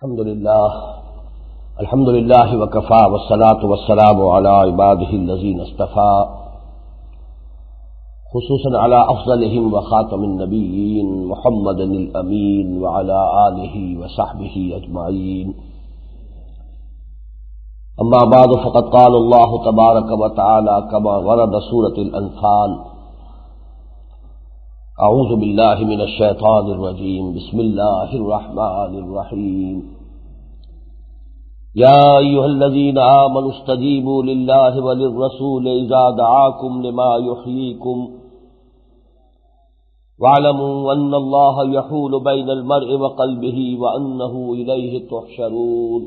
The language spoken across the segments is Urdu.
الحمد للہ وکفى والصلاة والسلام علی عباده الذین اصطفى خصوصا علی افضلهم وخاتم النبیین محمد الامین وعلی آلہ وصحبہ اجمعین. اما بعد فقد قال اللہ تبارک وتعالی كما ورد سورة الانفال: اعوذ باللہ من الشیطان الرجیم بسم اللہ الرحمن الرحیم. یا ایھا الذین آمنوا استجیبوا للہ وللرسول اذا دعاکم لما یحییکم واعلموا ان اللہ یحول بین المرء وقلبہ وانہ الیہ تحشرون.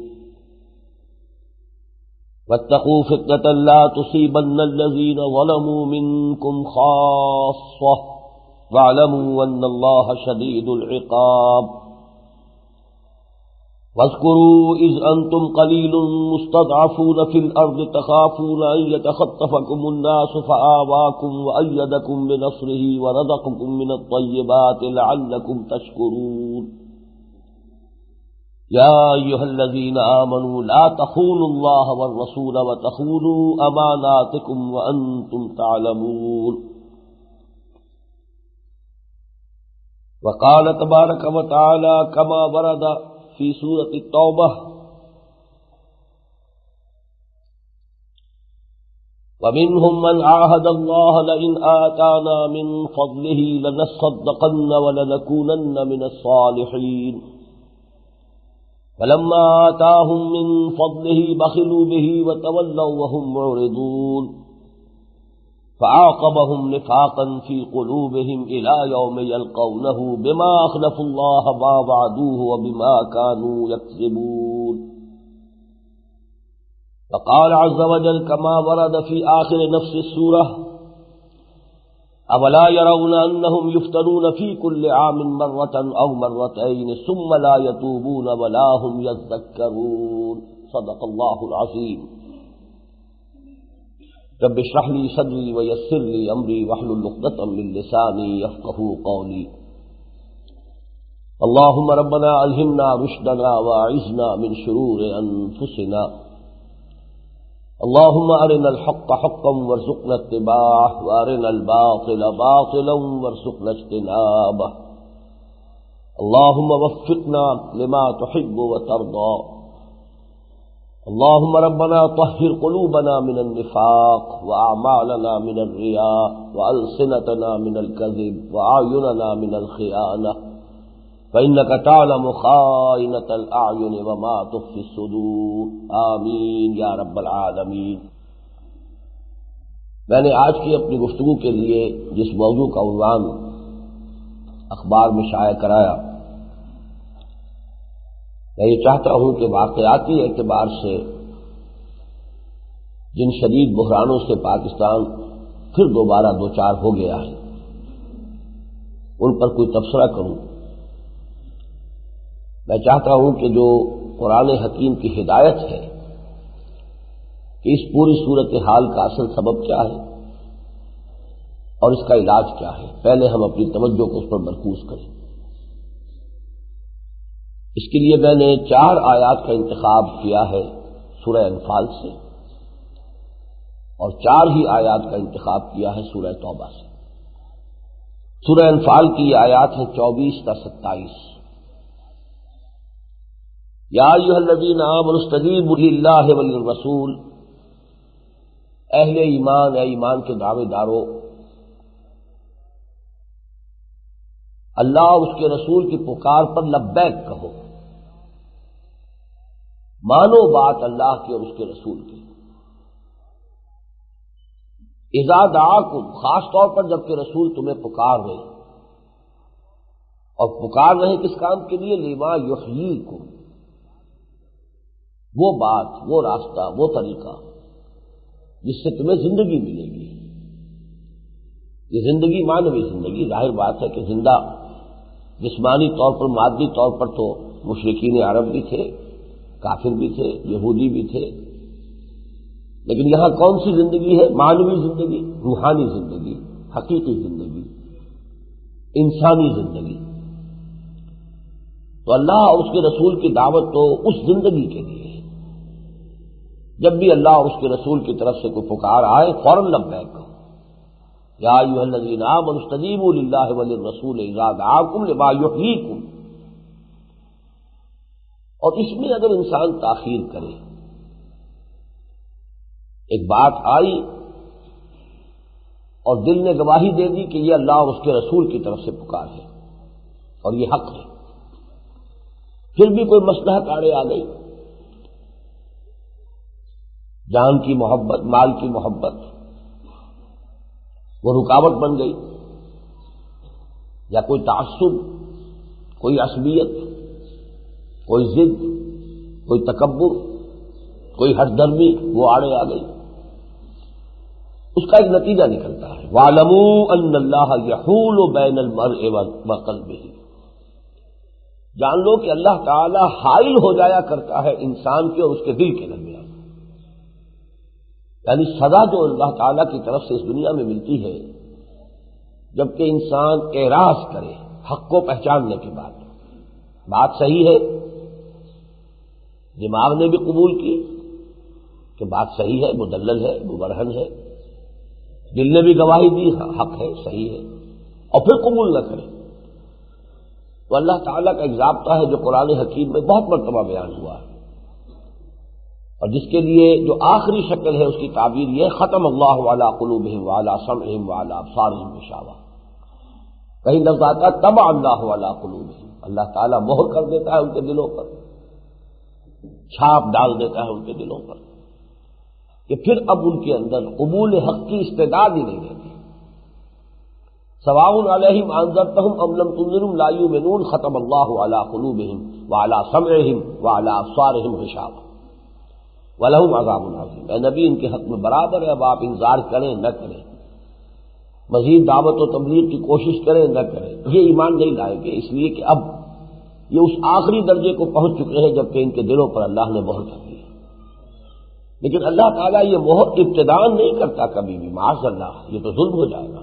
واتقوا فتنة لا تصیبن الذین ظلموا منکم خاصة واعلموا ان اللہ شدید العقاب. واذکروا اذ انتم قلیل مستضعفون فی الارض تخافون ان یتخطفکم الناس فآواکم وأیدکم بنصرہ ورزقکم من الطیبات لعلکم تشکرون. یا ایھا الذین آمنوا لا تخونوا اللہ والرسول وتخونوا اماناتکم وانتم تعلمون. وقال تبارک وتعالی كما ورد في سورة التوبة: ومنهم من عاهد الله لئن آتانا من فضله لنصدقن ولنكونن من الصالحين فلما آتاهم من فضله بخلوا به وتولوا وهم معرضون فعاقبهم نفاقا في قلوبهم إلى يوم يلقونه بما أخلفوا الله ما وعدوه وبما كانوا يكذبون. وقال عز وجل كما ورد في آخر نفس السورة: أولا يرون أنهم يفتنون في كل عام مرة أو مرتين ثم لا يتوبون ولا هم يذكرون. صدق الله العظيم. رب اشرح لي صدري ويسر لي امري واحلل عقدة من لساني يفقهوا قولي. اللهم ربنا الهمنا رشدنا واعذنا من شرور انفسنا. اللهم ارنا الحق حقا وارزقنا اتباعه وارنا الباطل باطلا وارزقنا اجتنابه. اللهم وفقنا لما تحب وترضى. اللهم ربنا طهر قلوبنا من النفاق وأعمالنا من الرياء وألسنتنا من الكذب وأعيننا من الخيانة فإنك تعلم خائنة الأعين وما تخفي الصدور. آمین یا رب العالمین. میں نے آج کی اپنی گفتگو کے لیے جس موضوع کا عنوان اخبار میں شائع کرایا، میں یہ چاہتا ہوں کہ واقعاتی اعتبار سے جن شدید بحرانوں سے پاکستان پھر دوبارہ دوچار ہو گیا ہے ان پر کوئی تبصرہ کروں. میں چاہتا ہوں کہ جو قرآن حکیم کی ہدایت ہے کہ اس پوری صورتحال کا اصل سبب کیا ہے اور اس کا علاج کیا ہے، پہلے ہم اپنی توجہ کو اس پر مرکوز کریں. اس کے لیے میں نے 4 آیات کا انتخاب کیا ہے سورہ انفال سے، اور 4 ہی آیات کا انتخاب کیا ہے سورہ توبہ سے. سورہ انفال کی یہ آیات ہیں 24 تا 27. یا ایھا الذین آمنوا استجیبوا للہ وللرسول. اہل ایمان، اے ایمان کے دعوے دارو، اللہ اور اس کے رسول کی پکار پر لبیک کہو، مانو بات اللہ کی اور اس کے رسول کی. اذا دعاکم، خاص طور پر جب کہ رسول تمہیں پکار رہے، اور پکار رہے کس کام کے لیے؟ لما یحییکم، وہ بات، وہ راستہ، وہ طریقہ جس سے تمہیں زندگی ملے گی. یہ زندگی معنوی زندگی، ظاہر بات ہے کہ زندہ جسمانی طور پر، مادی طور پر تو مشرکین عرب بھی تھے، کافر بھی تھے، یہودی بھی تھے، لیکن یہاں کون سی زندگی ہے؟ معنوی زندگی، روحانی زندگی، حقیقی زندگی، انسانی زندگی. تو اللہ اور اس کے رسول کی دعوت تو اس زندگی کے لیے ہے، جب بھی اللہ اور اس کے رسول کی طرف سے کوئی پکار آئے فوراً لبیک کہو، یا ایھا الذین آمنوا استجیبوا للہ وللرسول اذا دعاکم لما یحییکم۔ اور اس میں اگر انسان تاخیر کرے، ایک بات آئی اور دل نے گواہی دے دی کہ یہ اللہ اور اس کے رسول کی طرف سے پکار ہے اور یہ حق ہے، پھر بھی کوئی مصلحت آڑے آ گئی، جان کی محبت، مال کی محبت، وہ رکاوٹ بن گئی، یا کوئی تعصب، کوئی عصبیت، کوئی ضد، کوئی تکبر، کوئی ہٹ درمی، وہ آڑے آ گئی، اس کا ایک نتیجہ نکلتا ہے وَاعْلَمُوا أَنَّ اللَّهَ يَحُولُ بَيْنَ الْمَرْءِ وَقَلْبِهِ، جان لو کہ اللہ تعالی حائل ہو جایا کرتا ہے انسان کے اور اس کے دل کے درمیان، یعنی سزا جو اللہ تعالیٰ کی طرف سے اس دنیا میں ملتی ہے جبکہ انسان اعراض کرے حق کو پہچاننے کے بعد، بات صحیح ہے، دماغ نے بھی قبول کی کہ بات صحیح ہے، مدلل ہے، مبرہن ہے، دل نے بھی گواہی دی حق ہے، صحیح ہے، اور پھر قبول نہ کرے، تو اللہ تعالیٰ کا ایک ضابطہ ہے جو قرآن حکیم میں بہت مرتبہ بیان ہوا ہے، اور جس کے لیے جو آخری شکل ہے اس کی تعبیر یہ ختم اللہ علی قلوبہم وعلی سمعہم وعلی ابصارہم غشاوہ، کہیں لفظ آتا طبع اللہ علی قلوبہم، اللہ تعالیٰ مہر کر دیتا ہے ان کے دلوں پر، چھاپ ڈال دیتا ہے ان کے دلوں پر کہ پھر اب ان کے اندر قبول حق کی استعداد ہی نہیں رہتی، سواء علیہم انذرتہم ام لم تنذرہم لا یؤمنون ختم اللہ علی قلوبہم وعلی سمعہم وعلی ابصارہم غشاوہ وَلَهُمْ عَذَابٌ عَظِيمٌ۔ اے نبی ان کے حق میں برابر ہے، اب آپ انذار کریں نہ کریں، مزید دعوت و تبلیغ کی کوشش کریں نہ کریں، یہ ایمان نہیں لائیں گے، اس لیے کہ اب یہ اس آخری درجے کو پہنچ چکے ہیں جبکہ ان کے دلوں پر اللہ نے مہر کر دی ہے۔ لیکن اللہ تعالیٰ یہ مہر ابتداءً نہیں کرتا کبھی بھی، معاذ اللہ، یہ تو ظلم ہو جائے گا۔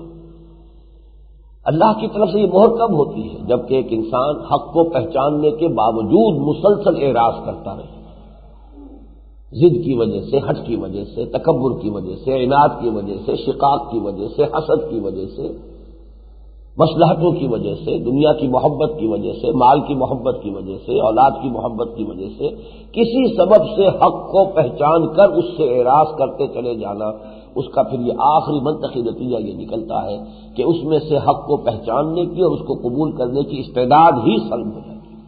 اللہ کی طرف سے یہ مہر کب ہوتی ہے؟ جبکہ ایک انسان حق کو پہچاننے کے باوجود مسلسل اعراض کرتا رہے، ضد کی وجہ سے، ہٹ کی وجہ سے، تکبر کی وجہ سے، عناد کی وجہ سے، شقاق کی وجہ سے، حسد کی وجہ سے، مصلحتوں کی وجہ سے، دنیا کی محبت کی وجہ سے، مال کی محبت کی وجہ سے، اولاد کی محبت کی وجہ سے، کسی سبب سے حق کو پہچان کر اس سے اعراض کرتے چلے جانا، اس کا پھر یہ آخری منطقی نتیجہ یہ نکلتا ہے کہ اس میں سے حق کو پہچاننے کی اور اس کو قبول کرنے کی استعداد ہی سلب ہو جاتی ہے۔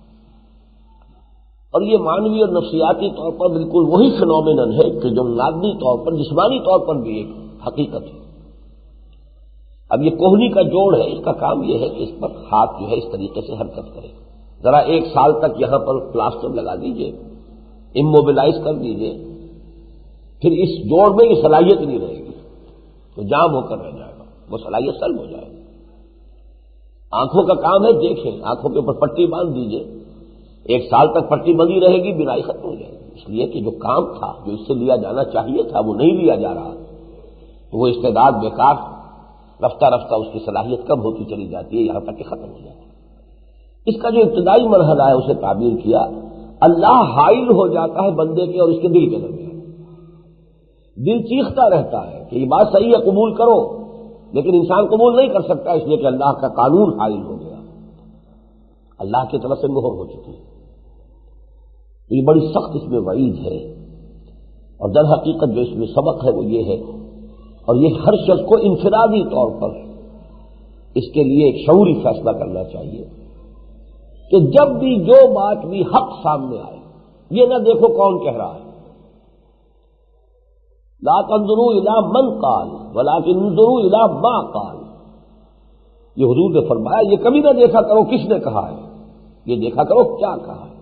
اور یہ معنوی اور نفسیاتی طور پر بالکل وہی فینومینن ہے کہ جو مادی طور پر، جسمانی طور پر بھی ایک حقیقت ہے۔ اب یہ کوہنی کا جوڑ ہے، اس کا کام یہ ہے کہ اس پر ہاتھ جو ہے اس طریقے سے حرکت کرے، ذرا 1 سال تک یہاں پر پلاسٹر لگا دیجئے، اموبلائز کر دیجئے، پھر اس جوڑ میں یہ صلاحیت نہیں رہے گی، تو جام ہو کر رہ جائے گا، وہ صلاحیت سلب ہو جائے گی۔ آنکھوں کا کام ہے، دیکھیں، آنکھوں کے اوپر پٹی باندھ دیجئے، 1 سال تک پٹی بندی رہے گی، بینائی ختم ہو جائے گی، اس لیے کہ جو کام تھا، جو اس سے لیا جانا چاہیے تھا، وہ نہیں لیا جا رہا، تو وہ استعداد بیکار، رفتہ رفتہ اس کی صلاحیت کم ہوتی چلی جاتی ہے، یہاں تک کہ ختم ہو جاتی ہے۔ اس کا جو ابتدائی مرحلہ ہے اسے تعبیر کیا، اللہ حائل ہو جاتا ہے بندے کے اور اس کے دل کے درمیان، دل چیختا رہتا ہے کہ یہ بات صحیح ہے، قبول کرو، لیکن انسان قبول نہیں کر سکتا، اس لیے کہ اللہ کا قانون حائل ہو گیا، اللہ کی طرف سے مہر ہو چکی ہے۔ یہ بڑی سخت اس میں وعید ہے، اور در حقیقت جو اس میں سبق ہے وہ یہ ہے، اور یہ ہر شخص کو انفرادی طور پر اس کے لیے ایک شعوری فیصلہ کرنا چاہیے کہ جب بھی جو بات بھی حق سامنے آئے، یہ نہ دیکھو کون کہہ رہا ہے، لا تنظروا الی من قال ولکن انظروا الی ما قال، یہ حضور نے فرمایا یہ کبھی نہ دیکھا کرو کس نے کہا ہے، یہ دیکھا کرو کیا کہا ہے۔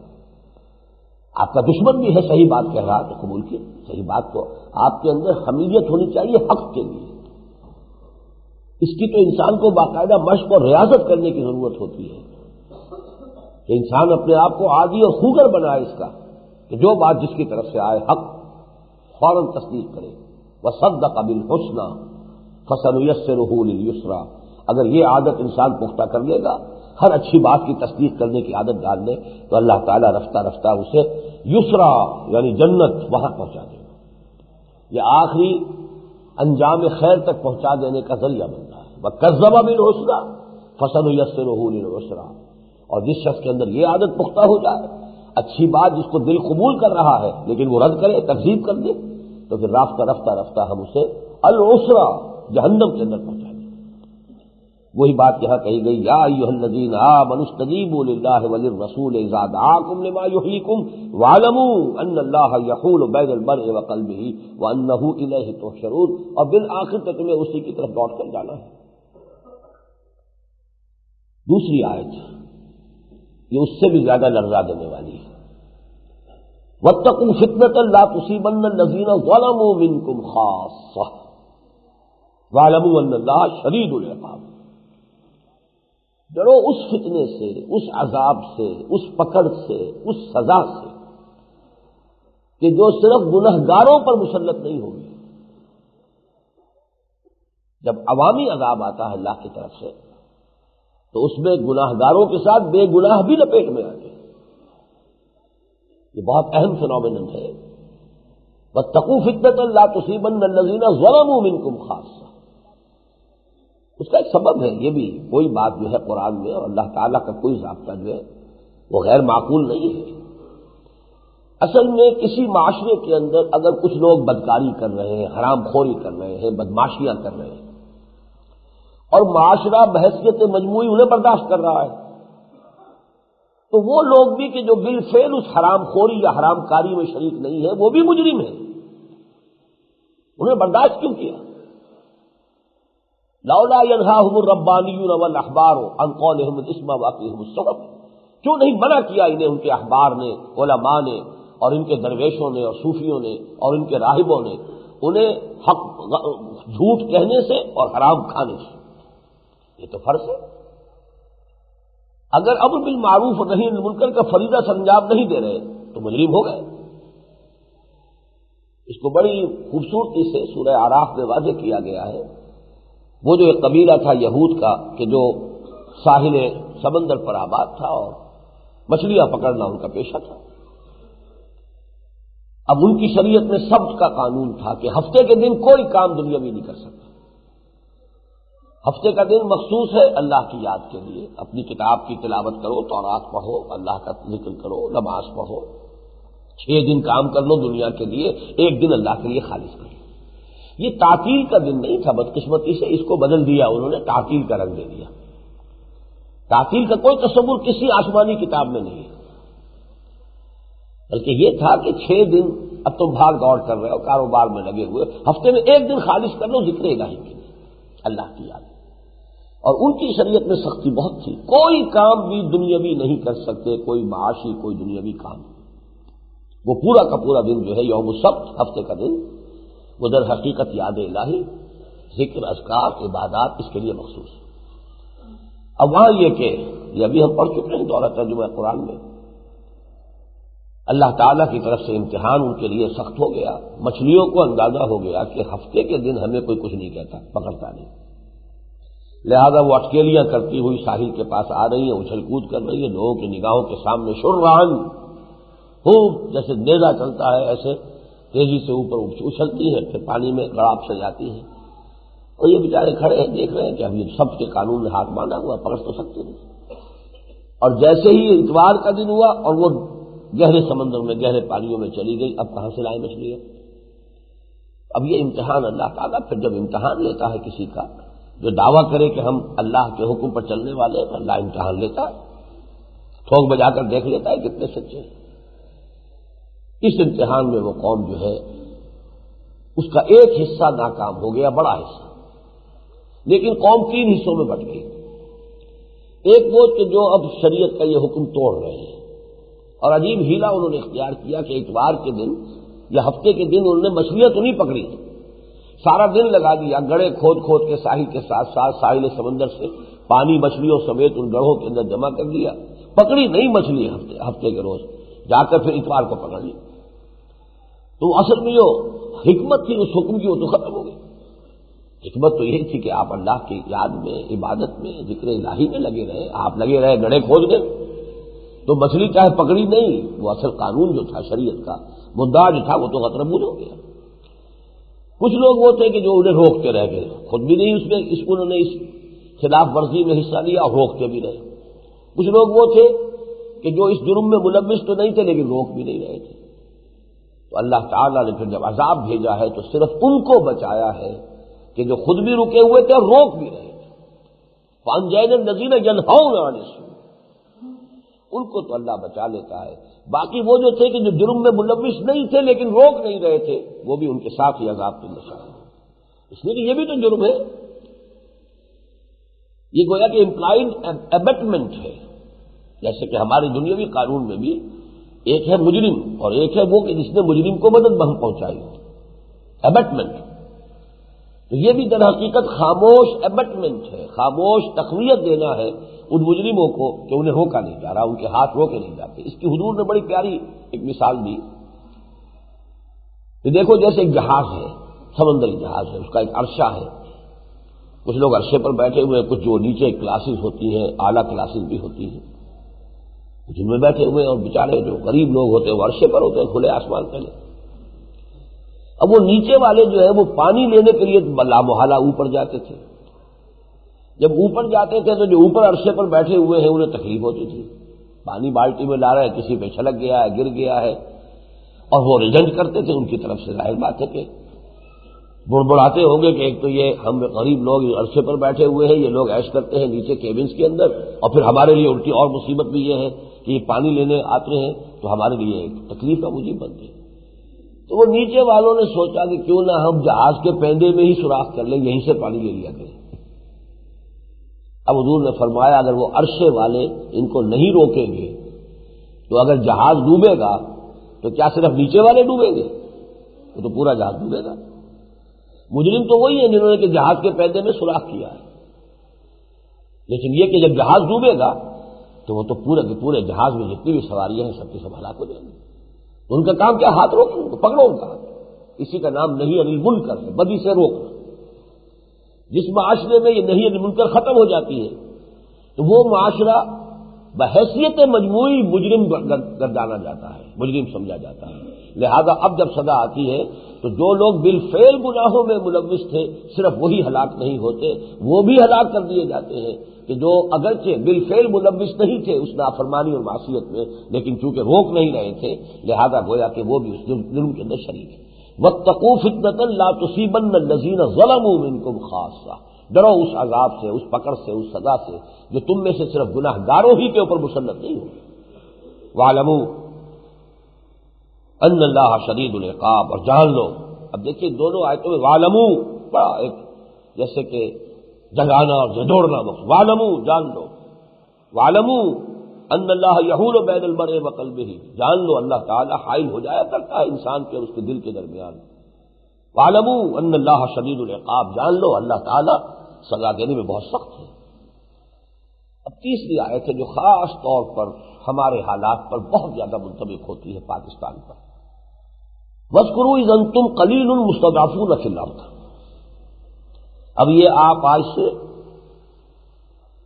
آپ کا دشمن بھی ہے، صحیح بات کہہ رہا تو قبول کیے، صحیح بات تو آپ کے اندر حمیت ہونی چاہیے حق کے لیے، اس کی تو انسان کو باقاعدہ مشق اور ریاضت کرنے کی ضرورت ہوتی ہے کہ انسان اپنے آپ کو عادی اور خوگر بنائے اس کا کہ جو بات جس کی طرف سے آئے حق فوراً تصدیق کرے۔ وَصَدَّقَ بِالْحُسْنَىٰ فَسَنُيَسِّرُهُ لِلْيُسْرَىٰ، اگر یہ عادت انسان پختہ کر لے گا، ہر اچھی بات کی تصدیق کرنے کی عادت ڈال لے، تو اللہ تعالیٰ رفتہ رفتہ اسے یسرا یعنی جنت وہاں پہنچا دے گا. یہ آخری انجام خیر تک پہنچا دینے کا ذریعہ بنتا ہے. وَكَذَّبَ بِالْحُسْنَىٰ فَسَنُيَسِّرُهُ لِلْعُسْرَىٰ. اور جس شخص کے اندر یہ عادت پختہ ہو جائے، اچھی بات جس کو دل قبول کر رہا ہے لیکن وہ رد کرے، تکذیب کر دے، تو پھر رفتہ رفتہ ہم اسے العسرا جہنم کے اندر پہنچائیں گے. وہی بات یہاں کہی گئی، یا ایھا الذین آمنوا استجیبوا للہ وللرسول اذا دعاکم لما یحییکم واعلموا ان اللہ یحول بین المرء وقلبہ وانہ الیہ تحشرون. اور بالآخر تو تمہیں اسی کی طرف لوٹ کر جانا ہے. دوسری آیت یہ اس سے بھی زیادہ لرزا دینے والی ہے. واتقوا فتنة لا تصيبن الذين ظلموا منكم خاصة واعلموا ان اللہ شدید العقاب. ڈرو اس فتنے سے، اس عذاب سے، اس پکڑ سے، اس سزا سے کہ جو صرف گنہگاروں پر مسلط نہیں ہوگی. جب عوامی عذاب آتا ہے اللہ کی طرف سے تو اس میں گناہگاروں کے ساتھ بے گناہ بھی لپیٹ میں آتے ہیں. یہ بہت اہم فینومینن ہے. واتقوا فتنة لا تصيبن الذين ظلموا منكم خاصة. اس کا ایک سبب ہے. یہ بھی کوئی بات جو ہے قرآن میں اور اللہ تعالیٰ کا کوئی ضابطہ جو ہے وہ غیر معقول نہیں ہے. اصل میں کسی معاشرے کے اندر اگر کچھ لوگ بدکاری کر رہے ہیں، حرام خوری کر رہے ہیں، بدماشیاں کر رہے ہیں، اور معاشرہ بحیثیت مجموعی انہیں برداشت کر رہا ہے، تو وہ لوگ بھی کہ جو بالفعل اس حرام خوری یا حرام کاری میں شریک نہیں ہے وہ بھی مجرم ہیں. انہیں برداشت کیوں کیا؟ لولا ينهاهم الربانيون والاحبار عن قولهم الاثم واكلهم السحت. کیوں نہیں منع کیا انہیں ان کے احبار نے، علماء نے، اور ان کے درویشوں نے اور صوفیوں نے اور ان کے راہبوں نے انہیں حق جھوٹ کہنے سے اور حرام کھانے سے؟ یہ تو فرض ہے. اگر امر بالمعروف اور نہی عن المنکر کا فریضہ سرانجام نہیں دے رہے تو مجرم ہو گئے. اس کو بڑی خوبصورتی سے سورہ اعراف میں واضح کیا گیا ہے. وہ جو ایک قبیلہ تھا یہود کا کہ جو ساحل سمندر پر آباد تھا اور مچھلیاں پکڑنا ان کا پیشہ تھا. اب ان کی شریعت میں سبت کا قانون تھا کہ ہفتے کے دن کوئی کام دنیاوی نہیں کر سکتا. ہفتے کا دن مخصوص ہے اللہ کی یاد کے لیے. اپنی کتاب کی تلاوت کرو، تورات پڑھو، اللہ کا ذکر کرو، نماز پڑھو. 6 دن کام کر لو دنیا کے لیے، 1 دن اللہ کے لیے خالص کر لو. یہ تعطیل کا دن نہیں تھا. بدقسمتی سے اس کو بدل دیا انہوں نے، تعطیل کا رنگ دے دیا. تعطیل کا کوئی تصور کسی آسمانی کتاب میں نہیں ہے، بلکہ یہ تھا کہ 6 دن اب تم بھاگ دوڑ کر رہے ہو، کاروبار میں لگے ہوئے، ہفتے میں 1 دن خالص کر لو ذکر الہی کے لیے، اللہ کی یاد. اور ان کی شریعت میں سختی بہت تھی. کوئی کام بھی دنیاوی نہیں کر سکتے، کوئی معاشی، کوئی دنیاوی کام. وہ پورا کا پورا دن جو ہے یوم السبت، ہفتے کا دن، وہ در حقیقت یاد الہی، ذکر، اذکار، عبادات اس کے لیے مخصوص. اب وہاں یہ کہ یہ ابھی ہم پڑھ چکے ہیں دورہ ترجمہ قرآن میں، اللہ تعالیٰ کی طرف سے امتحان ان کے لیے سخت ہو گیا. مچھلیوں کو اندازہ ہو گیا کہ ہفتے کے دن ہمیں کوئی کچھ نہیں کہتا، پکڑتا نہیں. لہذا وہ اٹکیلیاں کرتی ہوئی ساحل کے پاس آ رہی ہیں، اچھل کود کر رہی ہیں، لوگوں کی نگاہوں کے سامنے شرعن، خوب جیسے نیزہ چلتا ہے ایسے تیزی سے اوپر اچھلتی ہے، پھر پانی میں گڑاب سے جاتی ہے. اور یہ بیچارے کھڑے ہیں، دیکھ رہے ہیں کہ اب یہ سب کے قانون نے ہاتھ باندھا ہوا، پکڑ تو سکتے نہیں. اور جیسے ہی اتوار کا دن ہوا اور وہ گہرے سمندر میں، گہرے پانیوں میں چلی گئی، اب کہاں سے لائے مچھلیاں؟ اب یہ امتحان اللہ تعالیٰ پھر جب امتحان لیتا ہے کسی کا، جو دعویٰ کرے کہ ہم اللہ کے حکم پر چلنے والے ہیں، اللہ امتحان لیتا ہے، ٹھوک بجا کر دیکھ لیتا ہے کتنے سچے ہیں. اس امتحان میں وہ قوم جو ہے اس کا ایک حصہ ناکام ہو گیا، بڑا حصہ. لیکن قوم 3 حصوں میں بٹ گئی. ایک وہ کہ جو اب شریعت کا یہ حکم توڑ رہے ہیں، اور عجیب ہیلا انہوں نے اختیار کیا کہ اتوار کے دن یا ہفتے کے دن انہوں نے مچھلیاں تو نہیں پکڑی، سارا دن لگا دیا گڑھے کھود کھود کے ساحل کے ساتھ ساتھ ساحل سمندر سے پانی مچھلیوں سمیت ان گڑھوں کے اندر جمع کر دیا. پکڑی نہیں مچھلی ہفتے کے روز، جا کر پھر اتوار کو پکڑ لی. تو اصل میں جو حکمت تھی اس حکم کی وہ تو ختم ہو گئی. حکمت تو یہ تھی کہ آپ اللہ کی یاد میں، عبادت میں، ذکر الہی میں لگے رہے. آپ لگے رہے گڑھے کھودنے، تو مچھلی چاہے پکڑی نہیں، وہ اصل قانون جو تھا شریعت کا مدعا جو تھا وہ تو غطربول ہو گیا. کچھ لوگ وہ تھے کہ جو انہیں روکتے رہ گئے، خود بھی نہیں اس میں انہوں نے اس خلاف ورزی میں حصہ لیا اور روکتے بھی رہے. کچھ لوگ وہ تھے کہ جو اس جرم میں ملوث تو نہیں تھے لیکن روک بھی نہیں رہے تھے. تو اللہ تعالیٰ نے پھر جب عذاب بھیجا ہے تو صرف ان کو بچایا ہے کہ جو خود بھی رکے ہوئے تھے اور روک بھی رہے تھے. فَأَنْجَيْنَا الَّذِينَ يَنْهَوْنَ عَنِ السُّوءِ، ان کو تو اللہ بچا لیتا ہے. باقی وہ جو تھے کہ جو جرم میں ملوث نہیں تھے لیکن روک نہیں رہے تھے، وہ بھی ان کے ساتھ ہی عذاب کی نشان ہے. اس لیے کہ یہ بھی تو جرم ہے، یہ گویا کہ امپلائڈ ابیٹمنٹ ہے. جیسے کہ ہماری دنیاوی قانون میں بھی ایک ہے مجرم اور ایک ہے وہ کہ جس نے مجرم کو مدد پہنچائی، ابیٹمنٹ. تو یہ بھی در حقیقت خاموش ابیٹمنٹ ہے، خاموش تقویت دینا ہے ان مجرموں کو کہ انہیں روکا نہیں جا رہا، ان کے ہاتھ روکے نہیں جاتے. اس کی حضور نے بڑی پیاری ایک مثال دی کہ دیکھو جیسے ایک جہاز ہے، سمندری جہاز ہے، اس کا ایک عرصہ ہے. کچھ لوگ عرصے پر بیٹھے ہوئے ہیں، کچھ جو نیچے کلاسز ہوتی ہیں، اعلیٰ کلاسز بھی ہوتی ہیں، جن میں بیٹھے ہوئے ہیں، اور بیچارے جو غریب لوگ ہوتے ہیں وہ عرصے پر ہوتے ہیں کھلے آسمان تلے. اب وہ نیچے والے جو ہے وہ پانی لینے کے لیے لامحالہ اوپر جاتے تھے. جب اوپر جاتے تھے تو جو اوپر عرصے پر بیٹھے ہوئے ہیں انہیں تکلیف ہوتی تھی. پانی بالٹی میں لا رہے ہیں، کسی پہ چھلک گیا ہے، گر گیا ہے، اور وہ ریجنٹ کرتے تھے. ان کی طرف سے ظاہر بات ہے کہ بڑبڑاتے ہوں گے کہ ایک تو یہ ہم غریب لوگ عرصے پر بیٹھے ہوئے ہیں، یہ لوگ عیش کرتے ہیں نیچے کیبنز کے اندر، اور پھر ہمارے لیے الٹی اور مصیبت بھی یہ ہے کہ یہ پانی لینے آتے ہیں تو ہمارے لیے ایک تکلیف کا موجب بنتے ہیں. تو وہ نیچے والوں نے سوچا کہ کیوں نہ ہم جہاز کے پیندے میں ہی سوراخ کر لیں، یہیں سے پانی لے لیا کریں. اب حضور نے فرمایا اگر وہ عرصے والے ان کو نہیں روکیں گے تو اگر جہاز ڈوبے گا تو کیا صرف نیچے والے ڈوبیں گے؟ وہ تو پورا جہاز ڈوبے گا. مجرم تو وہی ہیں جنہوں نے کہ جہاز کے پیندے میں سوراخ کیا ہے، لیکن یہ کہ جب جہاز ڈوبے گا تو وہ تو پورے کے پورے جہاز میں جتنی بھی سواریاں ہیں سب کی سب ہلاک ہو جائیں گے. تو ان کا کام کیا؟ ہاتھ روکیں، ان کو پکڑو ان کا ہاتھ. اسی کا نام نہی عن المنکر ہے، بدی سے روکنا. جس معاشرے میں یہ نہی عن المنکر ختم ہو جاتی ہے تو وہ معاشرہ بحیثیت مجموعی مجرم گردانا جاتا ہے، مجرم سمجھا جاتا ہے. لہذا اب جب سزا آتی ہے تو جو لوگ بالفعل گناہوں میں ملوث تھے صرف وہی ہلاک نہیں ہوتے، وہ بھی ہلاک کر دیے جاتے ہیں کہ جو اگرچہ بالفعل ملوث نہیں تھے اس نافرمانی اور معصیت میں، لیکن چونکہ روک نہیں رہے تھے لہذا گویا کہ وہ بھی اس جرم کے اندر شریک ہیں. واتقوا فتنة لا تصيبن الذين ظلموا منكم خاصة، ڈرو اس عذاب سے، اس پکڑ سے، اس سزا سے جو تم میں سے صرف گناہ گاروں ہی کے اوپر مسلط نہیں ہو. واعلموا ان اللہ شدید العقاب، اور جان لو. اب دیکھیے دونوں آیتوں میں واعلموا بڑا ایک جیسے کہ جگانا اور جھنجھوڑنا وقت. واعلموا جان لو، واعلموا ان اللہ یحول بین المرء وقلبہ، جان لو اللہ تعالیٰ حائل ہو جایا کرتا ہے انسان کے اور اس کے دل کے درمیان. واعلموا ان اللہ شدید العقاب، جان لو اللہ تعالیٰ سزا دینے میں بہت سخت ہے. اب تیسری آیت ہے جو خاص طور پر ہمارے حالات پر بہت زیادہ منطبق ہوتی ہے پاکستان پر. واذکروا اذ انتم قلیل مستضعفون فی الارض. اب یہ آپ آج سے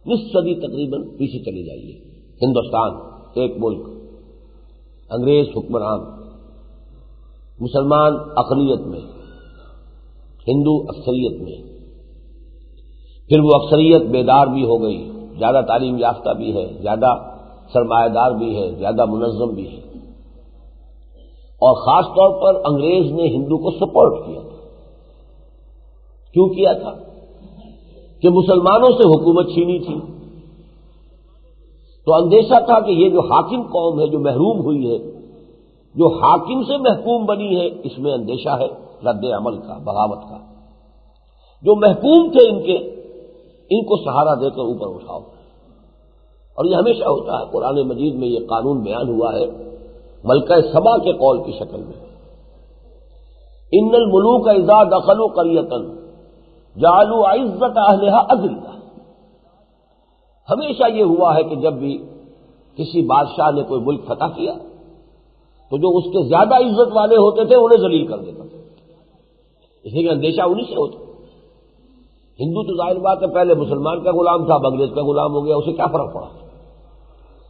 نصف صدی تقریباً پیچھے چلی جائیے. ہندوستان ایک ملک، انگریز حکمران، مسلمان اقلیت میں، ہندو اکثریت میں. پھر وہ اکثریت بیدار بھی ہو گئی، زیادہ تعلیم یافتہ بھی ہے، زیادہ سرمایہ دار بھی ہے، زیادہ منظم بھی ہے. اور خاص طور پر انگریز نے ہندو کو سپورٹ کیا تھا. کیوں کیا تھا؟ کہ مسلمانوں سے حکومت چھینی تھی تو اندیشہ تھا کہ یہ جو حاکم قوم ہے جو محروم ہوئی ہے، جو حاکم سے محکوم بنی ہے، اس میں اندیشہ ہے رد عمل کا، بغاوت کا. جو محکوم تھے ان کو سہارا دے کر اوپر اٹھاؤ. اور یہ ہمیشہ ہوتا ہے، قرآن مجید میں یہ قانون بیان ہوا ہے ملکہ سبا کے قول کی شکل میں. ان الملوک اذا دخلوا قریۃ جعلوا عزت اہلھا اذلہ. ہمیشہ یہ ہوا ہے کہ جب بھی کسی بادشاہ نے کوئی ملک فتح کیا تو جو اس کے زیادہ عزت والے ہوتے تھے انہیں ذلیل کر دیتا تھا. اس لیے کہ اندیشہ انہی سے ہوتا. ہندو تو ظاہر بات ہے پہلے مسلمان کا غلام تھا، اب انگریز کا غلام ہو گیا، اسے کیا فرق پڑا؟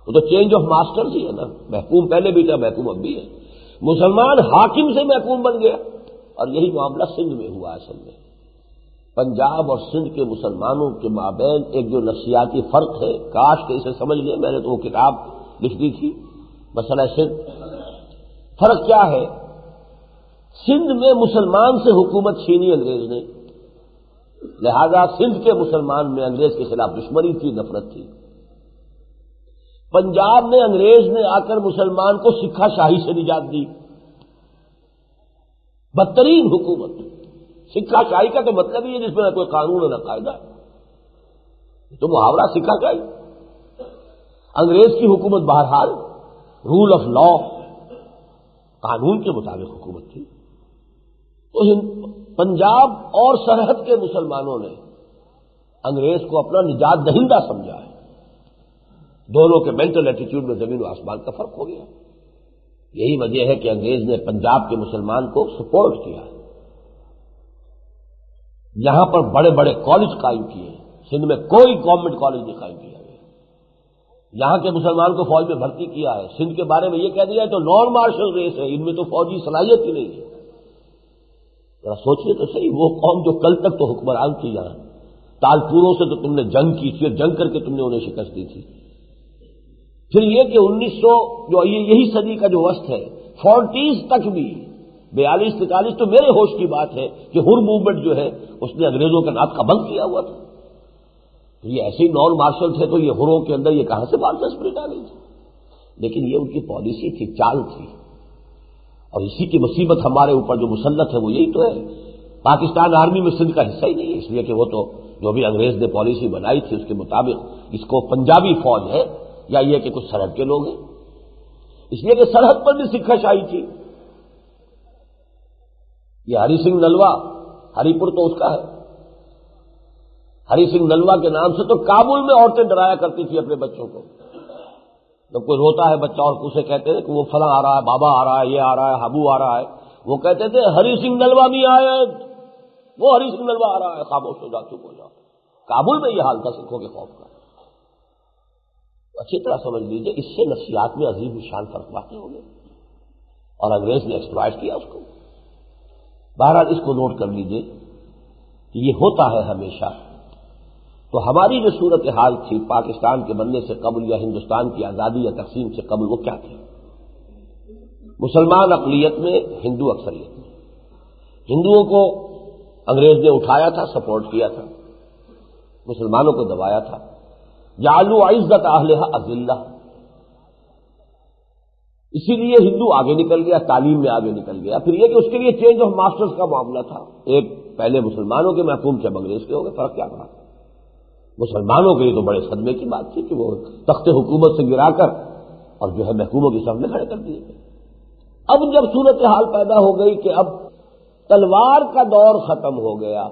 وہ تو چینج آف ماسٹرز ہی ہے نا، محکوم پہلے بھی تھا، محکوم اب بھی ہے۔ مسلمان حاکم سے محکوم بن گیا، اور یہی معاملہ سندھ میں ہوا اصل میں۔ پنجاب اور سندھ کے مسلمانوں کے مابین ایک جو نفسیاتی فرق ہے، کاش کہ اسے سمجھ لیں، میں نے تو وہ کتاب لکھ دی تھی مسئلہ سندھ۔ فرق کیا ہے؟ سندھ میں مسلمان سے حکومت چھینی انگریز نے، لہذا سندھ کے مسلمان میں انگریز کے خلاف دشمنی تھی، نفرت تھی۔ پنجاب میں انگریز نے آ کر مسلمان کو سکھا شاہی سے نجات دی، بدترین حکومت۔ سکھا شاہی کا تو مطلب ہی ہے جس میں نہ کوئی قانون ہے نہ قاعدہ، تو محاورہ سکھا شاہی۔ انگریز کی حکومت بہرحال رول آف لا، قانون کے مطابق حکومت تھی۔ تو پنجاب اور سرحد کے مسلمانوں نے انگریز کو اپنا نجات دہندہ سمجھا ہے۔ دونوں کے مینٹل ایٹیٹیوڈ میں زمین و آسمان کا فرق ہو گیا۔ یہی وجہ ہے کہ انگریز نے پنجاب کے مسلمان کو سپورٹ کیا، یہاں پر بڑے بڑے کالج قائم کیے۔ سندھ میں کوئی گورنمنٹ کالج نہیں قائم کیا گیا، یہاں کے مسلمان کو فوج میں بھرتی کیا ہے۔ سندھ کے بارے میں یہ کہہ دیا ہے تو نان مارشل ریس ہے، ان میں تو فوجی صلاحیت ہی نہیں ہے۔ ذرا سوچیے تو صحیح، وہ قوم جو کل تک تو حکمران تھی یہاں، تالپوروں سے تو تم نے جنگ کی، پھر جنگ کر کے تم نے انہیں شکست دی تھی۔ پھر یہ کہ 1900 جو یہی صدی کا جو وسط ہے، 40s تک بھی 42-43 تو میرے ہوش کی بات ہے کہ ہر موومنٹ جو ہے اس نے انگریزوں کے ناط کا بند کیا ہوا تھا۔ تو یہ ایسے ہی نان مارشل تھے، تو یہ ہروں کے اندر یہ کہاں سے مارشل اسپرٹ آ گئی تھی؟ لیکن یہ ان کی پالیسی تھی، چال تھی، اور اسی کی مصیبت ہمارے اوپر جو مسلط ہے وہ یہی تو ہے۔ پاکستان آرمی میں سندھ کا حصہ ہی نہیں ہے، اس لیے کہ وہ تو جو بھی انگریز نے پالیسی بنائی تھی اس کے مطابق اس کو پنجابی فوج ہے، یا یہ کہ کچھ سرحد کے لوگ ہیں، اس لیے کہ سرحد پر بھی سکھا شاہی تھی۔ یہ ہری سنگھ نلوا، ہری پور تو اس کا ہے، ہری سنگھ نلوا کے نام سے تو کابل میں عورتیں ڈرایا کرتی تھی اپنے بچوں کو۔ جب کوئی روتا ہے بچہ اور اسے کہتے ہیں کہ وہ فلاں آ رہا ہے، بابا آ رہا ہے، یہ آ رہا ہے، ہبو آ رہا ہے، وہ کہتے تھے ہری سنگھ نلوا بھی آئے، وہ ہری سنگھ نلوا آ رہا ہے، خاموش ہو جا، چپ ہو جاؤ۔ کابل میں یہ حال تھا سکھوں کے خوف کا۔ اچھی طرح سمجھ لیجیے، اس سے نفسیات میں عظیم الشان فرق واقع ہو گیا، اور انگریز نے ایکسپلائٹ کیا اس کو۔ بہرحال اس کو نوٹ کر لیجیے کہ یہ ہوتا ہے ہمیشہ۔ تو ہماری جو صورتحال تھی پاکستان کے بننے سے قبل یا ہندوستان کی آزادی یا تقسیم سے قبل، وہ کیا تھی؟ مسلمان اقلیت میں، ہندو اکثریت میں۔ ہندوؤں کو انگریز نے اٹھایا تھا، سپورٹ کیا تھا، مسلمانوں کو دبایا تھا۔ جعلوا عزت اہلھا اذلہ، اسی لیے ہندو آگے نکل گیا، تعلیم میں آگے نکل گیا۔ پھر یہ کہ اس کے لیے چینج آف ماسٹرز کا معاملہ تھا، ایک پہلے مسلمانوں کے محکوم سے انگریز کے ہو گئے، فرق کیا تھا؟ مسلمانوں کے لیے تو بڑے صدمے کی بات تھی کہ وہ تخت حکومت سے گرا کر اور جو ہے محکوموں کی صف میں کھڑے کر دیے گئے۔ اب جب صورتحال پیدا ہو گئی کہ اب تلوار کا دور ختم ہو گیا،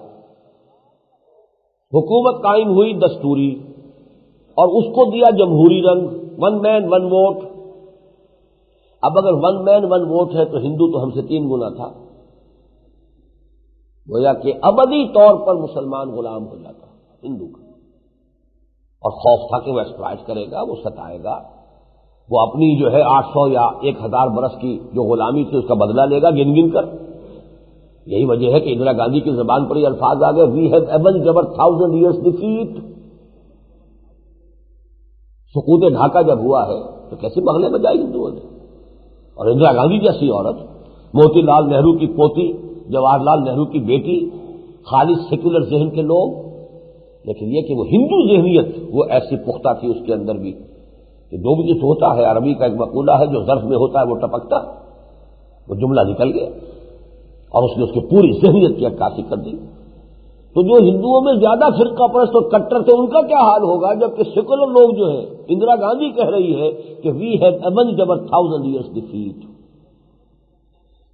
حکومت قائم ہوئی دستوری، اور اس کو دیا جمہوری رنگ، ون مین ون ووٹ۔ اب اگر ون مین ون ووٹ ہے تو ہندو تو ہم سے 3 گنا تھا، گویا کہ ابدی طور پر مسلمان غلام ہو جاتا ہندو کا، اور خوف تھا کہ وہ ایکسپلائٹ کرے گا، وہ ستائے گا، وہ اپنی جو ہے 800 یا 1000 برس کی جو غلامی تھی اس کا بدلہ لے گا گن گن کر۔ یہی وجہ ہے کہ اندرا گاندھی کی زبان پر یہ الفاظ آ گئے، we have avenged our 1000 years defeat۔ سقوط ڈھاکہ جب ہوا ہے تو کیسے بغلے بجائی ہندوؤں نے، اور اندرا گاندھی جیسی عورت، موتی لال نہرو کی پوتی، جواہر لال نہرو کی بیٹی، خالص سیکولر ذہن کے لوگ، لیکن یہ کہ وہ ہندو ذہنیت وہ ایسی پختہ تھی اس کے اندر بھی کہ جو بھی کچھ ہوتا ہے، عربی کا ایک مقولہ ہے جو ظرف میں ہوتا ہے وہ ٹپکتا، وہ جملہ نکل گیا اور اس نے اس کی پوری ذہنیت کی عکاسی کر دی۔ تو جو ہندوؤں میں زیادہ فرقہ پرست اور کٹر تھے ان کا کیا حال ہوگا، جبکہ سیکولر لوگ جو ہیں، اندرا گاندھی کہہ رہی ہے کہ وی have avenged our 1000 years defeat۔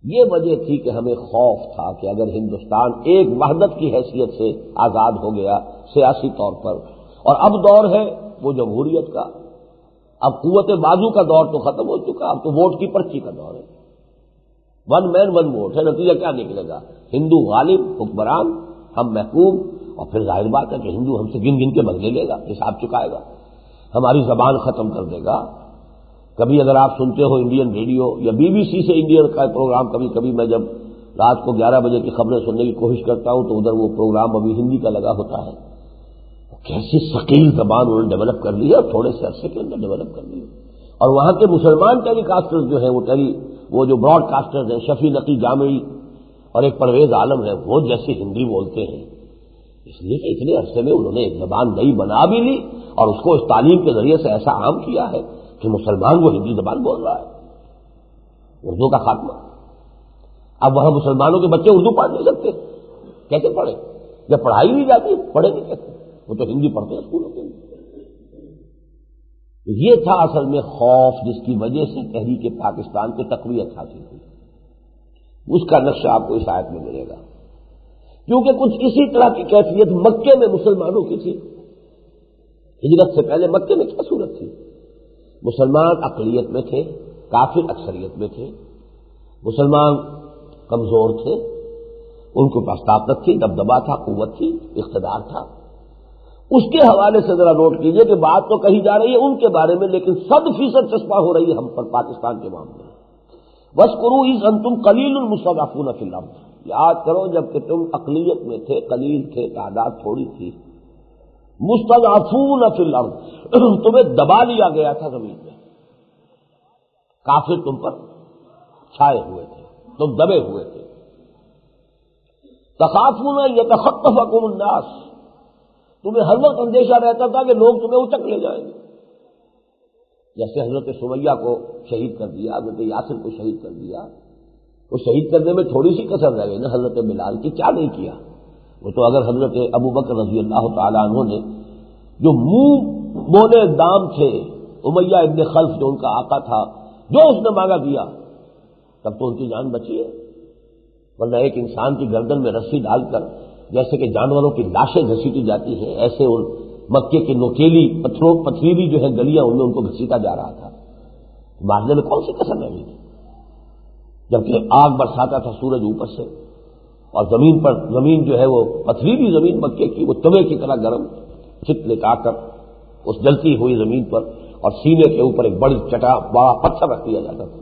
یہ وجہ تھی کہ ہمیں خوف تھا کہ اگر ہندوستان ایک وحدت کی حیثیت سے آزاد ہو گیا سیاسی طور پر، اور اب دور ہے وہ جمہوریت کا، اب قوت بازو کا دور تو ختم ہو چکا، اب تو ووٹ کی پرچی کا دور ہے، ون مین ون ووٹ ہے۔ نتیجہ کیا نکلے گا؟ ہندو غالب، حکمران، ہم محکوم، اور پھر ظاہر بات ہے کہ ہندو ہم سے گن گن کے بدلے لے گا، حساب چکائے گا، ہماری زبان ختم کر دے گا۔ کبھی اگر آپ سنتے ہو انڈین ریڈیو یا BBC سے انڈین کا پروگرام، کبھی کبھی میں جب رات کو 11 بجے کی خبریں سننے کی کوشش کرتا ہوں تو ادھر وہ پروگرام ابھی ہندی کا لگا ہوتا ہے۔ کیسی ثقیل زبان انہوں نے ڈیولپ کر لی ہے، اور تھوڑے سے عرصے کے اندر ڈیولپ کر لی ہے۔ اور وہاں کے مسلمان ٹیلی کاسٹرز جو ہیں وہ جو براڈ کاسٹرز ہیں، شفیع نقی جامعی اور ایک پرویز عالم ہے، وہ جیسی ہندی بولتے ہیں، اس لیے کہ اتنے عرصے میں انہوں نے ایک زبان نئی بنا بھی لی اور اس کو اس تعلیم کے ذریعے سے ایسا عام کیا ہے کہ مسلمان وہ ہندی زبان بول رہا ہے۔ اردو کا خاتمہ، اب وہاں مسلمانوں کے بچے اردو پڑھ نہیں سکتے، کیسے پڑھیں؟ جب پڑھائی نہیں جاتی پڑھے نہیں کیسے؟ وہ تو ہندی پڑھتے ہیں اسکولوں کے اندر۔ یہ تھا اصل میں خوف جس کی وجہ سے تحریک پاکستان کی تقویت حاصل ہوئی۔ اس کا نقشہ آپ کو اس آیت میں ملے گا، کیونکہ کچھ اسی طرح کی کیفیت مکے میں مسلمانوں کی تھی۔ ہجرت سے پہلے مکے میں کیا صورت تھی؟ مسلمان اقلیت میں تھے، کافر اکثریت میں تھے، مسلمان کمزور تھے، ان کے پاس طاقت تھی، دبدبا تھا، قوت تھی، اقتدار تھا۔ اس کے حوالے سے ذرا نوٹ کیجئے کہ بات تو کہی جا رہی ہے ان کے بارے میں، لیکن 100% چسپاں ہو رہی ہے ہم پر پاکستان کے معاملے میں۔ وَاذْكُرُوا إِذْ أَنْتُمْ قَلِيلٌ مُسْتَضْعَفُونَ فِي الْأَرْضِ، یاد کرو جب کہ تم اقلیت میں تھے، قلیل تھے، تعداد تھوڑی تھی، مستضعفون فی الارض، تمہیں دبا لیا گیا تھا زمین میں، کافر تم پر چھائے ہوئے تھے، تم دبے ہوئے تھے۔ تخافون ان یتخطفکم الناس، تمہیں ہر وقت اندیشہ رہتا تھا کہ لوگ تمہیں اچک لے جائیں گے، جیسے حضرت سمیہ کو شہید کر دیا، حضرت یاسر کو شہید کر دیا۔ وہ شہید کرنے میں تھوڑی سی کسر رہ گئی نا حضرت بلال کی، کیا نہیں کیا وہ تو۔ اگر حضرت ابو بکر رضی اللہ تعالیٰ عنہ نے جو منہ بولے دام تھے، امیہ ابن خلف جو ان کا آقا تھا، جو اس نے مانگا دیا، تب تو ان کی جان بچی ہے، ورنہ ایک انسان کی گردن میں رسی ڈال کر جیسے کہ جانوروں کی لاشیں گھسیٹی جاتی ہیں، ایسے ان مکے کی نوکیلی پتھریلی جو ہے گلیاں، ان میں ان کو گھسیٹا جا رہا تھا، مارنے میں کون سی کسر رہ گئی تھی؟ جبکہ آگ برساتا تھا سورج اوپر سے، اور زمین جو ہے وہ پتھریلی زمین مکے کی، وہ توے کی طرح گرم، چت لٹا کر اس جلتی ہوئی زمین پر، اور سینے کے اوپر ایک بڑی بڑا پتھر رکھ دیا جاتا تھا۔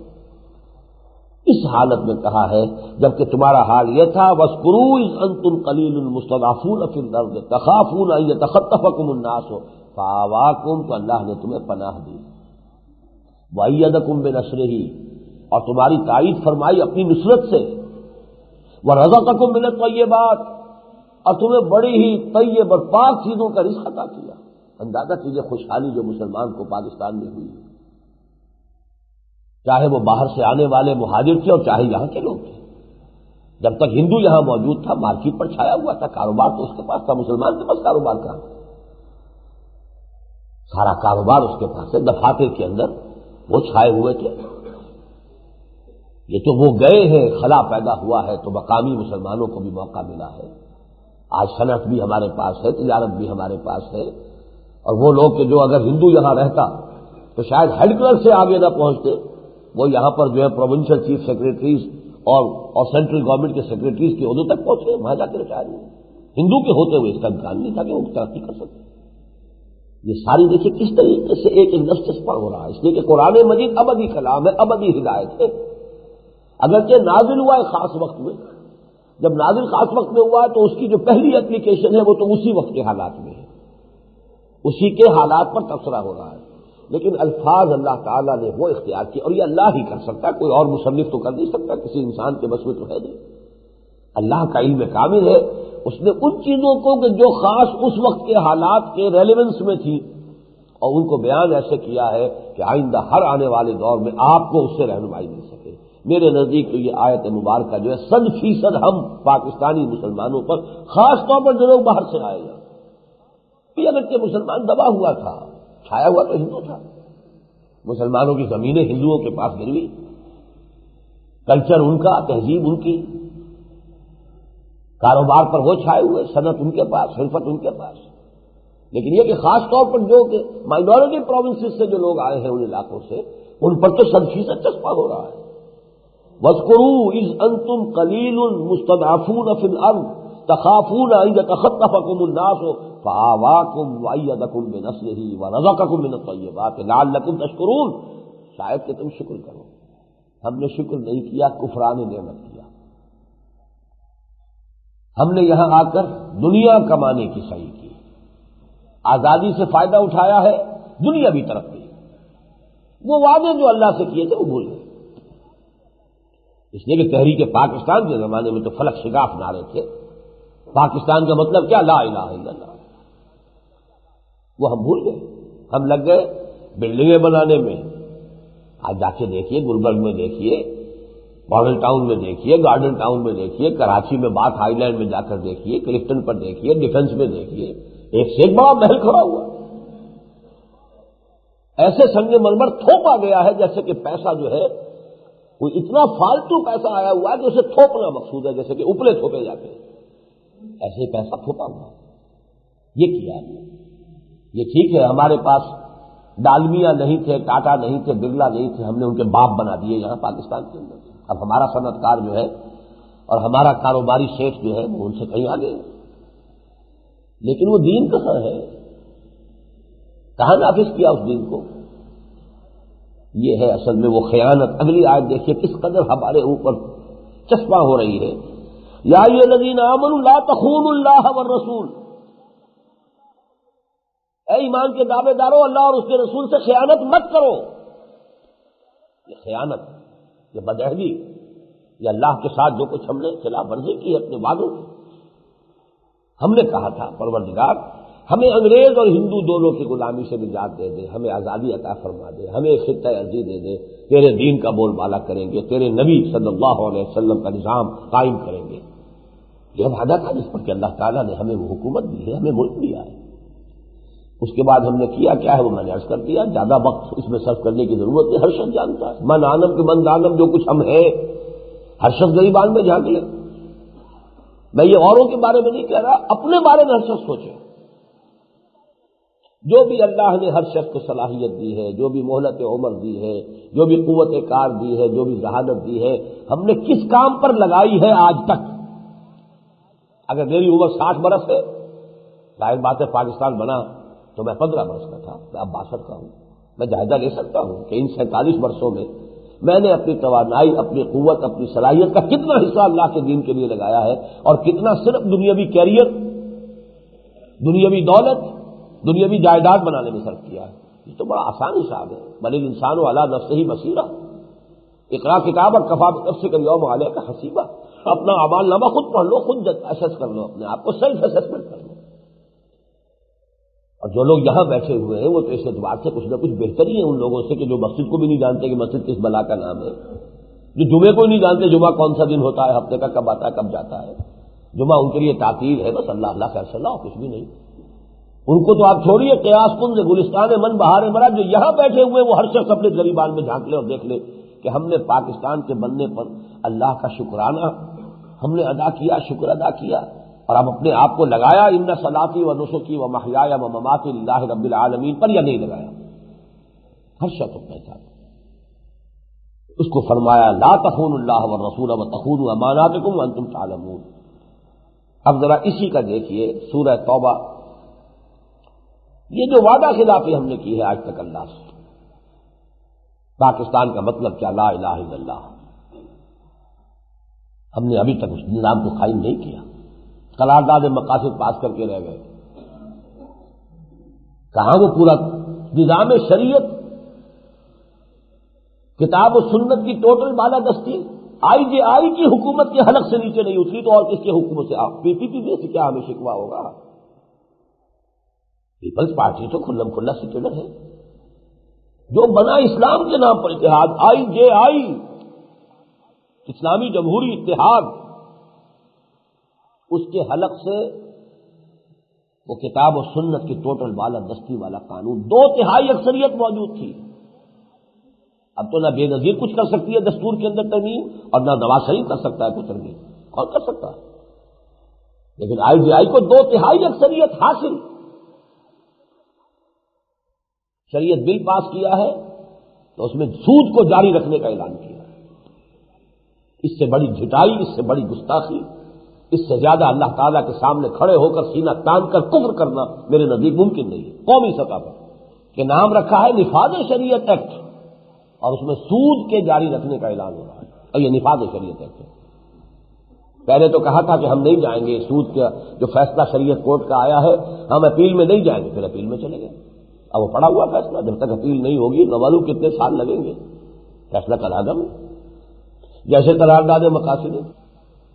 اس حالت میں کہا ہے جبکہ تمہارا حال یہ تھا، وَاذْكُرُوا إِذْ أَنْتُمْ قَلِيلٌ مُسْتَضْعَفُونَ فِي الْأَرْضِ تَخَافُونَ أَن يَتَخَطَّفَكُمُ النَّاسُ فَآوَاكُمْ، تو اللہ نے تمہیں پناہ دی، وَأَيَّدَكُمْ بِنَصْرِهِ، اور تمہاری تائید فرمائی اپنی نصرت سے، وَرَزَقَكُمْ مِنَ الطَّيِّبَاتِ، اور تمہیں بڑی ہی طیب اور پاک چیزوں کا رزق عطا کیا۔ اندازہ کیجیے خوشحالی جو مسلمان کو پاکستان میں ہوئی، چاہے وہ باہر سے آنے والے مہاجر تھے اور چاہے یہاں کے لوگ تھے۔ جب تک ہندو یہاں موجود تھا، مارکیٹ پر چھایا ہوا تھا، کاروبار تو اس کے پاس تھا، مسلمان کے پاس کاروبار کہاں؟ سارا کاروبار اس کے پاس ہے، دفاتر کے اندر وہ چھائے ہوئے تھے۔ یہ تو وہ گئے ہیں، خلا پیدا ہوا ہے تو مقامی مسلمانوں کو بھی موقع ملا ہے۔ آج صنعت بھی ہمارے پاس ہے، تجارت بھی ہمارے پاس ہے، اور وہ لوگ کہ جو اگر ہندو یہاں رہتا تو شاید ہیڈ کلر سے آگے نہ پہنچتے، وہ یہاں پر جو ہے پروونشل چیف سیکرٹریز اور سینٹرل گورنمنٹ کے سیکرٹریز کی عہدوں تک پہنچے، وہاں جا کے ریٹائر ہوئے۔ ہندو کے ہوتے ہوئے اس کا امکان نہیں تھا کہ وہ ترقی کر سکتے۔ یہ ساری دیکھیے کس طریقے سے ایک نفس چسپاں ہو رہا ہے، اس لیے کہ قرآن مجید ابدی کلام ہے، ابدی ہدایت ہے، اگرچہ نازل ہوا ہے خاص وقت میں۔ جب نازل خاص وقت میں ہوا ہے تو اس کی جو پہلی اپلیکیشن ہے وہ تو اسی وقت کے حالات میں ہے، اسی کے حالات پر تبصرہ ہو رہا ہے، لیکن الفاظ اللہ تعالیٰ نے وہ اختیار کیا، اور یہ اللہ ہی کر سکتا ہے، کوئی اور مصنف تو کر نہیں سکتا، کسی انسان کے بس میں تو ہے نہیں۔ اللہ کا علم کامل ہے، اس نے ان چیزوں کو کہ جو خاص اس وقت کے حالات کے ریلیونس میں تھی، اور ان کو بیان ایسے کیا ہے کہ آئندہ ہر آنے والے دور میں آپ کو اس سے رہنمائی مل سکے۔ میرے نزدیک تو یہ آیت مبارکہ جو ہے 100% ہم پاکستانی مسلمانوں پر، خاص طور پر جو لوگ باہر سے آئے ہیں، اگرچہ مسلمان دبا ہوا تھا، چھایا ہوا تو ہندو تھا، مسلمانوں کی زمینیں ہندوؤں کے پاس گروی، کلچر ان کا، تہذیب ان کی، کاروبار پر وہ چھائے ہوئے، صنعت ان کے پاس، حرفت ان کے پاس، لیکن یہ کہ خاص طور پر جو کہ مائنورٹی پروونسز سے جو لوگ آئے ہیں ان علاقوں سے، ان پر تو 100% چسپاں ہو رہا ہے۔ وَاذْكُرُوا إِذْ أَنْتُمْ قَلِيلٌ مُسْتَضْعَفُونَ فِي الْأَرْضِ تخافون ان يتخطفكم الناس فآواكم وأيدكم بنصره ورزقكم من الطيبات لعلكم تشکرون، شاید کہ تم شکر کرو۔ ہم نے شکر نہیں کیا، کفران نعمت کیا۔ ہم نے یہاں آ کر دنیا کمانے کی سعی کی، آزادی سے فائدہ اٹھایا ہے، دنیا بھی ترقی، وہ وعدے جو اللہ سے کیے تھے وہ بھول گئے۔ اس لیے کہ تحریک پاکستان کے زمانے میں تو فلک شگاف نعرے تھے، پاکستان کا مطلب کیا؟ لا الہ الا اللہ، وہ ہم بھول گئے۔ ہم لگ گئے بلڈنگیں بنانے میں۔ آج جا کے دیکھیے، گلبرگ میں دیکھیے، ماڈل ٹاؤن میں دیکھیے، گارڈن ٹاؤن میں دیکھیے، کراچی میں بات آئی لینڈ میں جا کر دیکھیے، کلفٹن پر دیکھیے، ڈیفنس میں دیکھیے، ایک سے ایک بڑا محل کھڑا ہوا۔ ایسے سنگ مرمر تھوپا گیا ہے جیسے کہ پیسہ جو ہے وہ اتنا فالتو پیسہ آیا ہوا ہے کہ اسے تھوپنا مقصود ہے، جیسے کہ اپلے تھوپے جاتے ہیں، ایسے ہی پیسہ تھوپا ہوا۔ یہ کیا؟ یہ ٹھیک ہے ہمارے پاس ڈالمیا نہیں تھے، ٹاٹا نہیں تھے، برلا نہیں تھے، ہم نے ان کے باپ بنا دیے یہاں پاکستان کے اندر۔ اب ہمارا صنعت کار جو ہے اور ہمارا کاروباری شیخ جو ہے وہ ان سے کہیں آگے ہے، لیکن وہ دین کہاں ہے؟ کہاں نافذ کیا اس دین کو؟ یہ ہے اصل میں وہ خیانت۔ اگلی آیت دیکھیے کس قدر ہمارے اوپر چسپاں ہو رہی ہے۔ یا ایھا الذین آمنوا لا تخونوا اللہ والرسول، اے ایمان کے دعوے دارو، اللہ اور اس کے رسول سے خیانت مت کرو۔ یہ خیانت، یہ بدعہدی، یہ اللہ کے ساتھ جو کچھ ہم نے خلاف ورزی کی ہے اپنے وعدوں کی۔ ہم نے کہا تھا پروردگار ہمیں انگریز اور ہندو دونوں کی غلامی سے نجات دے دے، ہمیں آزادی عطا فرما دے، ہمیں ایک خطہ ارضی دے دے، تیرے دین کا بول بالا کریں گے، تیرے نبی صلی اللہ علیہ وسلم کا نظام قائم کریں گے۔ یہ وعدہ تھا جس پر کہ اللہ تعالیٰ نے ہمیں وہ حکومت دی ہے، ہمیں ملک دیا ہے۔ اس کے بعد ہم نے کیا کیا ہے وہ میں نے عرض کر دیا، زیادہ وقت اس میں صرف کرنے کی ضرورت نہیں، ہر شخص جانتا ہے، من عالم کے من عالم جو کچھ ہم ہیں، ہر شخص غریبان میں جھانک لے۔ میں یہ اوروں کے بارے میں نہیں کہہ رہا، اپنے بارے میں ہر شخص سوچے۔ جو بھی اللہ نے ہر شخص کو صلاحیت دی ہے، جو بھی مہلت عمر دی ہے، جو بھی قوت کار دی ہے، جو بھی ذہانت دی ہے، ہم نے کس کام پر لگائی ہے آج تک؟ اگر میری عمر 60 برس ہے، ظاہر بات ہے پاکستان بنا تو میں 15 برس کا تھا، میں اب 62 کا ہوں، میں جائزہ لے سکتا ہوں کہ ان 47 برسوں میں میں نے اپنی توانائی، اپنی قوت، اپنی صلاحیت کا کتنا حصہ اللہ کے دین کے لیے لگایا ہے، اور کتنا صرف دنیاوی کیریئر، دنیاوی دولت، دنیاوی جائیداد بنانے میں صرف کیا ہے۔ یہ تو بڑا آسان حساب ہے۔ بل الانسان علی نفسہ بصیرہ، اقرا کتابک کفی بنفسک اليوم علیک حسیبہ، اپنا اعمال نامہ خود پڑھ لو، خود اسیس کر لو، اپنے آپ کو سیلف اسیسمنٹ کر لو۔ اور جو لوگ یہاں بیٹھے ہوئے ہیں وہ تو اس اعتبار سے کچھ نہ کچھ بہتری ہے ان لوگوں سے کہ جو مسجد کو بھی نہیں جانتے کہ مسجد کس بلا کا نام ہے، جو جمعے کو نہیں جانتے جمعہ کون سا دن ہوتا ہے، ہفتے کا کب آتا ہے کب جاتا ہے، جمعہ ان کے لیے تعطیل ہے، بس اللہ اللہ کا صلاح کچھ بھی نہیں۔ ان کو تو آپ چھوڑیے، قیاس کن سے گلستان من بہار مرا، جو یہاں بیٹھے ہوئے وہ ہر شخص اپنے غریبان میں جھانک لے اور دیکھ لے کہ ہم نے پاکستان کے بننے پر اللہ کا شکرانہ ہم نے ادا کیا، شکر ادا کیا، اور اب اپنے آپ کو لگایا ان صلاتی و نسکی و محیای و مماتی للہ رب العالمین پر، یا نہیں لگایا؟ ہر شخص اپنے ساتھ اس کو فرمایا لا تخونوا اللہ والرسول وتخونوا اماناتکم وانتم تعلمون۔ اب ذرا اسی کا دیکھیے سورہ توبہ، یہ جو وعدہ خلافی ہم نے کی ہے آج تک اللہ سے، پاکستان کا مطلب کیا؟ لا الہ الا اللہ۔ ہم نے ابھی تک اس نظام کو قائم نہیں کیا، قرارداد مقاصد پاس کر کے رہ گئے۔ کہاں وہ پورا نظام شریعت، کتاب و سنت کی ٹوٹل بالادستی؟ آئی جے آئی کی حکومت کے حلق سے نیچے نہیں اتری تو اور کس کی حکومت سے؟ آپ پی پی پی سے کیا ہمیں شکوہ ہوگا؟ پیپلز پارٹی تو کھلم کھلا سیکولر ہے، جو بنا اسلام کے نام پر اتحاد، آئی جے آئی، اسلامی جمہوری اتحاد، اس کے حلق سے وہ کتاب و سنت کی ٹوٹل بالادستی والا قانون، 2/3 اکثریت موجود تھی۔ اب تو نہ بے نظیر کچھ کر سکتی ہے دستور کے اندر ترمیم، اور نہ نواز شریف کر سکتا ہے کوئی ترمیم، کون کر سکتا ہے؟ لیکن آئی جے آئی کو 2/3 اکثریت حاصل، شریعت بل پاس کیا ہے تو اس میں سود کو جاری رکھنے کا اعلان کیا ہے۔ اس سے بڑی جھٹائی، اس سے بڑی گستاخی اس سے زیادہ اللہ تعالیٰ کے سامنے کھڑے ہو کر سینہ تان کر کفر کرنا میرے نزدیک ممکن نہیں ہے قومی سطح پر، کہ نام رکھا ہے نفاذ شریعت ایکٹ، اور اس میں سود کے جاری رکھنے کا اعلان ہو رہا ہے، اور یہ نفاذ شریعت ایکٹ ہے۔ پہلے تو کہا تھا کہ ہم نہیں جائیں گے، سود کا جو فیصلہ شریعت کورٹ کا آیا ہے ہم اپیل میں نہیں جائیں گے، پھر اپیل میں چلے گئے۔ اب وہ پڑا ہوا فیصلہ، جب تک اپیل نہیں ہوگی نہ معلوم کتنے سال لگیں گے، فیصلہ کرا دیں۔ جیسے قرارداد مقاصد،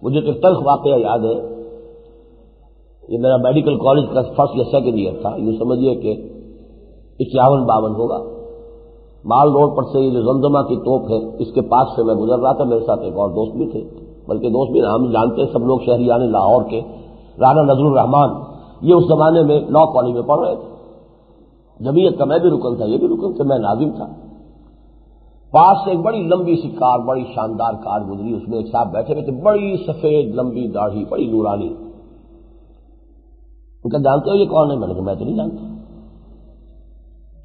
مجھے تو تلخ واقعہ یاد ہے، یہ میرا میڈیکل کالج کا فرسٹ یا سیکنڈ ایئر تھا، یوں سمجھیے کہ 51-52 ہوگا، مال روڈ پر سے یہ جو زمزمہ کی توپ ہے اس کے پاس سے میں گزر رہا تھا، میرے ساتھ ایک اور دوست بھی تھے، بلکہ دوست بھی ہم جانتے ہیں سب لوگ شہریان لاہور کے، رانا نذر الرحمان، یہ اس زمانے میں لا کالج میں پڑھ رہے تھے، جمعیت کا میں بھی رکن تھا، یہ بھی رکن تھا، میں ناظم تھا۔ پاس سے ایک بڑی لمبی سی کار، بڑی شاندار کار گزری، اس میں ایک صاحب بیٹھے ہوئے تھے، بڑی سفید لمبی داڑھی، بڑی نورانی۔ ان کا جانتے ہو یہ کون ہے؟ میں نے کہا میں تو نہیں جانتا۔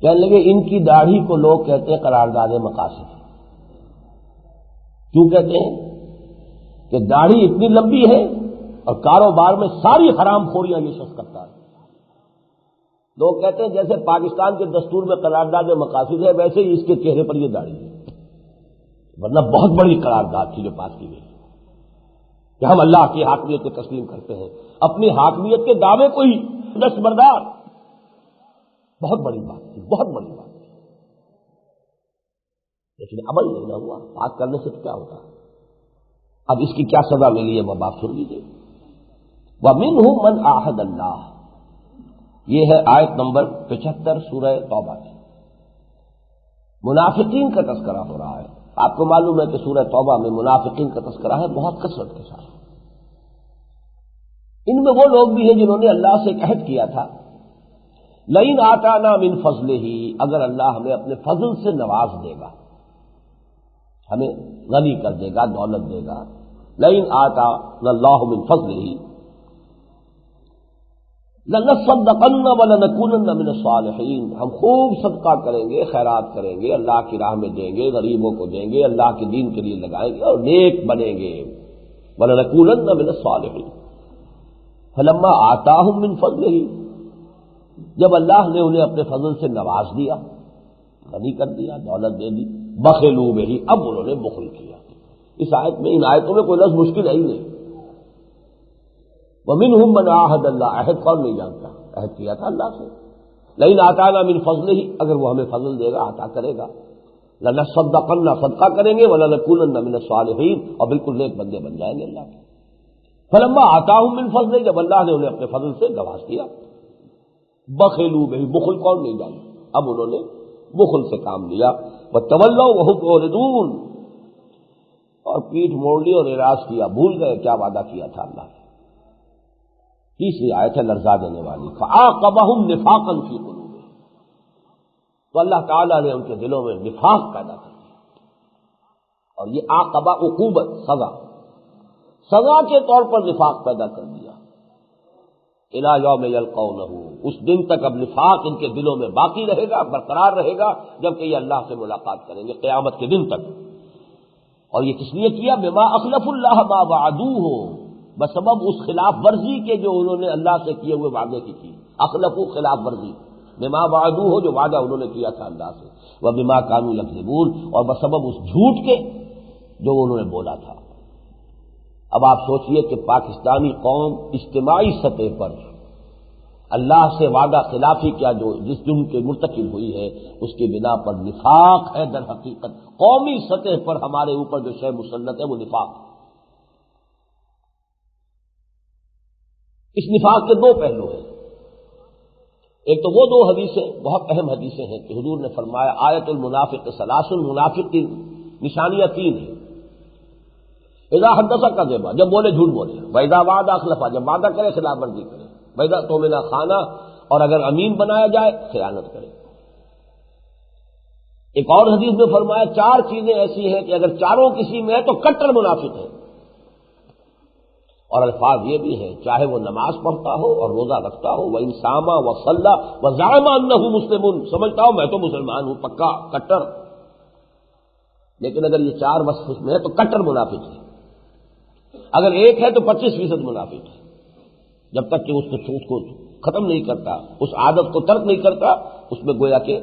کہنے لگے ان کی داڑھی کو لوگ کہتے ہیں قرارداد مقاصد۔ کیوں کہتے ہیں؟ کہ داڑھی اتنی لمبی ہے اور کاروبار میں ساری حرام خوریاں یہ شخص کرتا ہے۔ لوگ کہتے ہیں جیسے پاکستان کے دستور میں قرارداد مقاصد ہے ویسے ہی اس کے چہرے پر یہ داڑھی ہے، ورنہ بہت بڑی قرارداد تھی جو پاس کی گئی کہ ہم اللہ کی حاکمیت کو تسلیم کرتے ہیں، اپنی حاکمیت کے دعوے کو ہی دستبردار، بہت بڑی بات تھی، بہت بڑی بات تھی، لیکن عمل نہیں نہ ہوا۔ بات کرنے سے کیا ہوتا؟ اب اس کی کیا سزا ملی ہے وہ بات سن لیجیے۔ وَمِنْهُمْ مَنْ عَاهَدَ اللَّهَ، یہ ہے آیت نمبر 75 سورہ توبہ کی، منافقین کا تذکرہ ہو رہا ہے۔ آپ کو معلوم ہے کہ سورہ توبہ میں منافقین کا تذکرہ ہے بہت کثرت کے ساتھ۔ ان میں وہ لوگ بھی ہیں جنہوں نے اللہ سے ایک عہد کیا تھا، لئن آتانا من فضلہ، اگر اللہ ہمیں اپنے فضل سے نواز دے گا، ہمیں غنی کر دے گا، دولت دے گا، لئن آتانا اللہ من فضلہ لنصدقن ولنکونن من الصالحین، ہم خوب صدقہ کریں گے، خیرات کریں گے، اللہ کی راہ میں دیں گے، غریبوں کو دیں گے، اللہ کے دین کے لیے لگائیں گے اور نیک بنیں گے، ولنکونن من الصالحین۔ فلما آتاہم من فضلہ، جب اللہ نے انہیں اپنے فضل سے نواز دیا، غنی کر دیا، دولت دے دی، بخلوا بہ، اب انہوں نے بخل کیا۔ اس آیت میں، ان آیتوں میں کوئی لفظ مشکل ہے ہی نہیں۔ وَمِنْهُمْ مَنْ عَاهَدَ اللَّهَ، عہد کون نہیں جانتا؟ عہد کیا تھا اللہ سے، لئن آتانا من فضلہ، اگر وہ ہمیں فضل دے گا، عطا کرے گا، لنصدقن، صدقہ کریں گے، ولنکونن من الصالحین، اور بالکل نیک بندے بن جائیں گے اللہ کے۔ فلما آتاہم من فضلہ، جب اللہ نے انہیں اپنے فضل سے نواز دیا، بخلوا بہ، بخل کون نہیں جانتا؟ اب انہوں نے بخل سے کام لیا، وتولوا وہم معرضون، اور پیٹھ موڑ لی اور اعراض کیا، بھول گئے کیا وعدہ کیا تھا اللہ نے۔ تیسری آیت ہے لرزا دینے والی، فعاقبہم نفاقا فی قلوبہم، تو اللہ تعالیٰ نے ان کے دلوں میں نفاق پیدا کر دیا، اور یہ عاقبہ عقوبت، سزا کے طور پر نفاق پیدا کر دیا۔ الی یوم یلقونہ، اس دن تک اب نفاق ان کے دلوں میں باقی رہے گا، برقرار رہے گا، جبکہ یہ اللہ سے ملاقات کریں گے قیامت کے دن تک۔ اور یہ کس لیے کیا؟ بما اخلف اللہ ما وعدوہ، بسبب اس خلاف ورزی کے جو انہوں نے اللہ سے کیے ہوئے وعدے کی تھی، اخلفوا خلاف ورزی، بما وعدوہ جو وعدہ انہوں نے کیا تھا اللہ سے، وبما کانوا یکذبون، اور بسبب اس جھوٹ کے جو انہوں نے بولا تھا۔ اب آپ سوچئے کہ پاکستانی قوم اجتماعی سطح پر اللہ سے وعدہ خلافی کیا جو جس جرم کے مرتکب ہوئی ہے، اس کی بنا پر نفاق ہے۔ در حقیقت قومی سطح پر ہمارے اوپر جو شے مسلط ہے وہ نفاق ہے۔ اس نفاق کے دو پہلو ہیں، ایک تو وہ دو حدیثیں بہت اہم حدیثیں ہیں کہ حضور نے فرمایا آیت المنافق ثلاث، منافق کی نشانیاں 3 ہیں۔ اذا حدث کذب، جب بولے جھوٹ بولے، واذا وعد اخلف، جب وعدہ کرے خلاف ورزی کرے، واذا اؤتمن خان، اور اگر امین بنایا جائے خیانت کرے۔ ایک اور حدیث میں فرمایا 4 چیزیں ایسی ہیں کہ اگر چاروں کسی میں ہے تو کٹر منافق ہے۔ اور الفاظ یہ بھی ہیں، چاہے وہ نماز پڑھتا ہو اور روزہ رکھتا ہو، وَإِن صَامَ وَصَلَّى وَزَعَمَ أَنَّهُ مُسْلِمٌ، سمجھتا ہوں میں تو مسلمان ہوں پکا کٹر، لیکن اگر یہ 4 وصف اس میں ہے تو کٹر منافق ہے۔ اگر 1 ہے تو 25% منافق ہے، جب تک کہ اس کو ختم نہیں کرتا، اس عادت کو ترک نہیں کرتا، اس میں گویا کہ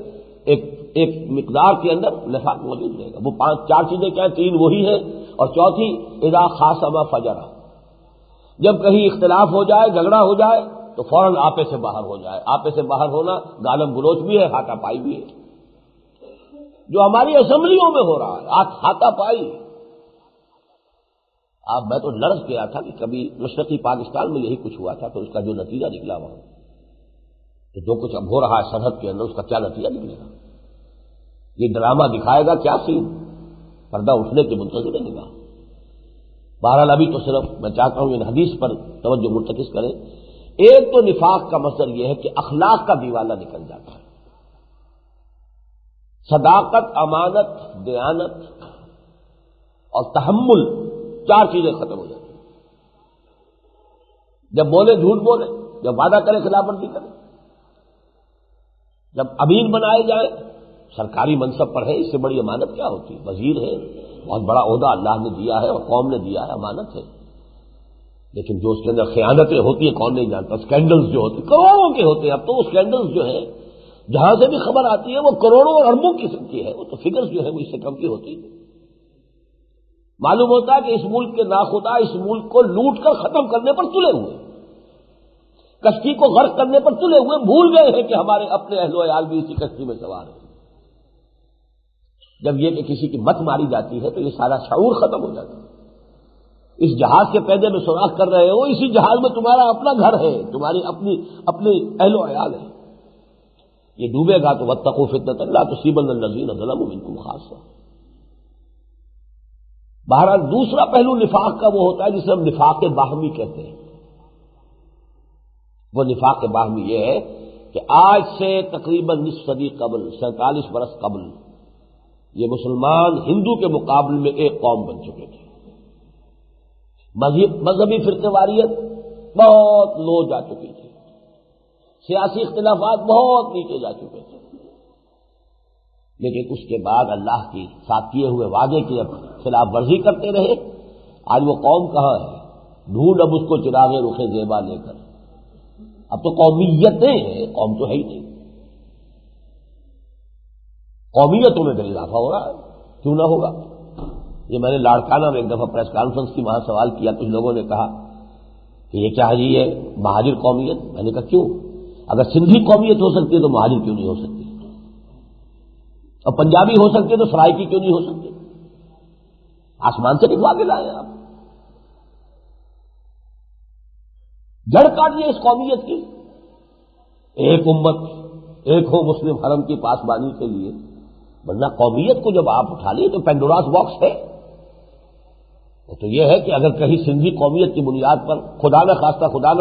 ایک مقدار کے اندر نفاق موجود رہے گا۔ وہ 4 چیزیں کیا ہیں؟ 3 وہی ہے، اور چوتھی اذا خاصم فجر، جب کہیں اختلاف ہو جائے، جھگڑا ہو جائے تو فوراً آپے سے باہر ہو جائے۔ آپے سے باہر ہونا گالم گلوچ بھی ہے، ہاتھا پائی بھی ہے، جو ہماری اسمبلیوں میں ہو رہا ہے، ہاتھا پائی۔ میں تو لرز گیا تھا کہ کبھی مشرقی پاکستان میں یہی کچھ ہوا تھا، تو اس کا جو نتیجہ نکلا وہاں، تو جو کچھ اب ہو رہا ہے سرحد کے اندر، اس کا کیا نتیجہ نکلے گا؟ یہ ڈرامہ دکھائے گا کیا سین؟ پردہ اٹھنے کے منتظر ہے نگاہ۔ بہرحال ابھی تو صرف میں چاہتا ہوں ان حدیث پر توجہ مرتکز کریں۔ ایک تو نفاق کا مصدر یہ ہے کہ اخلاق کا دیوالہ نکل جاتا ہے، صداقت، امانت، دیانت اور تحمل، 4 چیزیں ختم ہو جاتی ہیں۔ جب بولے جھوٹ بولے، جب وعدہ کرے خلاف ورزی کرے، جب امین بنائے جائیں، سرکاری منصب پر ہے، اس سے بڑی امانت کیا ہوتی ہے؟ وزیر ہے، بہت بڑا عہدہ اللہ نے دیا ہے اور قوم نے دیا ہے، امانت ہے، لیکن جو اس کے اندر خیانتیں ہوتی ہیں کون نہیں جانتا؟ اسکینڈلز جو ہوتے ہیں کروڑوں کے ہوتے ہیں، اب تو وہ اسکینڈلز جو ہیں جہاں سے بھی خبر آتی ہے وہ کروڑوں اور اربوں قسم کی ہے، وہ تو فگرز جو ہے وہ اس سے کم کی ہوتی ہے۔ معلوم ہوتا ہے کہ اس ملک کے ناخدا اس ملک کو لوٹ کر ختم کرنے پر تلے ہوئے، کشتی کو غرق کرنے پر تلے ہوئے، بھول گئے ہیں کہ ہمارے اپنے اہل و عیال بھی اسی کشتی میں سوار ہیں۔ جب یہ کہ کسی کی مت ماری جاتی ہے تو یہ سارا شعور ختم ہو جاتا ہے۔ اس جہاز کے پیدے میں سوراخ کر رہے ہو، اسی جہاز میں تمہارا اپنا گھر ہے، تمہاری اپنی اہل و عیال ہے، یہ ڈوبے گا تو واتقوا فتنۃ لا تصیبن الذین ظلموا منکم خاصہ۔ بہرحال دوسرا پہلو نفاق کا وہ ہوتا ہے جسے ہم نفاق باہمی کہتے ہیں۔ وہ نفاق باہمی یہ ہے کہ آج سے تقریباً نصف صدی قبل، 47 برس قبل، یہ مسلمان ہندو کے مقابلے میں ایک قوم بن چکے تھے۔ مذہبی فرقے واریت بہت لو جا چکی تھی، سیاسی اختلافات بہت نیچے جا چکے تھے، لیکن اس کے بعد اللہ کی ساتھ کیے ہوئے وعدے کی اب خلاف ورزی کرتے رہے۔ آج وہ قوم کہاں ہے؟ ڈھونڈ اب اس کو چراغ رخ زیبا لے کر۔ اب تو قومیتیں ہیں، قوم تو ہے ہی نہیں۔ قومیتوں میں بھی اضافہ ہو رہا ہے، کیوں نہ ہوگا؟ یہ میں نے لاڑکانہ میں ایک دفعہ پریس کانفرنس کی وہاں سوال کیا، کچھ لوگوں نے کہا کہ یہ کیا ہے جی، یہ مہاجر قومیت؟ میں نے کہا کیوں؟ اگر سندھی قومیت ہو سکتی ہے تو مہاجر کیوں نہیں ہو سکتی؟ اور پنجابی ہو سکتی ہے تو سرائکی کیوں نہیں ہو سکتی؟ آسمان سے لکھوا کے لائے آپ، جڑ کاٹیے اس قومیت کی۔ ایک امت، ایک ہو مسلم حرم کی پاسبانی کے لیے، ورنہ قومیت کو جب آپ اٹھا لیے تو پینڈوراس باکس ہے۔ تو یہ ہے کہ اگر کہیں سندھی قومیت کی بنیاد پر خدا نہ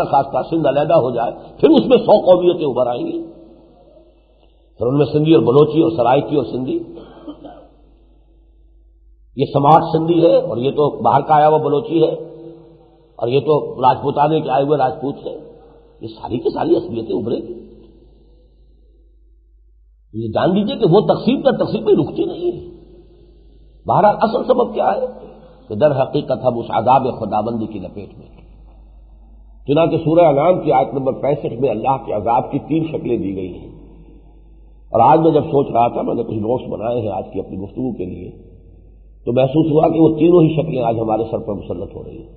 خواستہ سندھ علیحدہ ہو جائے، پھر اس میں 100 قومیتیں ابھر آئیں گی، پھر ان میں سندھی اور بلوچی اور سرائکی اور سندھی، یہ سماج سندھی ہے اور یہ تو باہر کا آیا ہوا بلوچی ہے اور یہ تو راجپوتانے کے آئے ہوئے راجپوت ہے، یہ ساری کی ساری اصلیتیں ابھریں گی۔ یہ جان لیجیے کہ وہ تقسیم پہ رکتی نہیں ہے۔ بہرحال اصل سبب کیا ہے کہ در حقیقت ہم اس عذاب خداوندی کی لپیٹ میں، چنانچہ سورہ انعام کی آیت نمبر 65 میں اللہ کے عذاب کی 3 شکلیں دی گئی ہیں، اور آج میں جب سوچ رہا تھا، میں نے کچھ نوٹس بنائے ہیں آج کی اپنی گفتگو کے لیے، تو محسوس ہوا کہ وہ تینوں ہی شکلیں آج ہمارے سر پر مسلط ہو رہی ہیں۔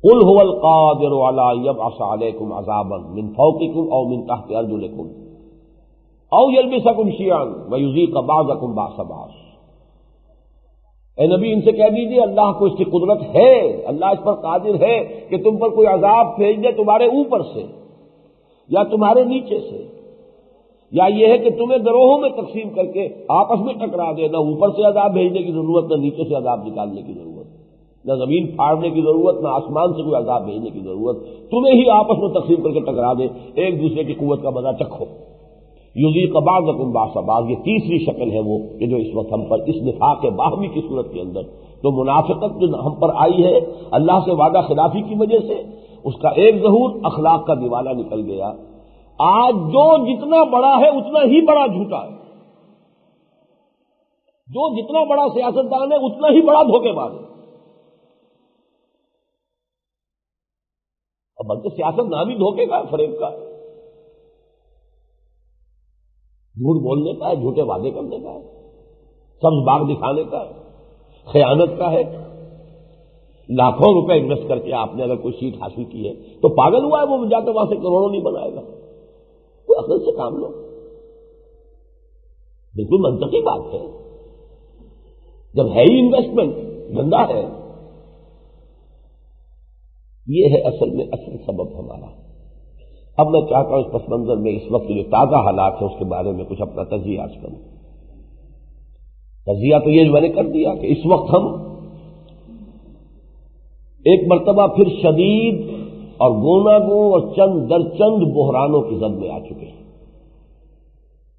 قل هو القادر على ان يبعث عليكم عذابا من فوقكم او من تحت ارجلكم او يلبسكم شيعا ويذيق بعضكم بأس بعض۔ اے نبی ان سے کہہ دیجیے اللہ کو اس کی قدرت ہے، اللہ اس پر قادر ہے کہ تم پر کوئی عذاب بھیج دے تمہارے اوپر سے یا تمہارے نیچے سے، یا یہ ہے کہ تمہیں گروہوں میں تقسیم کر کے آپس میں ٹکرا دے، نہ اوپر سے عذاب بھیجنے کی ضرورت، نہ نیچے سے عذاب نکالنے کی ضرورت، نہ زمین پھاڑنے کی ضرورت، نہ آسمان سے کوئی عذاب بھیجنے کی ضرورت، تمہیں ہی آپس میں تقسیم کر کے ٹکرا دے، ایک دوسرے کی قوت کا مزہ چکھو۔ یذیق بعضکم بأس بعض، یہ تیسری شکل ہے وہ کہ جو اس وقت ہم پر اس نفاق باہمی کی صورت کے اندر، تو منافقت جو ہم پر آئی ہے اللہ سے وعدہ خلافی کی وجہ سے، اس کا ایک ظہور اخلاق کا دیوالہ نکل گیا۔ آج جو جتنا بڑا ہے اتنا ہی بڑا جھوٹا ہے، جو جتنا بڑا سیاستدان ہے اتنا ہی بڑا دھوکے باز ہے۔ اور بلکہ سیاست نام ہی دھوکے کا ہے، فریب کا ہے، جھوٹ بولنے کا ہے، جھوٹے وعدے کرنے کا ہے، سبز باغ دکھانے کا ہے، خیانت کا ہے۔ لاکھوں روپے انویسٹ کر کے آپ نے اگر کوئی سیٹ حاصل کی ہے تو پاگل ہوا ہے وہ جا کر وہاں سے کروڑوں نہیں بنائے گا؟ کوئی عقل سے کام لو، بالکل منطقی بات ہے۔ جب ہے ہی انویسٹمنٹ دھندا ہے، یہ ہے اصل سبب ہمارا۔ اب میں چاہتا ہوں اس پس منظر میں اس وقت جو تازہ حالات ہیں اس کے بارے میں کچھ اپنا تجزیہ عرض کروں۔ تجزیہ تو یہ میں نے کر دیا کہ اس وقت ہم ایک مرتبہ پھر شدید اور گوناگوں اور چند در چند بحرانوں کی زد میں آ چکے ہیں۔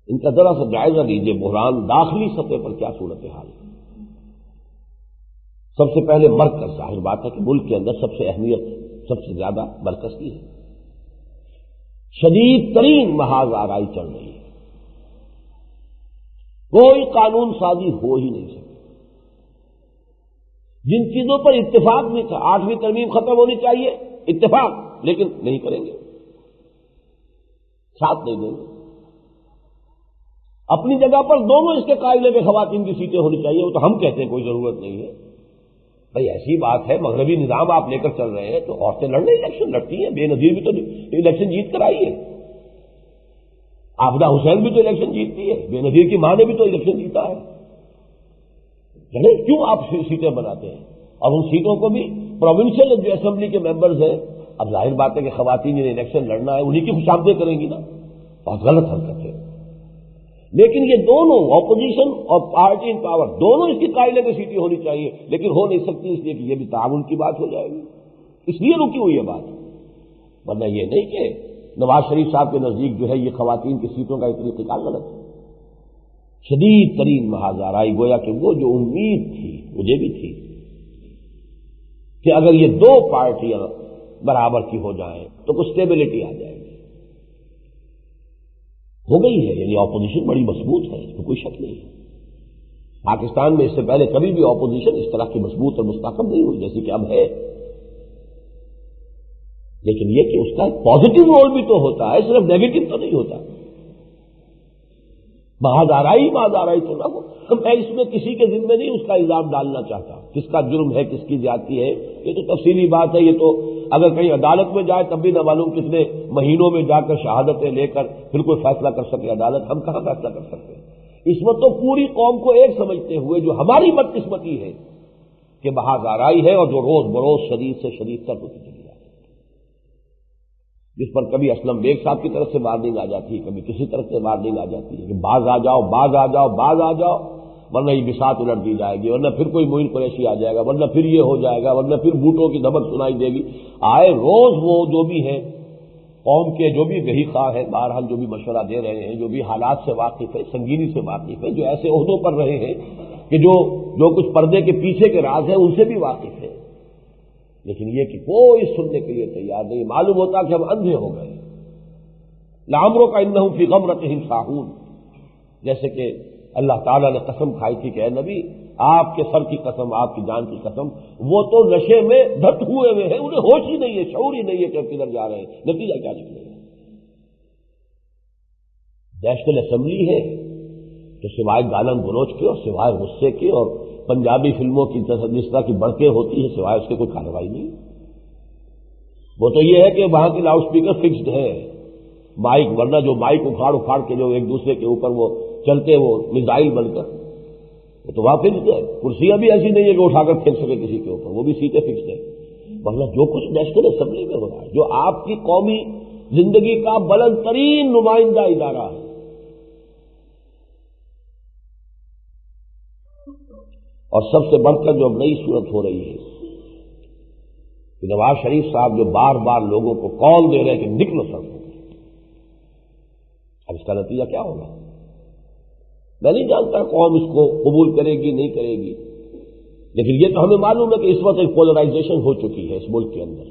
ان کا ذرا سا جائزہ لیجیے، بحران داخلی سطح پر کیا صورتحال ہے۔ سب سے پہلے مرکز، ظاہر بات ہے کہ ملک کے اندر سب سے اہمیت سب سے زیادہ مرکز کی ہے۔ شدید ترین محاذ آرائی چل رہی ہے، کوئی قانون سازی ہو ہی نہیں سکتی۔ جن چیزوں پر اتفاق نہیں تھا، 8ویں ترمیم ختم ہونی چاہیے، اتفاق، لیکن نہیں کریں گے، ساتھ نہیں دیں گے۔ اپنی جگہ پر دونوں اس کے قائل ہیں کہ خواتین کی سیٹیں ہونی چاہیے، وہ تو ہم کہتے ہیں کوئی ضرورت نہیں ہے۔ بھائی ایسی بات ہے، مغربی نظام آپ لے کر چل رہے ہیں تو عورتیں لڑنے الیکشن لڑتی ہیں، بے نظیر بھی تو الیکشن جیت کر آئی ہے، عابدہ حسین بھی تو الیکشن جیتتی ہے، بے نظیر کی ماں نے بھی تو الیکشن جیتا ہے۔ یعنی کیوں آپ سیٹیں بناتے ہیں؟ اور ان سیٹوں کو بھی پروونشل جو اسمبلی کے ممبرز ہیں، اب ظاہر بات ہے کہ خواتین نے الیکشن لڑنا ہے، انہی کی خوشامدیں کریں گی نا، بہت غلط حرکت ہے۔ لیکن یہ دونوں اپوزیشن اور پارٹی ان پاور دونوں اس کی قائل ہے کہ سیٹیں ہونی چاہیے، لیکن ہو نہیں سکتی اس لیے کہ یہ بھی تعاون کی بات ہو جائے گی، اس لیے رکی ہوئی ہے بات، ورنہ یہ نہیں کہ نواز شریف صاحب کے نزدیک جو ہے یہ خواتین کی سیٹوں کا طریقہ غلط ہے۔ شدید ترین محاذ آرائی، گویا کہ وہ جو امید تھی مجھے بھی تھی کہ اگر یہ دو پارٹیاں برابر کی ہو جائیں تو کچھ اسٹیبلٹی آ جائے گی، ہو گئی ہے۔ یعنی اپوزیشن بڑی مضبوط ہے، اس میں کوئی شک نہیں ہے۔ پاکستان میں اس سے پہلے کبھی بھی اپوزیشن اس طرح کی مضبوط اور مستحکم نہیں ہوئی جیسی کہ اب ہے، لیکن یہ کہ اس کا ایک پازیٹو رول بھی تو ہوتا ہے، صرف نیگیٹو تو نہیں ہوتا۔ محاذ آرائی تو نہ ہو۔ میں اس میں کسی کے ذمہ نہیں اس کا الزام ڈالنا چاہتا، کس کا جرم ہے کس کی زیادتی ہے، یہ تو تفصیلی بات ہے۔ یہ تو اگر کہیں عدالت میں جائے تب بھی نہ معلوم کتنے مہینوں میں جا کر شہادتیں لے کر پھر کوئی فیصلہ کر سکے عدالت، ہم کہاں فیصلہ کر سکتے ہیں۔ اس وقت تو پوری قوم کو ایک سمجھتے ہوئے جو ہماری بدقسمتی ہے کہ محاذ آرائی ہے اور جو روز بروز شدید سے شدید تر ہوتی چلی جاتی ہے، جس پر کبھی اسلم بیگ صاحب کی طرف سے وارننگ آ جاتی ہے، کبھی کسی طرف سے وارننگ آ جاتی ہے کہ باز آ جاؤ، باز آ جاؤ، باز آ جاؤ، ورنہ یہ بساط الٹ دی جائے گی، ورنہ پھر کوئی معین قریشی آ جائے گا، ورنہ پھر یہ ہو جائے گا، ورنہ پھر بوٹوں کی دھمک سنائی دے گی۔ آئے روز وہ جو بھی ہیں قوم کے جو بھی وہی خواہ ہیں، بہرحال جو بھی مشورہ دے رہے ہیں، جو بھی حالات سے واقف ہے، سنگینی سے واقف ہے، جو ایسے عہدوں پر رہے ہیں کہ جو کچھ پردے کے پیچھے کے راز ہیں ان سے بھی واقف ہے، لیکن یہ کہ کوئی سننے کے لیے تیار نہیں۔ معلوم ہوتا کہ ہم اندھے ہو گئے۔ لعمرک انہم فی غمرتہم ساہون، جیسے کہ اللہ تعالیٰ نے قسم کھائی تھی کہ اے نبی آپ کے سر کی قسم، آپ کی جان کی قسم، وہ تو نشے میں دھت ہوئے ہیں، انہیں ہوش ہی نہیں ہے، شعور ہی نہیں ہے کہ کدھر جا رہے ہیں، نتیجہ کیا نکلے گا۔ نیشنل اسمبلی ہے تو سوائے گالم گلوچ کے اور سوائے غصے کے اور پنجابی فلموں کی جس طرح کی بڑکیں ہوتی ہیں سوائے اس کے کوئی کارروائی نہیں۔ وہ تو یہ ہے کہ وہاں کے لاؤڈ اسپیکر فکسڈ ہے، مائک، ورنہ جو مائک اکھاڑ کے جو ایک دوسرے کے اوپر وہ چلتے وہ میزائل بن کر، وہ تو وہاں فکسڈ ہے۔ کرسیاں بھی ایسی نہیں ہے کہ اٹھا کر پھینک سکے کسی کے اوپر، وہ بھی سیٹیں فکسڈ ہیں۔ ورنہ جو کچھ نیشنل اسمبلی میں ہو رہا ہے، جو آپ کی قومی زندگی کا بلند ترین نمائندہ ادارہ ہے، اور سب سے بڑھ کر جو اب نئی صورت ہو رہی ہے کہ نواز شریف صاحب جو بار بار لوگوں کو کال دے رہے ہیں کہ نکلو سب، اب اس کا نتیجہ کیا ہوگا میں نہیں جانتا۔ قوم اس کو قبول کرے گی نہیں کرے گی، لیکن یہ تو ہمیں معلوم ہے کہ اس وقت ایک پولرائزیشن ہو چکی ہے اس ملک کے اندر،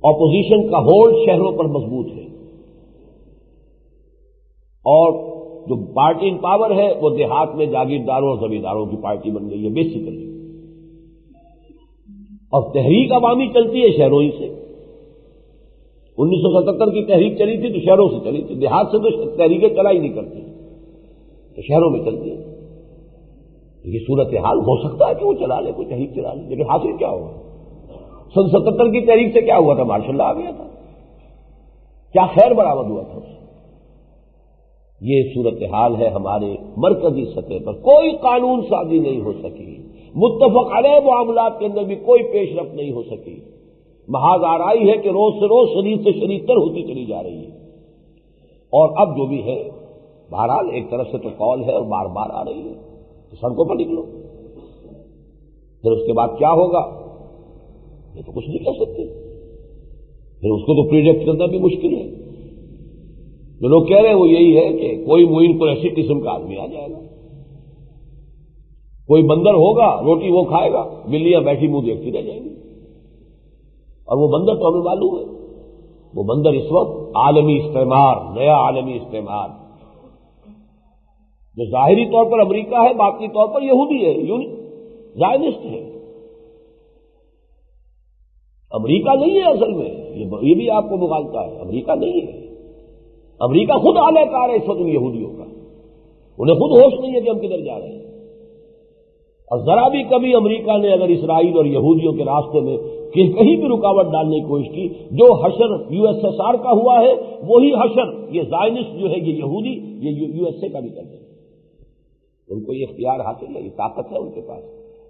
اپوزیشن کا ہولڈ شہروں پر مضبوط ہے، اور جو پارٹی ان پاور ہے وہ دیہات میں جاگیرداروں اور زمینداروں کی پارٹی بن گئی ہے بیسیکلی، اور تحریک عوامی چلتی ہے شہروں ہی سے۔ 1977 کی تحریک چلی تھی تو شہروں سے چلی تھی، دیہات سے تو تحریکیں چلا ہی نہیں کرتی، تو شہروں میں چلتی ہے۔ یہ صورتحال ہو سکتا ہے کہ وہ چلا لے، کوئی تحریک چلا لے، لیکن حاصل کیا ہوا؟ سن 77 کی تحریک سے کیا ہوا تھا؟ مارشل لا آ گیا تھا، کیا خیر برآمد ہوا تھا اس سے؟ یہ صورتحال ہے ہمارے مرکزی سطح پر، کوئی قانون سازی نہیں ہو سکی، متفق علیہ معاملات کے اندر بھی کوئی پیش رفت نہیں ہو سکی، محاذ آرائی ہے کہ روز سے روز شدید سے شدید تر ہوتی چلی جا رہی ہے۔ اور اب جو بھی ہے بہرحال ایک طرف سے تو قول ہے اور بار بار آ رہی ہے، تو سڑکوں پر نکلو، پھر اس کے بعد کیا ہوگا یہ تو کچھ نہیں کہہ سکتے، پھر اس کو تو پریڈکٹ کرنا بھی مشکل ہے۔ جو لوگ کہہ رہے ہیں وہ یہی ہے کہ کوئی معین کو ایسی قسم کا آدمی آ جائے گا، کوئی بندر ہوگا، روٹی وہ کھائے گا، بلیاں بیٹھی منہ دیکھتی رہ جائیں گی، اور وہ بندر تو ہمیں معلوم ہے، وہ بندر اس وقت عالمی استعمار، نیا عالمی استعمار، جو ظاہری طور پر امریکہ ہے، باطنی طور پر یہودی ہے، زائنسٹ ہے۔ امریکہ نہیں ہے اصل میں، یہ بھی آپ کو مغالطہ ہے، امریکہ نہیں ہے، امریکہ خود اعلی کار ہے اس وقت ان یہودیوں کا، انہیں خود ہوش نہیں ہے کہ ہم کدھر جا رہے ہیں۔ اور ذرا بھی کبھی امریکہ نے اگر اسرائیل اور یہودیوں کے راستے میں کہیں بھی رکاوٹ ڈالنے کی کوشش کی، جو حشر یو ایس ایس آر کا ہوا ہے وہی حشر یہ زائنسٹ جو ہے، یہ یہودی، یہ یو ایس اے کا بھی کر دیں گے۔ ان کو یہ اختیار حاصل ہے، یہ طاقت ہے ان کے پاس،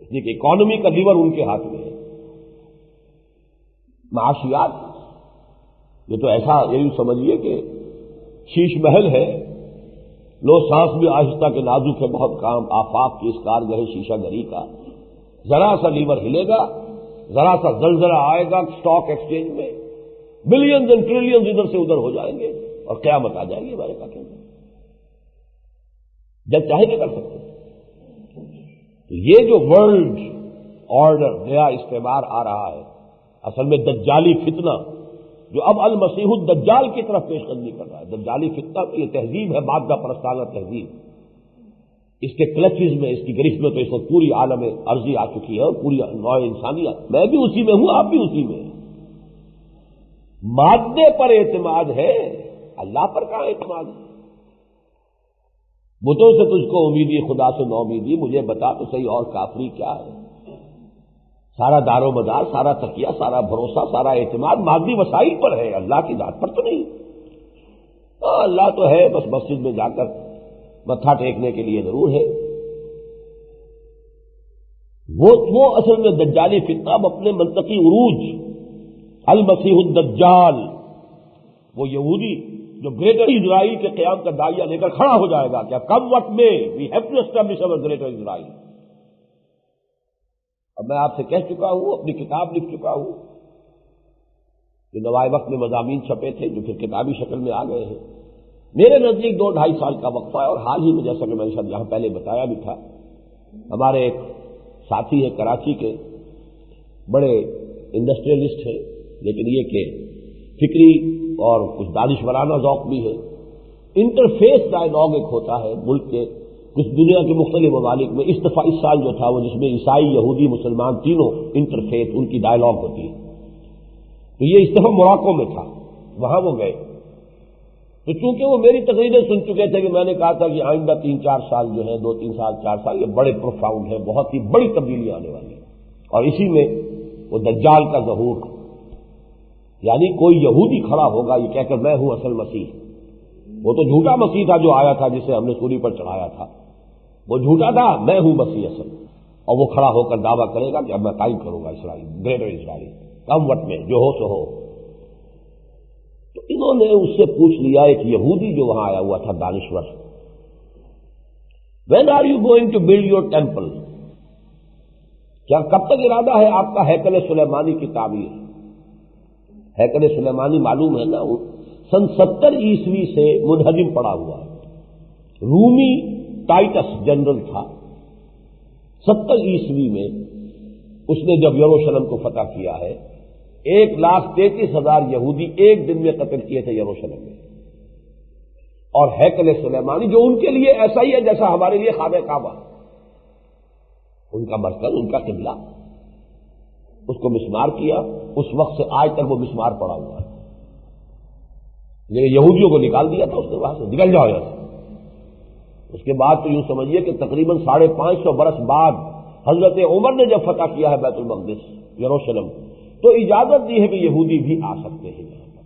اس لیے کہ اکانومی کا لیور ان کے ہاتھ میں ہے۔ معاشیات یہ تو ایسا یہی سمجھیے کہ شیش محل ہے، لو سانس بھی آہستہ کے نازک ہے بہت کام، آفاق کی اس کارگہ شیشہ گری کا، ذرا سا لیور ہلے گا، ذرا سا زلزلہ آئے گا اسٹاک ایکسچینج میں، بلینز اینڈ ٹریلینز ادھر سے ادھر ہو جائیں گے اور قیامت آ جائے گی ہمارے پاس۔ جب چاہے کہ کر سکتے ہیں۔ تو یہ جو ورلڈ آرڈر نیا استعمار آ رہا ہے، اصل میں دجالی فتنہ جو اب المسیح الدجال کی طرف پیش قدمی کر رہا ہے۔ دجالی فتنہ کی یہ تہذیب ہے، مادہ پرستانہ تہذیب، اس کے کلچز میں، اس کی گرفت میں تو اس وقت پوری عالم عرضی آ چکی ہے اور پوری نوع انسانیت، میں بھی اسی میں ہوں، آپ بھی اسی میں۔ مادے پر اعتماد ہے، اللہ پر کہاں اعتماد ہے؟ بتوں سے تجھ کو امیدی، خدا سے نو امیدی، مجھے بتا تو صحیح اور کافری کیا ہے؟ سارا دار و مدار، سارا تکیہ، سارا بھروسہ، سارا اعتماد مادی وسائل پر ہے، اللہ کی ذات پر تو نہیں۔ اللہ تو ہے، بس مسجد میں جا کر متھا ٹیکنے کے لیے ضرور ہے۔ وہ اصل میں دجالی فتنہ اپنے منطقی عروج، المسیح الدجال، وہ یہودی جو گریٹر اسرائیل کے قیام کا داعیہ لے کر کھڑا ہو جائے گا، کیا کم وقت میں we have to establish over greater Israel. اب میں آپ سے کہہ چکا ہوں، اپنی کتاب لکھ چکا ہوں، جو نوائے وقت میں مضامین چھپے تھے جو پھر کتابی شکل میں آ گئے ہیں۔ میرے نزدیک 2-2.5 سال کا وقفہ ہے، اور حال ہی میں جیسا کہ میں نے شاید یہاں پہلے بتایا بھی تھا، ہمارے ایک ساتھی ہیں کراچی کے، بڑے انڈسٹریلسٹ ہیں، لیکن یہ کہ فکری اور کچھ دانشورانہ ذوق بھی ہے۔ انٹرفیس ڈائیلاگ ایک ہوتا ہے ملک کے کچھ دنیا کے مختلف ممالک میں، اس دفعہ اس سال جو تھا وہ جس میں عیسائی، یہودی، مسلمان تینوں انٹرفیس ان کی ڈائیلاگ ہوتی ہے، تو یہ اس دفعہ موراکو میں تھا، وہاں وہ گئے۔ تو چونکہ وہ میری تقریریں سن چکے تھے کہ میں نے کہا تھا کہ آئندہ 3-4 سال جو ہے، 2-3 سال 4 سال یہ بڑے پروفاؤنڈ ہے، بہت ہی بڑی تبدیلیاں آنے والی ہیں، اور اسی میں وہ دجال کا ظہور، یعنی کوئی یہودی کھڑا ہوگا یہ کہہ کر میں ہوں اصل مسیح۔ وہ تو جھوٹا مسیح تھا جو آیا تھا، جسے ہم نے سولی پر چڑھایا تھا، وہ جھوٹا تھا، میں ہوں مسیح اصل، اور وہ کھڑا ہو کر دعویٰ کرے گا کہ اب میں قائم کروں گا اسرائیل، گریٹر اسرائیل، کم وقت میں جو ہو سو ہو۔ تو انہوں نے اس سے پوچھ لیا، ایک یہودی جو وہاں آیا ہوا تھا دانشور، when are you going to build your temple؟ کیا کب تک ارادہ ہے آپ کا ہیکل سلیمانی کی تعمیر؟ ہیکل سلیمانی معلوم ہے نا، سن 70 عیسوی سے منہدم پڑا ہوا ہے، رومی ٹائٹس جنرل تھا، 70 عیسوی میں اس نے جب یروشلم کو فتح کیا ہے، 1,33,000 یہودی ایک دن میں قتل کیے تھے یروشلم میں، اور ہیکل سلیمانی جو ان کے لیے ایسا ہی ہے جیسا ہمارے لیے خانہ کعبہ، ان کا مرکز، ان کا قبلہ، اس کو مسمار کیا، اس وقت سے آج تک وہ مسمار پڑا ہوا ہے۔ لیکن یہودیوں کو نکال دیا تھا اس نے وہاں سے، نکل جاؤ یہاں سے۔ اس کے بعد تو یوں سمجھیے کہ تقریباً 550 برس بعد حضرت عمر نے جب فتح کیا ہے بیت المقدس یروشلم، تو اجازت دی ہے کہ یہودی بھی آ سکتے ہیں یہاں پر،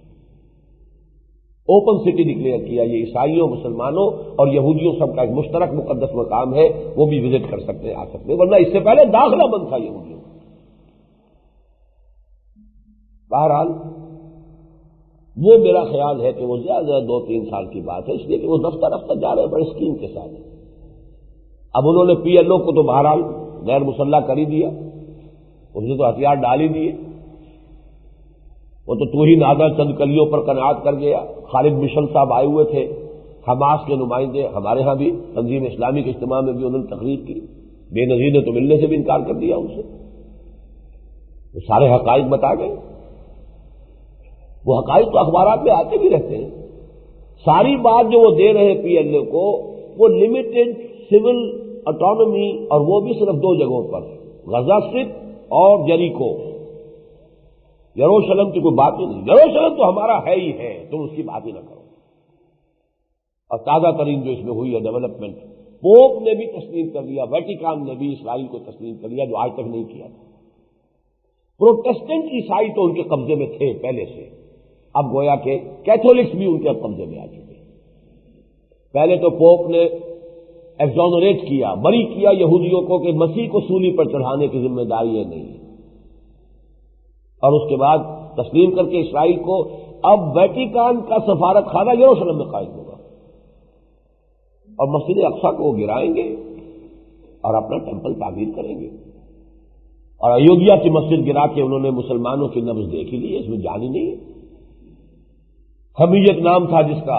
اوپن سٹی ڈکلیئر کیا، یہ عیسائیوں، مسلمانوں اور یہودیوں سب کا ایک مشترک مقدس مقام ہے، وہ بھی وزٹ کر سکتے ہیں، آ سکتے ہیں، ورنہ اس سے پہلے داخلہ بند تھا یہودیوں۔ بہرحال وہ میرا خیال ہے کہ وہ زیادہ 2-3 سال کی بات ہے، اس لیے کہ وہ دفتر دفتر جا رہے ہیں بڑے اسکیم کے ساتھ۔ اب انہوں نے پی ایل او کو تو بہرحال غیر مسلح کر ہی دیا، اس نے تو ہتھیار ڈال ہی دیے، وہ تو توہین آدھا چند کلیوں پر قناعت کر گیا۔ خالد مشل صاحب آئے ہوئے تھے، حماس کے نمائندے، ہمارے ہاں بھی تنظیم اسلامی کے اجتماع میں بھی انہوں نے تقریر کی، بے نظیر نے تو ملنے سے بھی انکار کر دیا ان سے، وہ سارے حقائق بتا گئے۔ وہ حقائق تو اخبارات میں آتے بھی رہتے ہیں۔ ساری بات جو وہ دے رہے پی ایل اے کو، وہ لمیٹڈ سول اٹانومی، اور وہ بھی صرف 2 جگہوں پر، غزہ اسٹرپ اور جریکو۔ یروشلم کی کوئی بات ہی نہیں، یروشلم تو ہمارا ہے ہی ہے، تم اس کی بات ہی نہ کرو۔ اور تازہ ترین جو اس میں ہوئی ہے ڈیولپمنٹ، پوپ نے بھی تسلیم کر لیا، ویٹیکان نے بھی اسرائیل کو تسلیم کر لیا، جو آج تک نہیں کیا تھا۔ پروٹیسٹنٹ عیسائی تو ان کے قبضے میں تھے پہلے سے، اب گویا کہ کیتھولکس بھی ان کے قبضے میں آ چکے۔ پہلے تو پوپ نے ایگزونریٹ کیا، بری کیا یہودیوں کو کہ مسیح کو صلیب پر چڑھانے کی ذمہ داری یہ نہیں ہے، اور اس کے بعد تسلیم کر کے اسرائیل کو اب ویٹیکان کا سفارت خانہ یروشلم میں قائم ہوگا، اور مسجد اقصی کو وہ گرائیں گے اور اپنا ٹیمپل تعمیر کریں گے۔ اور ایودھیا کی مسجد گرا کے انہوں نے مسلمانوں کی نبض دیکھ ہی لی ہے، اس میں جان ہی نہیں ہے۔ حمیت نام تھا جس کا،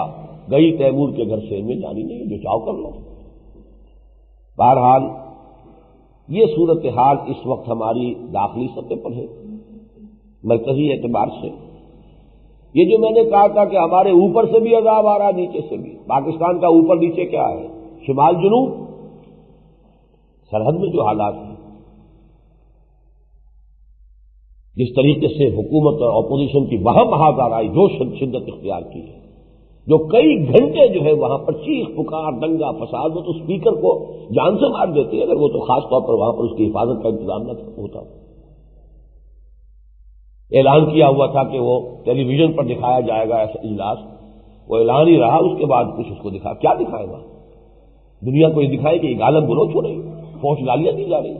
گئی تیمور کے گھر سے، میں جانی نہیں، جو چاہو کر لو۔ بہرحال یہ صورتحال اس وقت ہماری داخلی سطح پر ہے، مرکزی اعتبار سے۔ یہ جو میں نے کہا تھا کہ ہمارے اوپر سے بھی عذاب آ رہا، نیچے سے بھی۔ پاکستان کا اوپر نیچے کیا ہے؟ شمال جنوب، سرحد میں جو حالات ہیں، جس طریقے سے حکومت اور اپوزیشن کی بہم آرائی جو شدت اختیار کی ہے، جو کئی گھنٹے جو ہے وہاں پر چیخ پکار، دنگا فساد، وہ تو اسپیکر کو جان سے مار دیتے ہیں، اگر وہ تو خاص طور پر وہاں پر اس کی حفاظت کا انتظام نہ ہوتا۔ اعلان کیا ہوا تھا کہ وہ ٹیلی ویژن پر دکھایا جائے گا ایسا اجلاس، وہ اعلان ہی رہا، اس کے بعد کچھ اس کو دکھا، کیا دکھائے گا؟ دنیا کو یہ دکھائے کہ یہ گالم گلوچ ہو رہی، فوج گالیاں دی جا رہی۔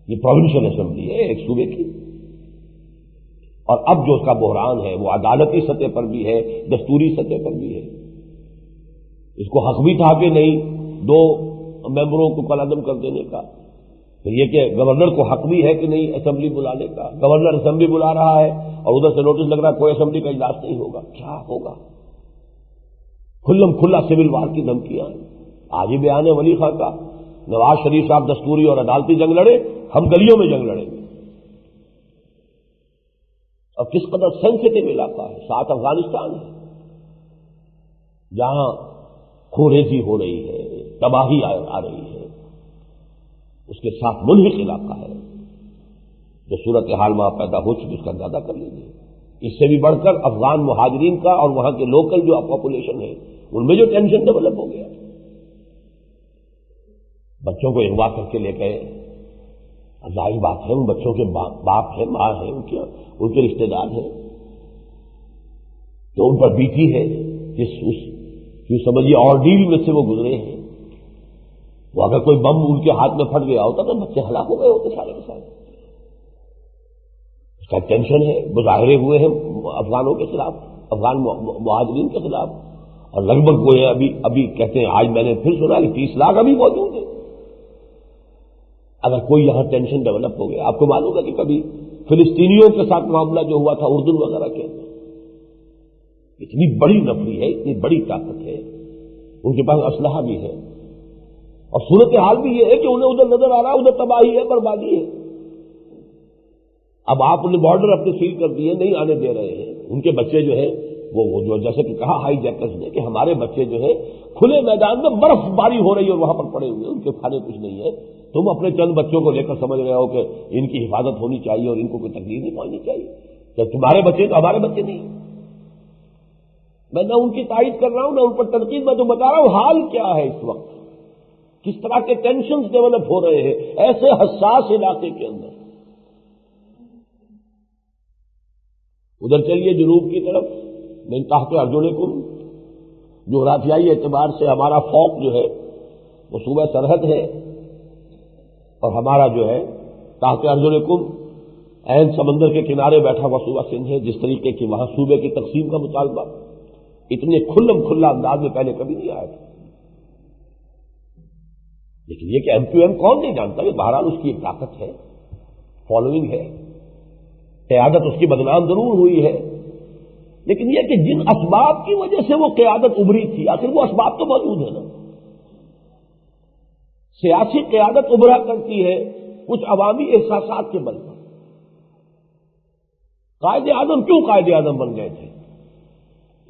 یہ پروونشل اسمبلی ہے ایک صوبے کی، اور اب جو اس کا بحران ہے وہ عدالتی سطح پر بھی ہے، دستوری سطح پر بھی ہے۔ اس کو حق بھی تھا کہ نہیں 2 ممبروں کو کل عدم کر دینے کا، پھر یہ کہ گورنر کو حق بھی ہے کہ نہیں اسمبلی بلانے کا، گورنر اسمبلی بلا رہا ہے اور ادھر سے نوٹس لگ رہا ہے کوئی اسمبلی کا اجلاس نہیں ہوگا، کیا ہوگا؟ کھلم کھلا سول وار کی دھمکیاں ہیں۔ آج ہی بیان ہے ولی خان کا، نواز شریف صاحب دستوری اور عدالتی جنگ لڑے، ہم گلیوں میں جنگ لڑیں گے۔ اور کس قدر سینسٹیو علاقہ ہے، ساتھ افغانستان ہے جہاں خوریزی ہو رہی ہے، تباہی آ رہی ہے، اس کے ساتھ منحق علاقہ ہے، جو صورتحال وہاں پیدا ہو چکی اس کا اندازہ کر لیجیے۔ اس سے بھی بڑھ کر افغان مہاجرین کا اور وہاں کے لوکل جو پاپولیشن ہے ان میں جو ٹینشن ڈیولپ ہو گیا، بچوں کو اغوا کر کے لے گئے، ظاہر بات ہے ان بچوں کے باپ ہیں، ماں ہیں، ان کے رشتے دار ہیں، تو ان پر بیتی ہے، سمجھیے آرڈیل میں سے وہ گزرے ہیں۔ وہ اگر کوئی بم ان کے ہاتھ میں پھٹ گیا ہوتا تو بچے ہلاک ہو گئے ہوتے سارے کے سارے۔ اس کا ٹینشن ہے، مظاہرے ہوئے ہیں افغانوں کے خلاف، افغان مہاجرین کے خلاف، اور لگ بھگ وہ ابھی کہتے ہیں، آج میں نے پھر سنا کہ 30 لاکھ ابھی موجود ہیں۔ اگر کوئی یہاں ٹینشن ڈیولپ ہو گیا، آپ کو معلوم ہے کہ کبھی فلسطینیوں کے ساتھ معاملہ جو ہوا تھا اردن وغیرہ کے اندر، اتنی بڑی نفری ہے، اتنی بڑی طاقت ہے، ان کے پاس اسلحہ بھی ہے، اور صورتحال بھی یہ ہے کہ انہیں ادھر نظر آ رہا ہے ادھر تباہی ہے، بربادی ہے۔ اب آپ نے بارڈر اپنے سیل کر دیے، نہیں آنے دے رہے ہیں، ان کے بچے جو ہیں وہ جو جیسے کہ کہا ہائی جیکرز نے کہ ہمارے بچے جو ہیں کھلے میدان میں برف باری ہو رہی ہے اور وہاں پر پڑے ہوئے، ان کے کھانے کچھ نہیں ہے، تم اپنے چند بچوں کو لے کر سمجھ رہے ہو کہ ان کی حفاظت ہونی چاہیے اور ان کو کوئی تکلیف نہیں پہنچنی چاہیے، کہ تمہارے بچے تو ہمارے بچے نہیں۔ میں نہ ان کی تائید کر رہا ہوں نہ ان پر تنقید، میں تو بتا رہا ہوں حال کیا ہے اس وقت، کس طرح کے ٹینشنز ڈیولپ ہو رہے ہیں ایسے حساس علاقے کے اندر۔ ادھر چلیے جنوب کی طرف، من تحت ارجلکم، جغرافیائی اعتبار سے ہمارا فوق جو ہے وہ صوبہ سرحد ہے، اور ہمارا جو ہے تحت ارجلکم عین سمندر کے کنارے بیٹھا ہوا صوبہ سندھ ہے۔ جس طریقے کی وہاں صوبے کی تقسیم کا مطالبہ اتنے کھلم کھلا انداز میں پہلے کبھی نہیں آیا تھا، لیکن یہ کہ ایم کیو ایم کون نہیں جانتا کہ بہرحال اس کی ایک طاقت ہے، فالوئنگ ہے، قیادت اس کی بدنام ضرور ہوئی ہے، لیکن یہ کہ جن اسباب کی وجہ سے وہ قیادت ابھری تھی، آخر وہ اسباب تو موجود ہے نا۔ سیاسی قیادت ابھرا کرتی ہے کچھ عوامی احساسات کے بل پر۔ قائد اعظم کیوں قائد اعظم بن گئے تھے؟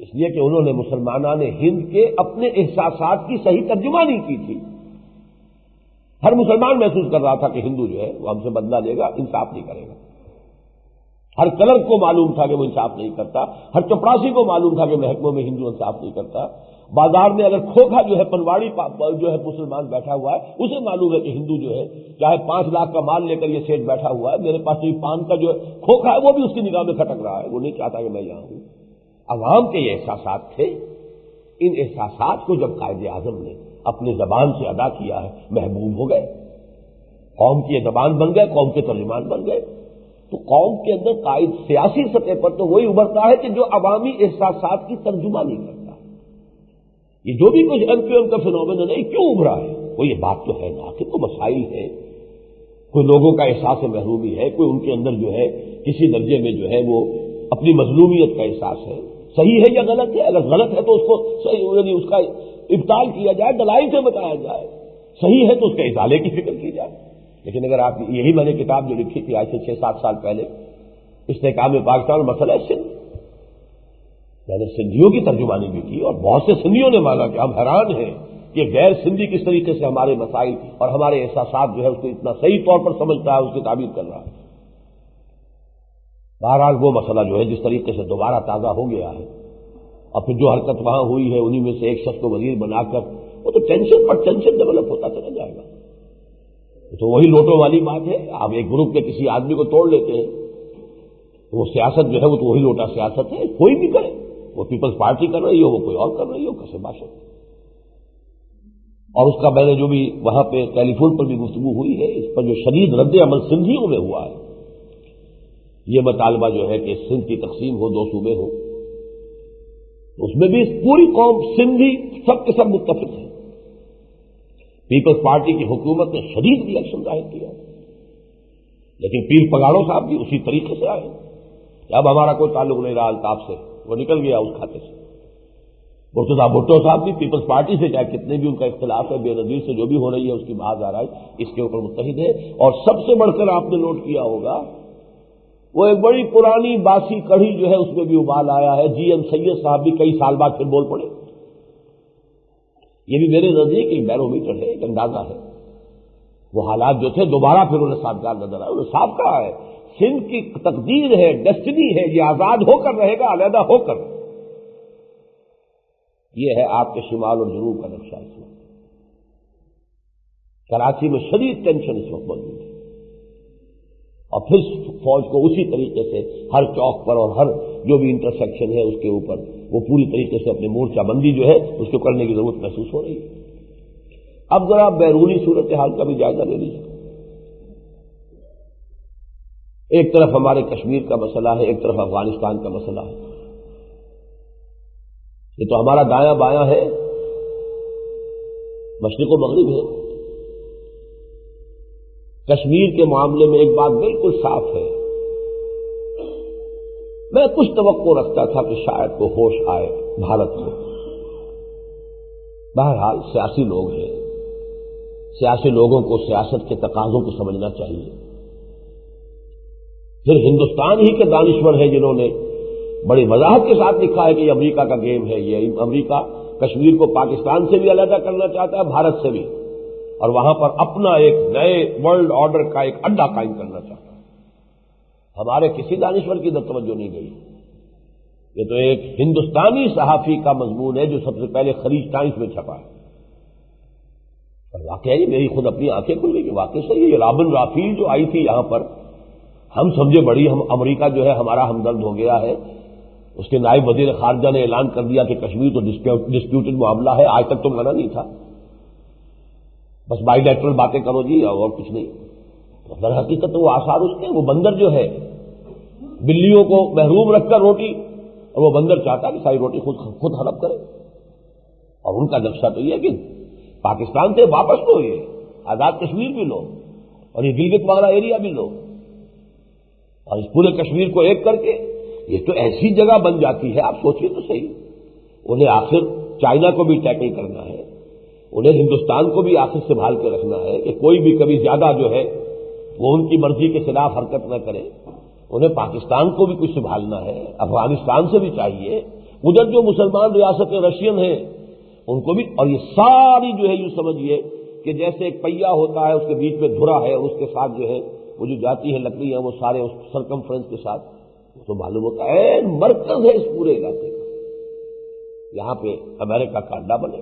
اس لیے کہ انہوں نے مسلمانان ہند کے اپنے احساسات کی صحیح ترجمانی کی تھی۔ ہر مسلمان محسوس کر رہا تھا کہ ہندو جو ہے وہ ہم سے بدلہ لے گا، انصاف نہیں کرے گا۔ ہر کلرک کو معلوم تھا کہ وہ انصاف نہیں کرتا، ہر چپراسی کو معلوم تھا کہ محکموں میں ہندو انصاف نہیں کرتا، بازار میں اگر کھوکھا جو ہے پنواڑی جو ہے مسلمان بیٹھا ہوا ہے اسے معلوم ہے کہ ہندو جو ہے چاہے 5 لاکھ کا مال لے کر یہ سیٹ بیٹھا ہوا ہے، میرے پاس یہ پان کا جو کھوکھا ہے وہ بھی اس کی نگاہ میں کھٹک رہا ہے، وہ نہیں چاہتا کہ میں یہاں ہوں۔ عوام کے یہ احساسات تھے، ان احساسات کو جب قائد اعظم نے اپنی زبان سے ادا کیا ہے محبوب ہو گئے، قوم کی یہ زبان بن گئے، قوم کے ترجمان بن گئے۔ تو قوم کے اندر قائد سیاسی سطح پر تو وہی ابھرتا ہے کہ جو عوامی احساسات کی ترجمانی کرتا ہے۔ یہ جو بھی کچھ ایم کیو ایم کا فینومینن ہے کیوں ابھرا ہے؟ وہ یہ بات تو ہے نا کہ کوئی مسائل ہے، کوئی لوگوں کا احساس محرومی ہے، کوئی ان کے اندر جو ہے کسی درجے میں جو ہے وہ اپنی مظلومیت کا احساس ہے۔ صحیح ہے یا غلط ہے؟ اگر غلط ہے تو اس کو صحیح یعنی اس کا ابطال کیا جائے، دلائل سے بتایا جائے، صحیح ہے تو اس کے ازالے کی فکر کی جائے۔ لیکن اگر آپ یہی میں نے کتاب جو لکھی تھی آج سے 6-7 سال پہلے، استحکام پاکستان مسئلہ سندھ، میں نے سندھیوں کی ترجمانی بھی کی اور بہت سے سندھیوں نے مانا کہ ہم حیران ہیں کہ غیر سندھی کس طریقے سے ہمارے مسائل اور ہمارے احساسات جو ہے اس کو اتنا صحیح طور پر سمجھتا ہے، اس کی تعبیر کر رہا ہے۔ بہرحال وہ مسئلہ جو ہے جس طریقے سے دوبارہ تازہ ہو گیا ہے، اور پھر جو حرکت وہاں ہوئی ہے انہی میں سے ایک شخص کو وزیر بنا کر وہ تو ٹینشن پر ٹینشن ڈیولپ ہوتا چلا جائے گا۔ تو وہی لوٹوں والی بات ہے، آپ ایک گروپ کے کسی آدمی کو توڑ لیتے ہیں تو وہ سیاست جو ہے وہ تو وہی لوٹا سیاست ہے، کوئی بھی کرے، وہ پیپلز پارٹی کر رہی ہو، وہ کوئی اور کر رہی ہو، کیسے باشد۔ اور اس کا میں نے جو بھی وہاں پہ ٹیلی فون پر بھی گفتگو ہوئی ہے، اس پر جو شدید رد عمل سندھیوں میں ہوا ہے، یہ مطالبہ جو ہے کہ سندھ کی تقسیم ہو، 2 صوبے ہوں، اس میں بھی پوری قوم سندھی سب کے سب متفق ہیں۔ پیپلز پارٹی کی حکومت نے شدید ریئیکشن ظاہر کیا، لیکن پیر پگاڑوں صاحب بھی اسی طریقے سے آئے کہ اب ہمارا کوئی تعلق نہیں رہا الطاف سے، وہ نکل گیا اس کھاتے سے۔ مرتضیٰ بھٹو صاحب بھی پیپلز پارٹی سے چاہے کتنے بھی ان کا اختلاف ہے، بے نظیر سے جو بھی ہو رہی ہے اس کی بات آ رہا ہے، اس کے اوپر متحد ہے۔ اور سب سے بڑھ کر آپ نے نوٹ کیا ہوگا وہ ایک بڑی پرانی باسی کڑھی جو ہے اس میں بھی ابال آیا ہے، جی ایم سید صاحب بھی کئی سال بعد پھر بول پڑے۔ یہ بھی میرے نزدیک ایک بیرومیٹر ہے، ایک اندازہ ہے۔ وہ حالات جو تھے دوبارہ پھر انہیں سازگار نظر آئے، انہیں صاف کہا ہے سندھ کی تقدیر ہے، ڈیسٹنی ہے، یہ آزاد ہو کر رہے گا، علیحدہ ہو کر۔ یہ ہے آپ کے شمال اور جنوب کا نقشہ اس وقت۔ کراچی میں شدید ٹینشن اس وقت موجود ہے، اور پھر فوج کو اسی طریقے سے ہر چوک پر اور ہر جو بھی انٹرسیکشن ہے اس کے اوپر وہ پوری طریقے سے اپنے مورچہ بندی جو ہے اس کو کرنے کی ضرورت محسوس ہو رہی ہے۔ اب ذرا بیرونی صورتحال کا بھی جائزہ لے لیجیے۔ ایک طرف ہمارے کشمیر کا مسئلہ ہے، ایک طرف افغانستان کا مسئلہ ہے۔ یہ تو ہمارا دایاں بایاں ہے، مشرق و مغرب ہے۔ کشمیر کے معاملے میں ایک بات بالکل صاف ہے، میں کچھ توقع رکھتا تھا کہ شاید کو ہوش آئے بھارت میں۔ بہرحال سیاسی لوگ ہیں، سیاسی لوگوں کو سیاست کے تقاضوں کو سمجھنا چاہیے۔ پھر ہندوستان ہی کے دانشور ہیں جنہوں نے بڑی وضاحت کے ساتھ لکھا ہے کہ یہ امریکہ کا گیم ہے، یہ امریکہ کشمیر کو پاکستان سے بھی علیحدہ کرنا چاہتا ہے، بھارت سے بھی، اور وہاں پر اپنا ایک نئے ورلڈ آرڈر کا ایک اڈا قائم کرنا چاہتا ہے۔ ہمارے کسی دانشور کی طرف توجہ نہیں گئی، یہ تو ایک ہندوستانی صحافی کا مضمون ہے جو سب سے پہلے خلیج ٹائمز میں چھپا ہے، اور واقعہ یہ میری خود اپنی آنکھیں کھل گئی کہ واقعی صحیح ہے۔ یہ رابن رافیل جو آئی تھی یہاں پر، ہم سمجھے بڑی ہم امریکہ جو ہے ہمارا ہمدرد ہو گیا ہے، اس کے نائب وزیر خارجہ نے اعلان کر دیا کہ کشمیر تو ڈسپیوٹڈ معاملہ ہے، آج تک تو منع نہیں تھا، بس بائی لیٹرل باتیں کرو جی اور کچھ نہیں۔ در حقیقت وہ آثار اس کے، وہ بندر جو ہے بلیوں کو محروم رکھ کر روٹی، اور وہ بندر چاہتا کہ ساری روٹی خود ہڑپ کرے، اور ان کا نقشہ تو یہ ہے کہ پاکستان سے واپس لو، یہ آزاد کشمیر بھی لو، اور یہ گلگت وغیرہ ایریا بھی لو، اور اس پورے کشمیر کو ایک کر کے یہ تو ایسی جگہ بن جاتی ہے، آپ سوچیے تو صحیح، انہیں آخر چائنا کو بھی ٹیکل کرنا ہے، انہیں ہندوستان کو بھی آخر سنبھال کے رکھنا ہے کہ کوئی بھی کبھی زیادہ جو ہے وہ ان کی مرضی کے خلاف حرکت نہ کرے، انہیں پاکستان کو بھی کچھ سنبھالنا ہے، افغانستان سے بھی چاہیے، ادھر جو مسلمان ریاستیں رشین ہیں ان کو بھی، اور یہ ساری جو ہے یوں سمجھیے کہ جیسے ایک پہیا ہوتا ہے اس کے بیچ میں دھرا ہے اور اس کے ساتھ جو ہے وہ جو جاتی ہے لکڑیاں وہ سارے اس سرکمفرنس کے ساتھ، تو معلوم ہوتا ہے مرکز ہے اس پورے علاقے کا، یہاں پہ امریکہ کا اڈا بنے،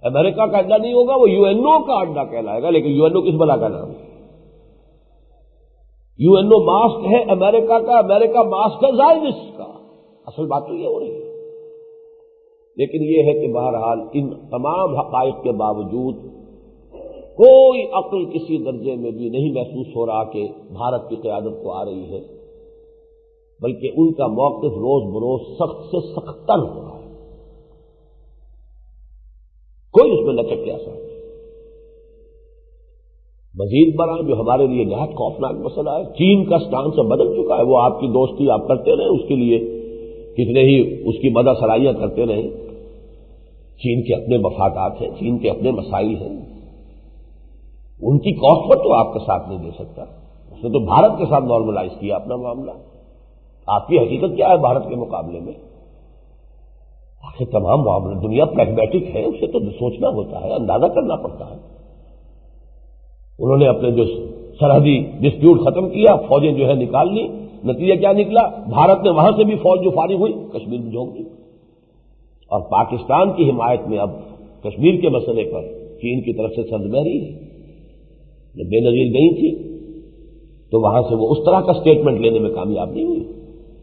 امریکہ کا اڈا نہیں ہوگا، وہ یو این او کا اڈا کہلائے گا، لیکن یو این او کس بلا کا نام ہے؟ یو این او ماسک ہے امریکہ کا، امریکہ ماسک ہے زائنسٹ کا، اصل بات تو یہ ہو رہی ہے۔ لیکن یہ ہے کہ بہرحال ان تمام حقائق کے باوجود کوئی عقل کسی درجے میں بھی نہیں محسوس ہو رہا کہ بھارت کی قیادت کو آ رہی ہے، بلکہ ان کا موقف روز بروز سخت سے سختر ہو رہا ہے، کوئی اس میں لچک کے اثر نہیں۔ مزید برآں جو ہمارے لیے نہایت خوفناک مسئلہ ہے، چین کا سٹانس اب بدل چکا ہے، وہ آپ کی دوستی آپ کرتے رہے، اس کے لیے کتنے ہی اس کی مدح سرائیاں کرتے رہے، چین کے اپنے مفادات ہیں، چین کے اپنے مسائل ہیں، ان کی کاسٹ پر تو آپ کا ساتھ نہیں دے سکتا، اس نے تو بھارت کے ساتھ نارملائز کیا اپنا معاملہ۔ آپ کی حقیقت کیا ہے بھارت کے مقابلے میں؟ آخر تمام معاملے دنیا پریگمیٹک ہے، اسے تو سوچنا ہوتا ہے، اندازہ کرنا پڑتا ہے۔ انہوں نے اپنے جو سرحدی ڈسپیوٹ ختم کیا، فوجیں جو ہے نکال لی، نتیجہ کیا نکلا؟ بھارت نے وہاں سے بھی فوج جو فارغ ہوئی کشمیر میں جھونک دی، اور پاکستان کی حمایت میں اب کشمیر کے مسئلے پر چین کی طرف سے سرد مہری ہے، جب بے نظیر گئی تھی تو وہاں سے وہ اس طرح کا سٹیٹمنٹ لینے میں کامیاب نہیں ہوئی،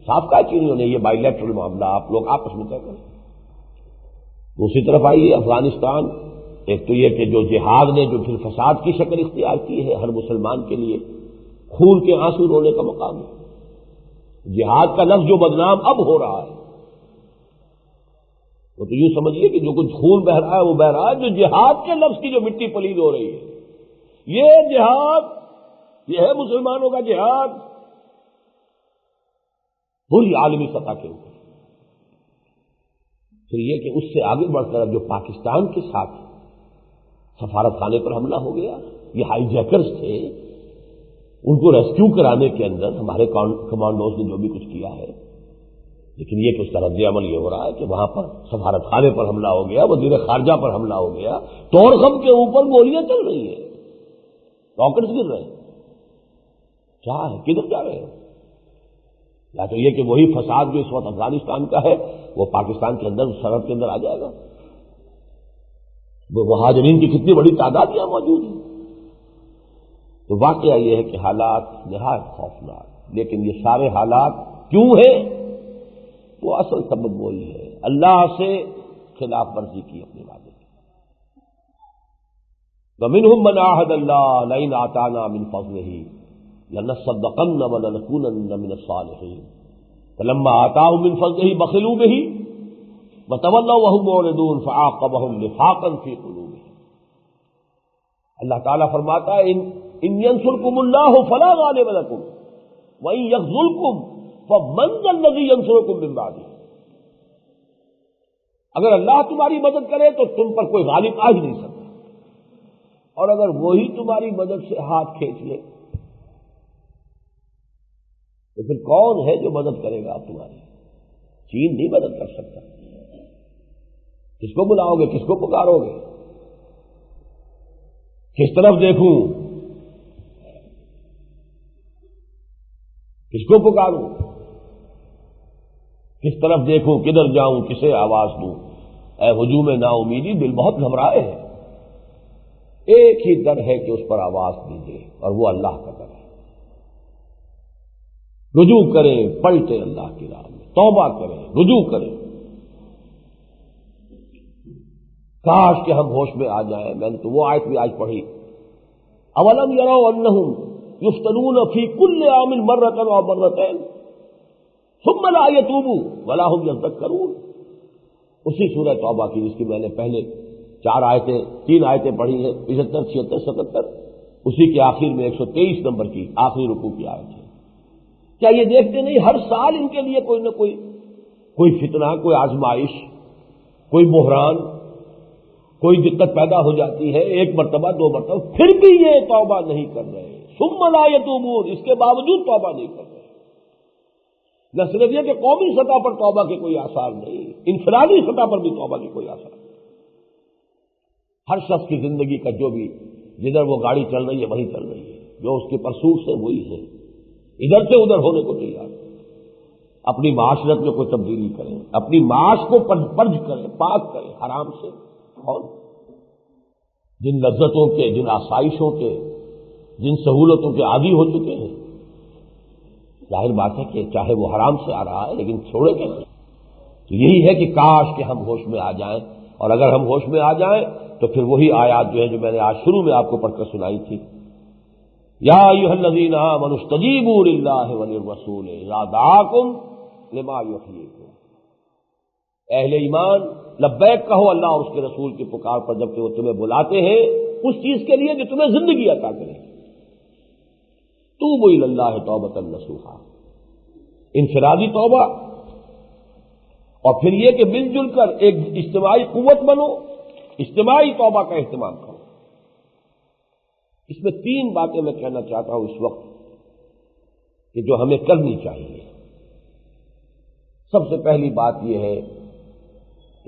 صاف کہا چینیوں نے یہ بائی لیٹرل معاملہ آپ لوگ آپس میں طے کریں۔ دوسری طرف آئیے افغانستان، ایک تو یہ کہ جو جہاد نے جو پھر فساد کی شکل اختیار کی ہے، ہر مسلمان کے لیے خون کے آنسو رونے کا مقام ہے، جہاد کا لفظ جو بدنام اب ہو رہا ہے، وہ تو یوں سمجھیے کہ جو کچھ خون بہ رہا ہے وہ بہ رہا ہے، جو جہاد کے لفظ کی جو مٹی پلید ہو رہی ہے، یہ جہاد، یہ ہے مسلمانوں کا جہاد پوری عالمی سطح کے اوپر۔ پھر یہ کہ اس سے آگے بڑھ کر جو پاکستان کے ساتھ سفارت خانے پر حملہ ہو گیا، یہ ہائی جیکرز تھے، ان کو ریسکیو کرانے کے اندر ہمارے کمانڈوز نے جو بھی کچھ کیا ہے، لیکن یہ کہ اس کا رد عمل یہ ہو رہا ہے کہ وہاں پر سفارت خانے پر حملہ ہو گیا، وزیر خارجہ پر حملہ ہو گیا، طورخم کے اوپر گولیاں چل رہی ہیں، راکٹس گر رہے ہیں، کیا ہے کدھر جا رہے ہیں؟ یا تو یہ کہ وہی فساد جو اس وقت افغانستان کا ہے وہ پاکستان کے اندر سرحد کے اندر آ جائے گا، وہ مہاجرین کی کتنی بڑی تعداد یہاں موجود ہے۔ تو واقعہ یہ ہے کہ حالات نہایت خوفناک، لیکن یہ سارے حالات کیوں ہیں؟ وہ اصل سبب وہی ہے، اللہ سے خلاف ورزی کی اپنے وعدے کی۔ وَمِنْهُمْ مَنْ عَاهَدَ اللَّهَ لَئِنْ آتَانَا مِنْ فَضْلِهِ لَنَصَّدَّقَنَّ وَلَنَكُونَنَّ مِنَ الصَّالِحِينَ فَلَمَّا آتَاهُم مِّن فَضْلِهِ بَخِلُوا بِهِ وَتَوَلَّوْا وَهُمْ مُعْرِضُونَ فَعَاقَبَهُمْ نِفَاقًا فِي قُلُوبِهِمْ۔ اللہ تعالیٰ فرماتا ہے ان ينصركم الله فلا غالب لكم وإن يخذلكم فمن ذا الذي ينصركم من بعده۔ اگر اللہ تمہاری مدد کرے تو تم پر کوئی غالب آ ہی نہیں سکتا، اور اگر وہی تمہاری مدد سے ہاتھ کھینچ لے تو پھر کون ہے جو مدد کرے گا آپ تمہاری؟ چین نہیں مدد کر سکتا، کس کو بلاؤ گے، کس کو پکارو گے، کس طرف دیکھوں، کس کو پکاروں؟ کس طرف دیکھوں کدھر جاؤں کسے آواز دوں، اے ہجوم نا امیدی دل بہت گھبرائے ہے۔ ایک ہی در ہے کہ اس پر آواز دیجیے اور وہ اللہ کا در ہے۔ رجوع کریں، پلٹے اللہ کی راہ میں، توبہ کریں، رجوع کریں۔ کاش کہ ہم ہوش میں آ جائیں۔ میں نے تو وہ آیت بھی آج پڑھی، اولم یروا انہم یفتنون فی کل عام مرۃ او مرتین ثم لا یتوبون ولا هم یذکرون۔ اسی سورہ توبہ کی جس کی میں نے پہلے 3 آیتیں پڑھی ہیں، 75، 76، 77، اسی کے آخر میں 123 نمبر کی آخری رکوع کی آیت ہے۔ کیا یہ دیکھتے نہیں ہر سال ان کے لیے کوئی نہ کوئی فتنہ، کوئی آزمائش، کوئی بحران، کوئی دقت پیدا ہو جاتی ہے، 1 مرتبہ 2 مرتبہ، پھر بھی یہ توبہ نہیں کر رہے، ثم لا یتوبون، اس کے باوجود توبہ نہیں کر رہے۔ نہ صرف یہ کہ قومی سطح پر توبہ کے کوئی آثار نہیں، انفرادی سطح پر بھی توبہ کے کوئی آثار نہیں۔ ہر شخص کی زندگی کا جو بھی جدھر وہ گاڑی چل رہی ہے وہیں چل رہی ہے، جو اس کے پرسوٹس ہیں وہی ہے، ادھر سے ادھر ہونے کو تیار۔ اپنی معاشرت میں کوئی تبدیلی کریں، اپنی معاش کو پرج کریں، پاک کریں حرام سے، اور جن لذتوں کے، جن آسائشوں کے، جن سہولتوں کے عادی ہو چکے ہیں، ظاہر بات ہے کہ چاہے وہ حرام سے آ رہا ہے لیکن چھوڑے کیسے؟ تو یہی ہے کہ کاش کہ ہم ہوش میں آ جائیں، اور اگر ہم ہوش میں آ جائیں تو پھر وہی آیات جو ہے جو میں نے آج شروع میں آپ کو پڑھ کر سنائی تھی، یا ایھا الذین آمنوا استجیبوا للہ وللرسول اذا دعاکم لما یحییکم۔ اہل ایمان لبیک کہو اللہ اور اس کے رسول کی پکار پر جبکہ وہ تمہیں بلاتے ہیں اس چیز کے لیے جو تمہیں زندگی عطا کرے۔ توبوا الی اللہ توبۃ نصوحا، انفرادی توبہ، اور پھر یہ کہ مل جل کر ایک اجتماعی قوت بنو، اجتماعی توبہ کا اہتمام کرو۔ اس میں 3 باتیں میں کہنا چاہتا ہوں اس وقت کہ جو ہمیں کرنی چاہیے۔ سب سے پہلی بات یہ ہے،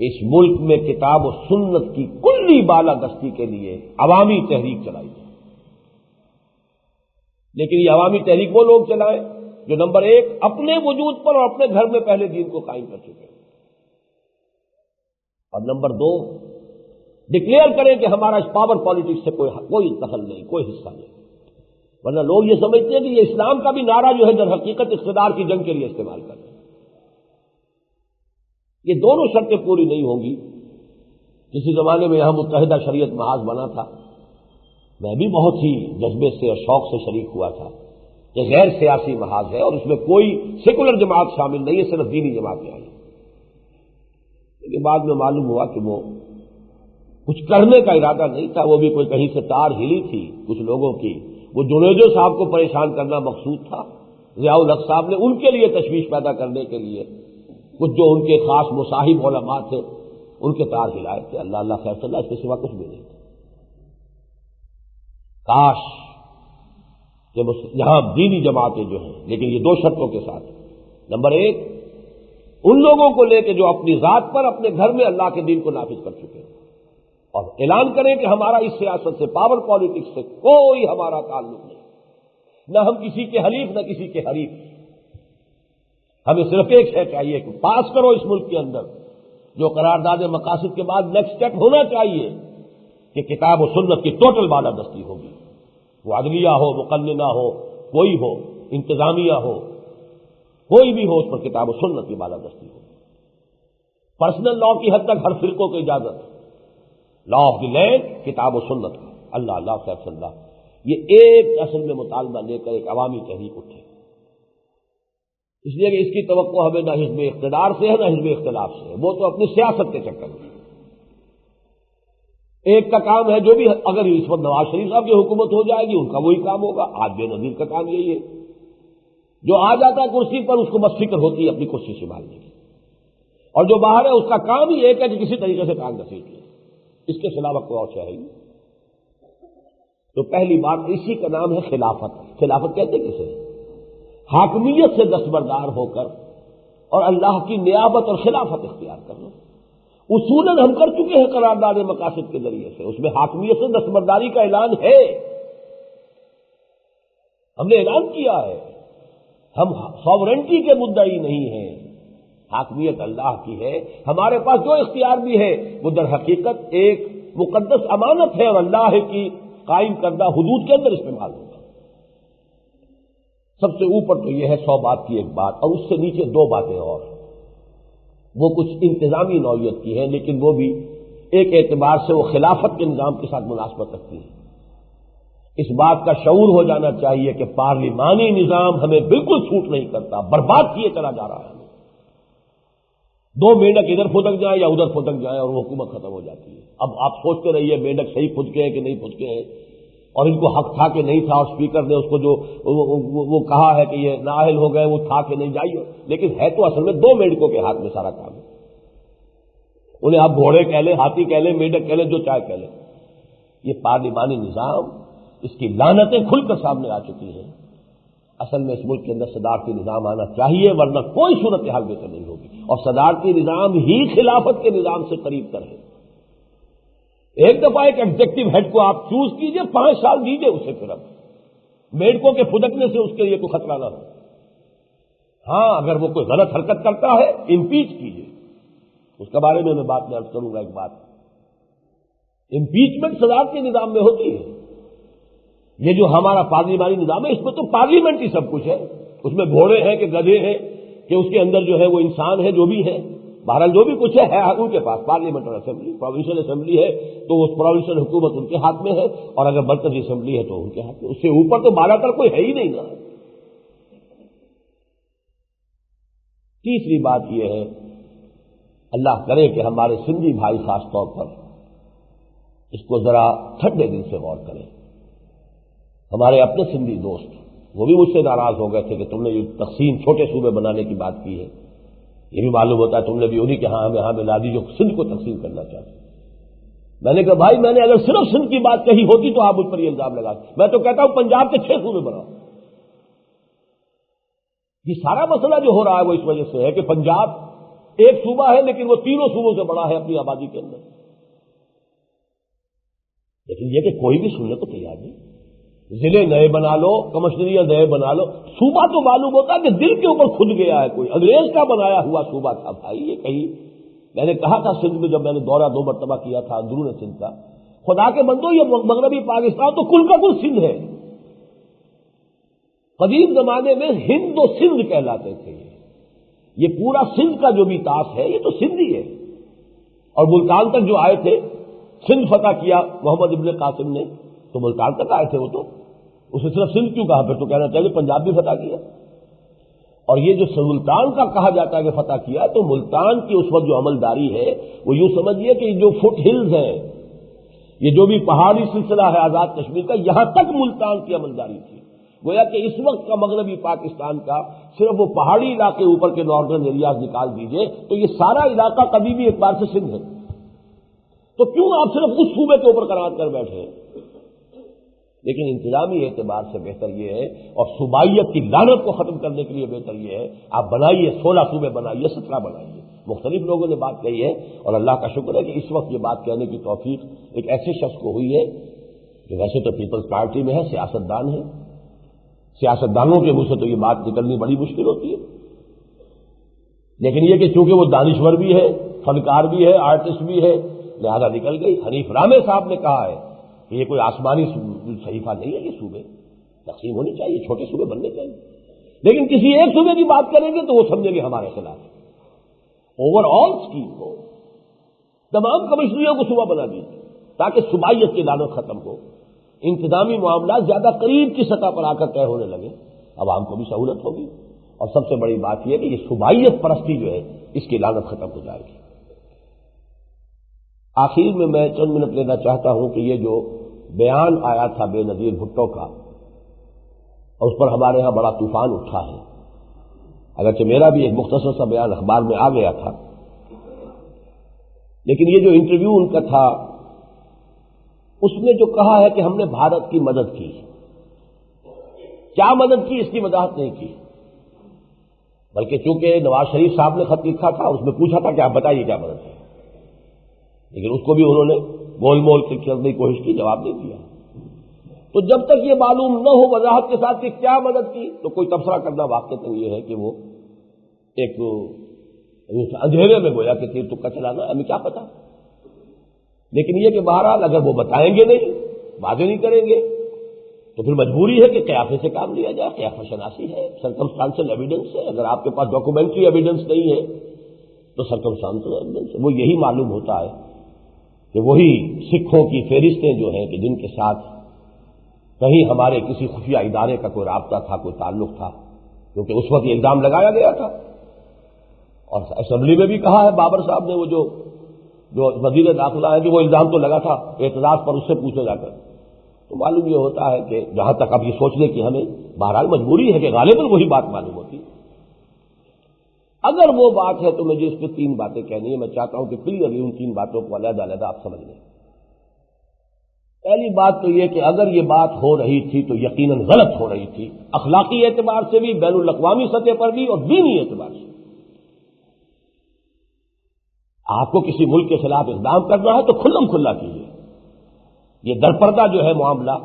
اس ملک میں کتاب و سنت کی کلی بالادستی کے لیے عوامی تحریک چلائی جائے، لیکن یہ عوامی تحریک وہ لوگ چلائیں جو نمبر 1 اپنے وجود پر اور اپنے گھر میں پہلے دین کو قائم کر چکے ہیں، اور نمبر 2 ڈکلیئر کریں کہ ہمارا اس پاور پالیٹکس سے کوئی دخل نہیں، کوئی حصہ نہیں۔ ورنہ لوگ یہ سمجھتے ہیں کہ یہ اسلام کا بھی نعرہ جو ہے در حقیقت اقتدار کی جنگ کے لیے استعمال کر رہے ہیں۔ یہ دونوں شرطیں پوری نہیں ہوں گی۔ کسی زمانے میں یہاں متحدہ شریعت محاذ بنا تھا، میں بھی بہت ہی جذبے سے اور شوق سے شریک ہوا تھا۔ یہ غیر سیاسی محاذ ہے اور اس میں کوئی سیکولر جماعت شامل نہیں ہے، صرف دینی جماعتیں آئی۔ لیکن بعد میں معلوم ہوا کہ وہ کچھ کرنے کا ارادہ نہیں تھا، وہ بھی کوئی کہیں سے تار ہلی تھی کچھ لوگوں کی، وہ جنیدو صاحب کو پریشان کرنا مقصود تھا، ضیاء الحق صاحب نے ان کے لیے تشویش پیدا کرنے کے لیے کچھ جو ان کے خاص مصاحب علماء تھے ان کے تار ہلائے تھے۔ اللہ اللہ خیر صلی اللہ، اس کے سوا کچھ بھی نہیں تھا۔ کاش کہ یہاں دینی جماعتیں جو ہیں، لیکن یہ 2 شرطوں کے ساتھ۔ نمبر 1 ان لوگوں کو لے کے جو اپنی ذات پر اپنے گھر میں اللہ کے دین کو نافذ کر چکے ہیں، اور اعلان کریں کہ ہمارا اس سیاست سے، پاور پالیٹکس سے کوئی ہمارا تعلق نہیں، نہ ہم کسی کے حلیف نہ کسی کے حریف، ہمیں صرف ایک شے چاہیے کہ پاس کرو اس ملک کے اندر جو قرارداد مقاصد کے بعد نیکسٹ اسٹیپ ہونا چاہیے کہ کتاب و سنت کی ٹوٹل بالادستی ہوگی، وہ عدلیہ ہو، مقننہ ہو، کوئی ہو، انتظامیہ ہو، کوئی بھی ہو، اس پر کتاب و سنت کی بالادستی ہوگی۔ پرسنل لا کی حد تک ہر فرقوں کو اجازت ہے، لا آف دی لینڈ کتاب و سنت کا، اللہ اللہ خیر صلی اللہ، یہ ایک اصل میں مطالبہ لے کر ایک عوامی تحریک اٹھے۔ اس لیے کہ اس کی توقع ہمیں نہ حزب اقتدار سے ہے نہ حزب اختلاف سے ہے، وہ تو اپنی سیاست کے چکر میں۔ ایک کا کام ہے جو بھی، اگر اس وقت نواز شریف صاحب کی حکومت ہو جائے گی ان کا وہی کام ہوگا، آج بے نظیر کا کام یہی ہے، جو آ جاتا ہے کرسی پر اس کو بس فکر ہوتی ہے اپنی کرسی سنبھالنے کی، اور جو باہر ہے اس کا کام ہی ایک ہے کہ کسی طریقے سے کام نصیب لے، اس کے خلاف کوئی اور چاہیے۔ تو پہلی بات اسی کا نام ہے خلافت۔ خلافت کہتے کسے؟ حاکمیت سے دستبردار ہو کر اور اللہ کی نیابت اور خلافت اختیار کرنا۔ اصولاً ہم کر چکے ہیں قرارداد مقاصد کے ذریعے سے، اس میں حاکمیت سے دستبرداری کا اعلان ہے، ہم نے اعلان کیا ہے، ہم ساورنٹی کے مدعی نہیں ہیں، حاکمیت اللہ کی ہے. ہمارے پاس جو اختیار بھی ہے وہ در حقیقت ایک مقدس امانت ہے اور اللہ کی قائم کردہ حدود کے اندر استعمال ہوگا. سب سے اوپر تو یہ ہے 100 بات کی ایک بات، اور اس سے نیچے 2 باتیں اور وہ کچھ انتظامی نوعیت کی ہیں، لیکن وہ بھی ایک اعتبار سے وہ خلافت کے نظام کے ساتھ مناسبت رکھتی ہیں. اس بات کا شعور ہو جانا چاہیے کہ پارلیمانی نظام ہمیں بالکل چھوٹ نہیں کرتا، برباد کیے چلا جا رہا ہے. 2 مینڈک ادھر پھدک جائیں یا ادھر پھدک جائیں اور وہ حکومت ختم ہو جاتی ہے. اب آپ سوچتے رہیے مینڈک صحیح پھدکے ہیں کہ نہیں پھدکے ہیں، اور ان کو حق تھا کہ نہیں تھا، اور اسپیکر نے اس کو جو وہ کہا ہے کہ یہ نااہل ہو گئے، وہ تھا کہ نہیں جائیے. لیکن ہے تو اصل میں 2 مینڈکوں کے ہاتھ میں سارا کام ہے. انہیں آپ گھوڑے کہہ لیں، ہاتھی کہہ لیں، مینڈک کہہ لیں، جو چاہے کہہ لیں. یہ پارلیمانی نظام، اس کی لعنتیں کھل کر سامنے آ چکی ہیں. اصل میں اس ملک کے اندر صدارتی نظام آنا چاہیے، ورنہ کوئی صورتحال بہتر نہیں ہوگی. اور صدارتی نظام ہی خلافت کے نظام سے قریب تر ہے. ایک دفعہ ایک ایگزیکٹو ہیڈ کو آپ چوز کیجئے، 5 سال دیجئے اسے، پھر اب میڈکوں کے پھدکنے سے اس کے لیے کوئی خطرہ نہ ہو. ہاں اگر وہ کوئی غلط حرکت کرتا ہے امپیچ کیجئے، اس کے بارے میں بات میں عرض کروں گا. ایک بات، امپیچمنٹ صدارتی نظام میں ہوتی ہے. یہ جو ہمارا پارلیمانی نظام ہے اس میں تو پارلیمنٹ ہی سب کچھ ہے. اس میں گھوڑے ہیں کہ گدھے ہیں کہ اس کے اندر جو ہے وہ انسان ہے، جو بھی ہے، بہرحال جو بھی کچھ ہے ان کے پاس. پارلیمنٹ اور اسمبلی، پروونشل اسمبلی ہے تو وہ پروونشل حکومت ان کے ہاتھ میں ہے، اور اگر مرکزی اسمبلی ہے تو ان کے ہاتھ میں. اس سے اوپر تو بالا تر کوئی ہے ہی نہیں نا. تیسری بات یہ ہے، اللہ کرے کہ ہمارے سندھی بھائی خاص طور پر اس کو ذرا ٹھنڈے دل سے غور کریں. ہمارے اپنے سندھی دوست وہ بھی مجھ سے ناراض ہو گئے تھے کہ تم نے یہ تقسیم چھوٹے صوبے بنانے کی بات کی ہے. یہ بھی معلوم ہوتا ہے تم نے بھی انہی کے ہاں ملا دی جو سندھ کو تقسیم کرنا چاہتے. میں نے کہا بھائی میں نے اگر صرف سندھ کی بات کہی ہوتی تو آپ مجھ پر یہ الزام لگاتے. میں تو کہتا ہوں پنجاب کے 6 صوبے بناؤ. یہ سارا مسئلہ جو ہو رہا ہے وہ اس وجہ سے ہے کہ پنجاب ایک صوبہ ہے لیکن وہ 3 صوبوں سے بڑا ہے اپنی آبادی کے اندر. لیکن یہ کہ کوئی بھی سننے کو تیار نہیں. ضلع نئے بنا لو، کمشنریاں نئے بنا لو. صوبہ تو معلوم ہوتا ہے کہ دل کے اوپر کھد گیا ہے، کوئی انگریز کا بنایا ہوا صوبہ تھا. بھائی یہ کہیں میں نے کہا تھا سندھ میں جب میں نے دورہ 2 مرتبہ کیا تھا اندرون سندھ کا، خدا کے بندو یہ مغربی پاکستان تو کل کا کل سندھ ہے. قدیم زمانے میں ہند و سندھ کہلاتے تھے. یہ پورا سندھ کا جو بھی طاس ہے یہ تو سندھی ہے. اور ملتان تک جو آئے تھے، سندھ فتح کیا محمد ابن قاسم نے تو ملتان تک آئے تھے. وہ تو اسے صرف سندھ کیوں کہا؟ پھر تو کہنا چاہیے پنجاب بھی فتح کیا. اور یہ جو ملتان کا کہا جاتا ہے کہ فتح کیا، تو ملتان کی اس وقت جو عملداری ہے وہ یوں سمجھیے کہ جو فٹ ہلز ہیں، یہ جو بھی پہاڑی سلسلہ ہے آزاد کشمیر کا، یہاں تک ملتان کی عملداری تھی. گویا کہ اس وقت کا مغربی پاکستان کا صرف وہ پہاڑی علاقے اوپر کے ناردرن ایریاز نکال دیجئے تو یہ سارا علاقہ کبھی بھی ایک بار سے سندھ ہے. تو کیوں آپ صرف اس صوبے کے اوپر قرار کر بیٹھے ہیں؟ لیکن انتظامی اعتبار سے بہتر یہ ہے، اور صوبائیت کی لعنت کو ختم کرنے کے لیے بہتر یہ ہے، آپ بنائیے 16 صوبے بنائیے، 17 بنائیے. مختلف لوگوں نے بات کہی ہے اور اللہ کا شکر ہے کہ اس وقت یہ بات کہنے کی توفیق ایک ایسے شخص کو ہوئی ہے جو ویسے تو پیپلز پارٹی میں ہے، سیاستدان ہے. سیاستدانوں کے منہ سے تو یہ بات نکلنی بڑی مشکل ہوتی ہے، لیکن یہ کہ چونکہ وہ دانشور بھی ہے، فنکار بھی ہے، آرٹسٹ بھی ہے، لہذا نکل گئی. حنیف رامے صاحب نے کہا ہے کہ یہ کوئی آسمانی صحیفہ نہیں ہے، یہ صوبے تقسیم ہونی چاہیے، چھوٹے صوبے بننے چاہیے. لیکن کسی ایک صوبے کی بات کریں گے تو وہ سمجھیں گے ہمارے خلاف. اوور آل اسکیم کو تمام کمشنریوں کو صوبہ بنا دیجیے تاکہ صوبائیت کی لعنت ختم ہو. انتظامی معاملات زیادہ قریب کی سطح پر آ کر طے ہونے لگے، عوام کو بھی سہولت ہوگی. اور سب سے بڑی بات یہ کہ یہ صوبائیت پرستی جو ہے اس کی لعنت ختم ہو جائے گی. آخر میں میں چند منٹ لینا چاہتا ہوں کہ یہ جو بیان آیا تھا بے نظیر بھٹو کا، اور اس پر ہمارے ہاں بڑا طوفان اٹھا ہے. اگرچہ میرا بھی ایک مختصر سا بیان اخبار میں آ گیا تھا، لیکن یہ جو انٹرویو ان کا تھا اس میں جو کہا ہے کہ ہم نے بھارت کی مدد کی، کیا مدد کی اس کی وضاحت نہیں کی، بلکہ چونکہ نواز شریف صاحب نے خط لکھا تھا، اس میں پوچھا تھا کہ آپ بتائیے کیا مدد ہے، لیکن اس کو بھی انہوں نے گول مول کرنے کی کوشش کی، جواب نہیں دیا. تو جب تک یہ معلوم نہ ہو وضاحت کے ساتھ کہ کیا مدد کی تو کوئی تبصرہ کرنا واقعتاً یہ ہے کہ وہ ایک اندھیرے میں گویا کہ تیر تکا چلانا، ہمیں کیا پتا. لیکن یہ کہ بہرحال اگر وہ بتائیں گے نہیں، باتیں نہیں کریں گے، تو پھر مجبوری ہے کہ قیافے سے کام لیا جائے. قیافہ شناسی ہے، سرکمسٹانشل ایویڈنس ہے. اگر آپ کے پاس ڈاکومنٹری ایویڈنس نہیں ہے تو سرکمسٹانشل ایویڈنس ہے. وہ یہی معلوم ہوتا ہے کہ وہی سکھوں کی فہرستیں جو ہیں کہ جن کے ساتھ کہیں ہمارے کسی خفیہ ادارے کا کوئی رابطہ تھا، کوئی تعلق تھا، کیونکہ اس وقت یہ الزام لگایا گیا تھا. اور اسمبلی میں بھی کہا ہے بابر صاحب نے، وہ جو وزیر داخلہ ہے، کہ وہ الزام تو لگا تھا، اعتراض پر اس سے پوچھا جا کر. تو معلوم یہ ہوتا ہے کہ جہاں تک اب یہ سوچنے کی ہمیں بہرحال مجبوری ہے کہ غالباً وہی بات معلوم ہوتی. اگر وہ بات ہے تو مجھے اس پہ 3 باتیں کہنی ہے. میں چاہتا ہوں کہ کلیئرلی ان 3 باتوں کو علیحدہ علیحدہ آپ سمجھ لیں. پہلی بات تو یہ کہ اگر یہ بات ہو رہی تھی تو یقیناً غلط ہو رہی تھی، اخلاقی اعتبار سے بھی، بین الاقوامی سطح پر بھی، اور دینی اعتبار سے. آپ کو کسی ملک کے خلاف اقدام کرنا ہے تو کھلم کھلا کیجیے. یہ درپردہ جو ہے معاملہ،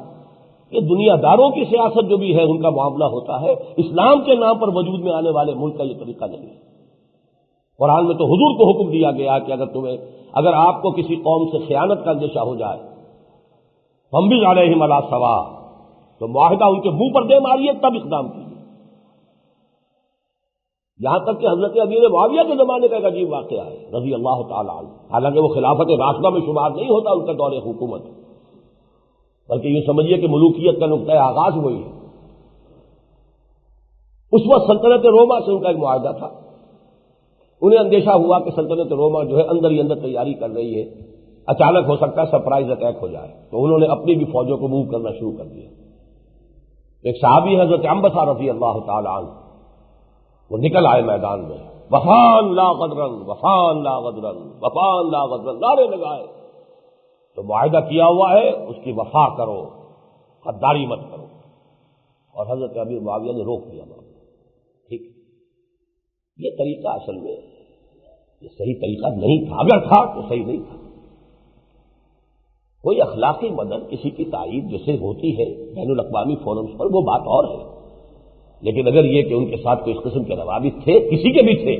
یہ دنیا داروں کی سیاست جو بھی ہے ان کا معاملہ ہوتا ہے. اسلام کے نام پر وجود میں آنے والے ملک کا یہ طریقہ نہیں ہے. قرآن میں تو حضور کو حکم دیا گیا کہ اگر آپ کو کسی قوم سے خیانت کا اندیشہ ہو جائے، ہم بھی علیہم علی سواء، تو معاہدہ ان کے منہ پر دے ماریے، تب اقدام کیجیے. یہاں تک کہ حضرت امیر معاویہ کے زمانے کا ایک عجیب واقعہ ہے رضی اللہ تعالی عنہ. حالانکہ وہ خلافت راشدہ میں شمار نہیں ہوتا ان کا دور حکومت، بلکہ یہ سمجھیے کہ ملوکیت کا نقطۂ آغاز وہی ہے. اس وقت سلطنت روما سے ان کا ایک معاہدہ تھا. انہیں اندیشہ ہوا کہ سلطنت روما جو ہے اندر ہی اندر تیاری کر رہی ہے، اچانک ہو سکتا ہے سرپرائز اٹیک ہو جائے. تو انہوں نے اپنی بھی فوجوں کو موو کرنا شروع کر دیا. ایک صحابی حضرت عنبسہ رضی اللہ تعالی عنہ، وہ نکل آئے میدان میں، وفان لا غدرن، وفان لا غدرن، وفان لا غدرن نعرے لگائے. تو معاہدہ کیا ہوا ہے، اس کی وفا کرو، غداری مت کرو. اور حضرت امیر معاویہ نے روک دیا معاملہ. ٹھیک، یہ طریقہ اصل میں یہ صحیح طریقہ نہیں تھا. اگر تھا تو صحیح نہیں تھا. کوئی اخلاقی مدد کسی کی تائید جیسے ہوتی ہے بین الاقوامی فورمز پر، وہ بات اور ہے. لیکن اگر یہ کہ ان کے ساتھ کوئی اس قسم کے روابط تھے، کسی کے بھی تھے،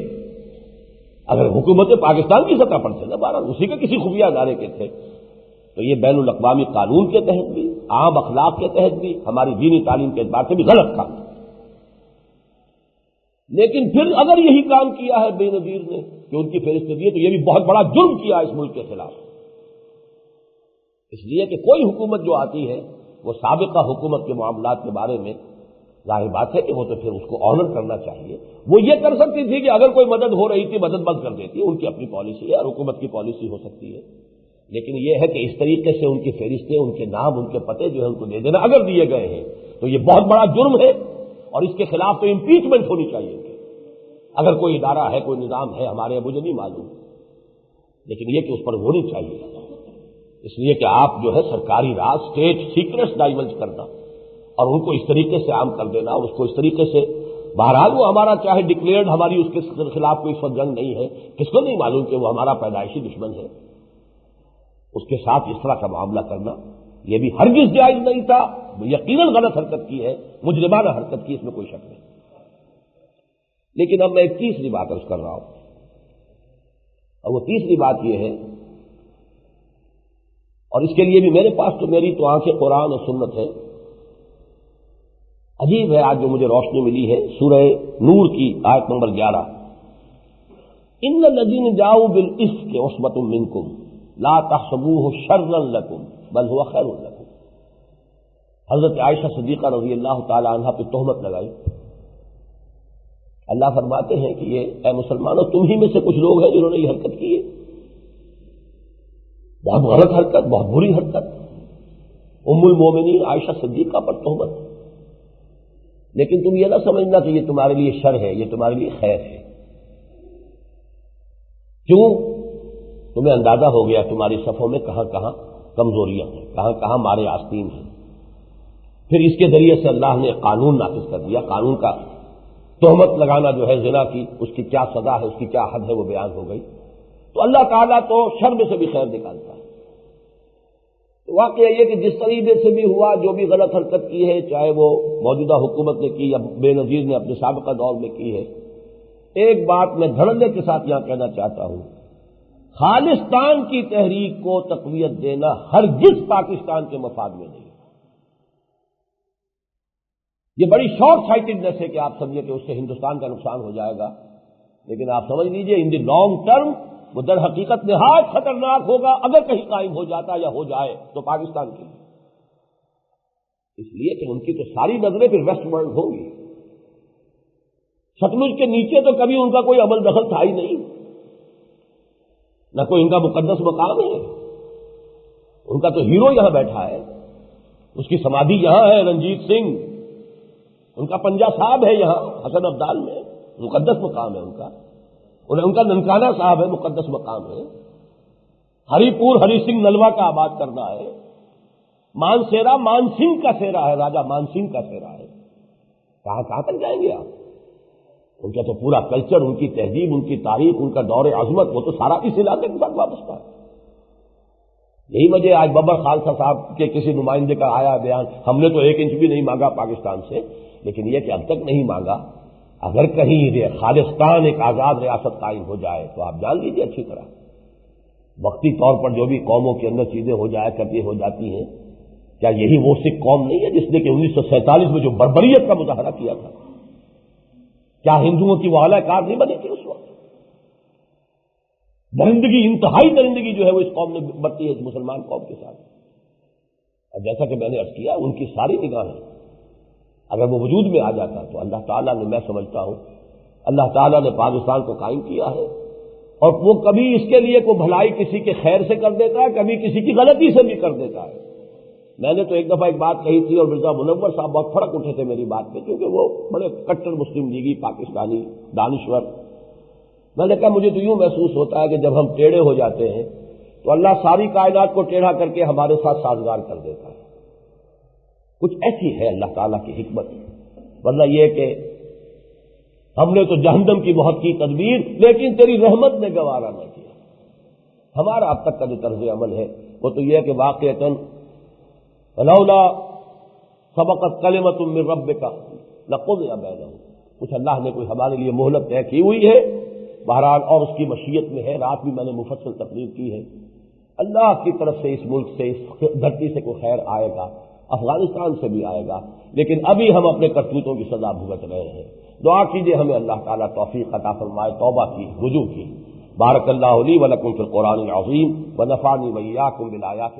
اگر حکومت پاکستان کی سطح پر تھے نا، بہرحال اسی کے کسی خفیہ ادارے کے تھے، تو یہ بین الاقوامی قانون کے تحت بھی، عام اخلاق کے تحت بھی، ہماری دینی تعلیم کے اعتبار سے بھی غلط کام تھا. لیکن پھر اگر یہی کام کیا ہے بے نظیر نے کہ ان کی فہرست دی، تو یہ بھی بہت بڑا جرم کیا اس ملک کے خلاف. اس لیے کہ کوئی حکومت جو آتی ہے وہ سابقہ حکومت کے معاملات کے بارے میں ظاہر بات ہے کہ وہ تو پھر اس کو آنر کرنا چاہیے. وہ یہ کر سکتی تھی کہ اگر کوئی مدد ہو رہی تھی مدد بند کر دیتی، ان کی اپنی پالیسی ہے اور حکومت کی پالیسی ہو سکتی ہے. لیکن یہ ہے کہ اس طریقے سے ان کی فہرستیں، ان کے نام، ان کے پتے جو ہے ان کو دے دینا اگر دیے گئے ہیں تو یہ بہت بڑا جرم ہے، اور اس کے خلاف تو امپیچمنٹ ہونی چاہیے. اگر کوئی ادارہ ہے، کوئی نظام ہے، ہمارے مجھے نہیں معلوم، لیکن یہ کہ اس پر ہونی چاہیے. اس لیے کہ آپ جو ہے سرکاری راز، اسٹیٹ سیکرٹس ڈائیورج کرنا اور ان کو اس طریقے سے عام کر دینا، اور اس کو اس طریقے سے، بہرحال وہ ہمارا چاہے ڈکلیئرڈ ہماری اس کے خلاف کوئی اس وقت جنگ نہیں ہے، کس کو نہیں معلوم کہ وہ ہمارا پیدائشی دشمن ہے، اس کے ساتھ اس طرح کا معاملہ کرنا یہ بھی ہرگز جائز نہیں تھا. یقیناً غلط حرکت کی ہے، مجرمانہ حرکت کی، اس میں کوئی شک نہیں. لیکن اب میں ایک تیسری بات عرض کر رہا ہوں، اور وہ تیسری بات یہ ہے، اور اس کے لیے بھی میرے پاس تو میری تو آنکھیں قرآن اور سنت ہے. عجیب ہے آج جو مجھے روشنی ملی ہے سورہ نور کی آیت نمبر 11، ان الذین جاؤوا بالافک عصبۃ منکم لا تحسبوه شرا لکم بل هو خیر لکم. حضرت عائشہ صدیقہ رضی اللہ تعالی عنہا پہ تہمت لگائی. اللہ فرماتے ہیں کہ یہ اے مسلمانوں تم ہی میں سے کچھ لوگ ہیں جنہوں نے یہ حرکت کی ہے، بہت غلط حرکت، بہت بری حرکت، ام المومنین عائشہ صدیقہ پر تہمت. لیکن تم یہ نہ سمجھنا کہ یہ تمہارے لیے شر ہے، یہ تمہارے لیے خیر ہے. کیوں؟ تمہیں اندازہ ہو گیا تمہاری صفوں میں کہاں کہاں کمزوریاں ہیں، کہاں کہاں مارے آستین ہیں. پھر اس کے ذریعے سے اللہ نے قانون نافذ کر دیا. قانون کا تہمت لگانا جو ہے زنا کی، اس کی کیا سزا ہے، اس کی کیا حد ہے، وہ بیان ہو گئی. تو اللہ تعالیٰ تو شر میں سے بھی خیر نکالتا ہے. واقعہ یہ کہ جس طریقے سے بھی ہوا، جو بھی غلط حرکت کی ہے، چاہے وہ موجودہ حکومت نے کی یا بے نظیر نے اپنے سابقہ دور میں کی ہے، ایک بات میں دھڑلے کے ساتھ یہاں کہنا چاہتا ہوں، خالصتان کی تحریک کو تقویت دینا ہرگز پاکستان کے مفاد میں نہیں۔ یہ بڑی شارٹ سائٹڈنیس ہے کہ آپ سمجھیں کہ اس سے ہندوستان کا نقصان ہو جائے گا، لیکن آپ سمجھ لیجئے ان دی لانگ ٹرم وہ در حقیقت نہایت خطرناک ہوگا اگر کہیں قائم ہو جاتا یا ہو جائے تو پاکستان کے لیے، اس لیے کہ ان کی تو ساری نظریں پھر ویسٹ ورلڈ ہوں گی۔ ستلج کے نیچے تو کبھی ان کا کوئی عمل دخل تھا ہی نہیں، نہ کوئی ان کا مقدس مقام ہے، ان کا تو ہیرو یہاں بیٹھا ہے، اس کی سمادھی یہاں ہے، رنجیت سنگھ، ان کا پنجہ صاحب ہے یہاں حسن ابدال میں، مقدس مقام ہے ان کا ننکانہ صاحب ہے، مقدس مقام ہے، ہری پور ہری سنگھ نلوا کا آباد کرنا ہے، مان سیرا مان سنگھ کا سیرا ہے، راجا مان سنگھ کا سیرا ہے، کہاں تک جائیں گے آپ؟ ان کا تو پورا کلچر، ان کی تہذیب، ان کی تاریخ، ان کا دور عظمت، وہ تو سارا اس علاقے کے ساتھ وابستہ ہے۔ یہی وجہ آج ببر خالصہ صاحب کے کسی نمائندے کا آیا بیان، ہم نے تو 1 انچ بھی نہیں مانگا پاکستان سے، لیکن یہ کہ اب تک نہیں مانگا، اگر کہیں خالصتان ایک آزاد ریاست قائم ہو جائے تو آپ جان لیجیے اچھی طرح وقتی طور پر جو بھی قوموں کے اندر چیزیں ہو جاتی ہیں، کیا یہی وہ سکھ قوم نہیں ہے جس نے کہ 1947 میں جو بربریت کا مظاہرہ کیا تھا؟ کیا ہندوؤں کی وہ اعلی کار نہیں بنی تھی اس وقت؟ درندگی، انتہائی درندگی جو ہے وہ اس قوم نے برتی ہے اس مسلمان قوم کے ساتھ، اور جیسا کہ میں نے عرض کیا ان کی ساری نگاہیں اگر وہ وجود میں آ جاتا تو اللہ تعالیٰ نے، میں سمجھتا ہوں اللہ تعالیٰ نے پاکستان کو قائم کیا ہے، اور وہ کبھی اس کے لیے کوئی بھلائی کسی کے خیر سے کر دیتا ہے، کبھی کسی کی غلطی سے بھی کر دیتا ہے۔ میں نے تو ایک دفعہ ایک بات کہی تھی اور مرزا منور صاحب بہت فرق اٹھے تھے میری بات پہ، کیونکہ وہ بڑے کٹر مسلم لیگی پاکستانی دانشور۔ میں نے کہا مجھے تو یوں محسوس ہوتا ہے کہ جب ہم ٹیڑھے ہو جاتے ہیں تو اللہ ساری کائنات کو ٹیڑھا کر کے ہمارے ساتھ سازگار کر دیتا ہے، کچھ ایسی ہے اللہ تعالیٰ کی حکمت، ورنہ یہ کہ ہم نے تو جہنم کی بہت کی تدبیر لیکن تیری رحمت نے گوارا نہ کیا۔ ہمارا اب تک کا جو طرز عمل ہے وہ تو یہ ہے کہ واقعتاً فلولا سبقت کلمۃ من ربک لقضی بینہم، کچھ اللہ نے کوئی ہمارے لیے مہلت طے کی ہوئی ہے، بہرحال اور اس کی مشیت میں ہے، رات بھی میں نے مفصل تقریر کی ہے، اللہ کی طرف سے اس ملک سے اس دھرتی سے کوئی خیر آئے گا، افغانستان سے بھی آئے گا، لیکن ابھی ہم اپنے کرتوتوں کی سزا بھگت رہے ہیں۔ دعا کیجیے ہمیں اللہ تعالیٰ توفیق عطا فرمائے توبہ کی، رجوع کی۔ بارک اللہ لی و لکم فی القرآن العظیم و نفعنی و ایاکم بالآیات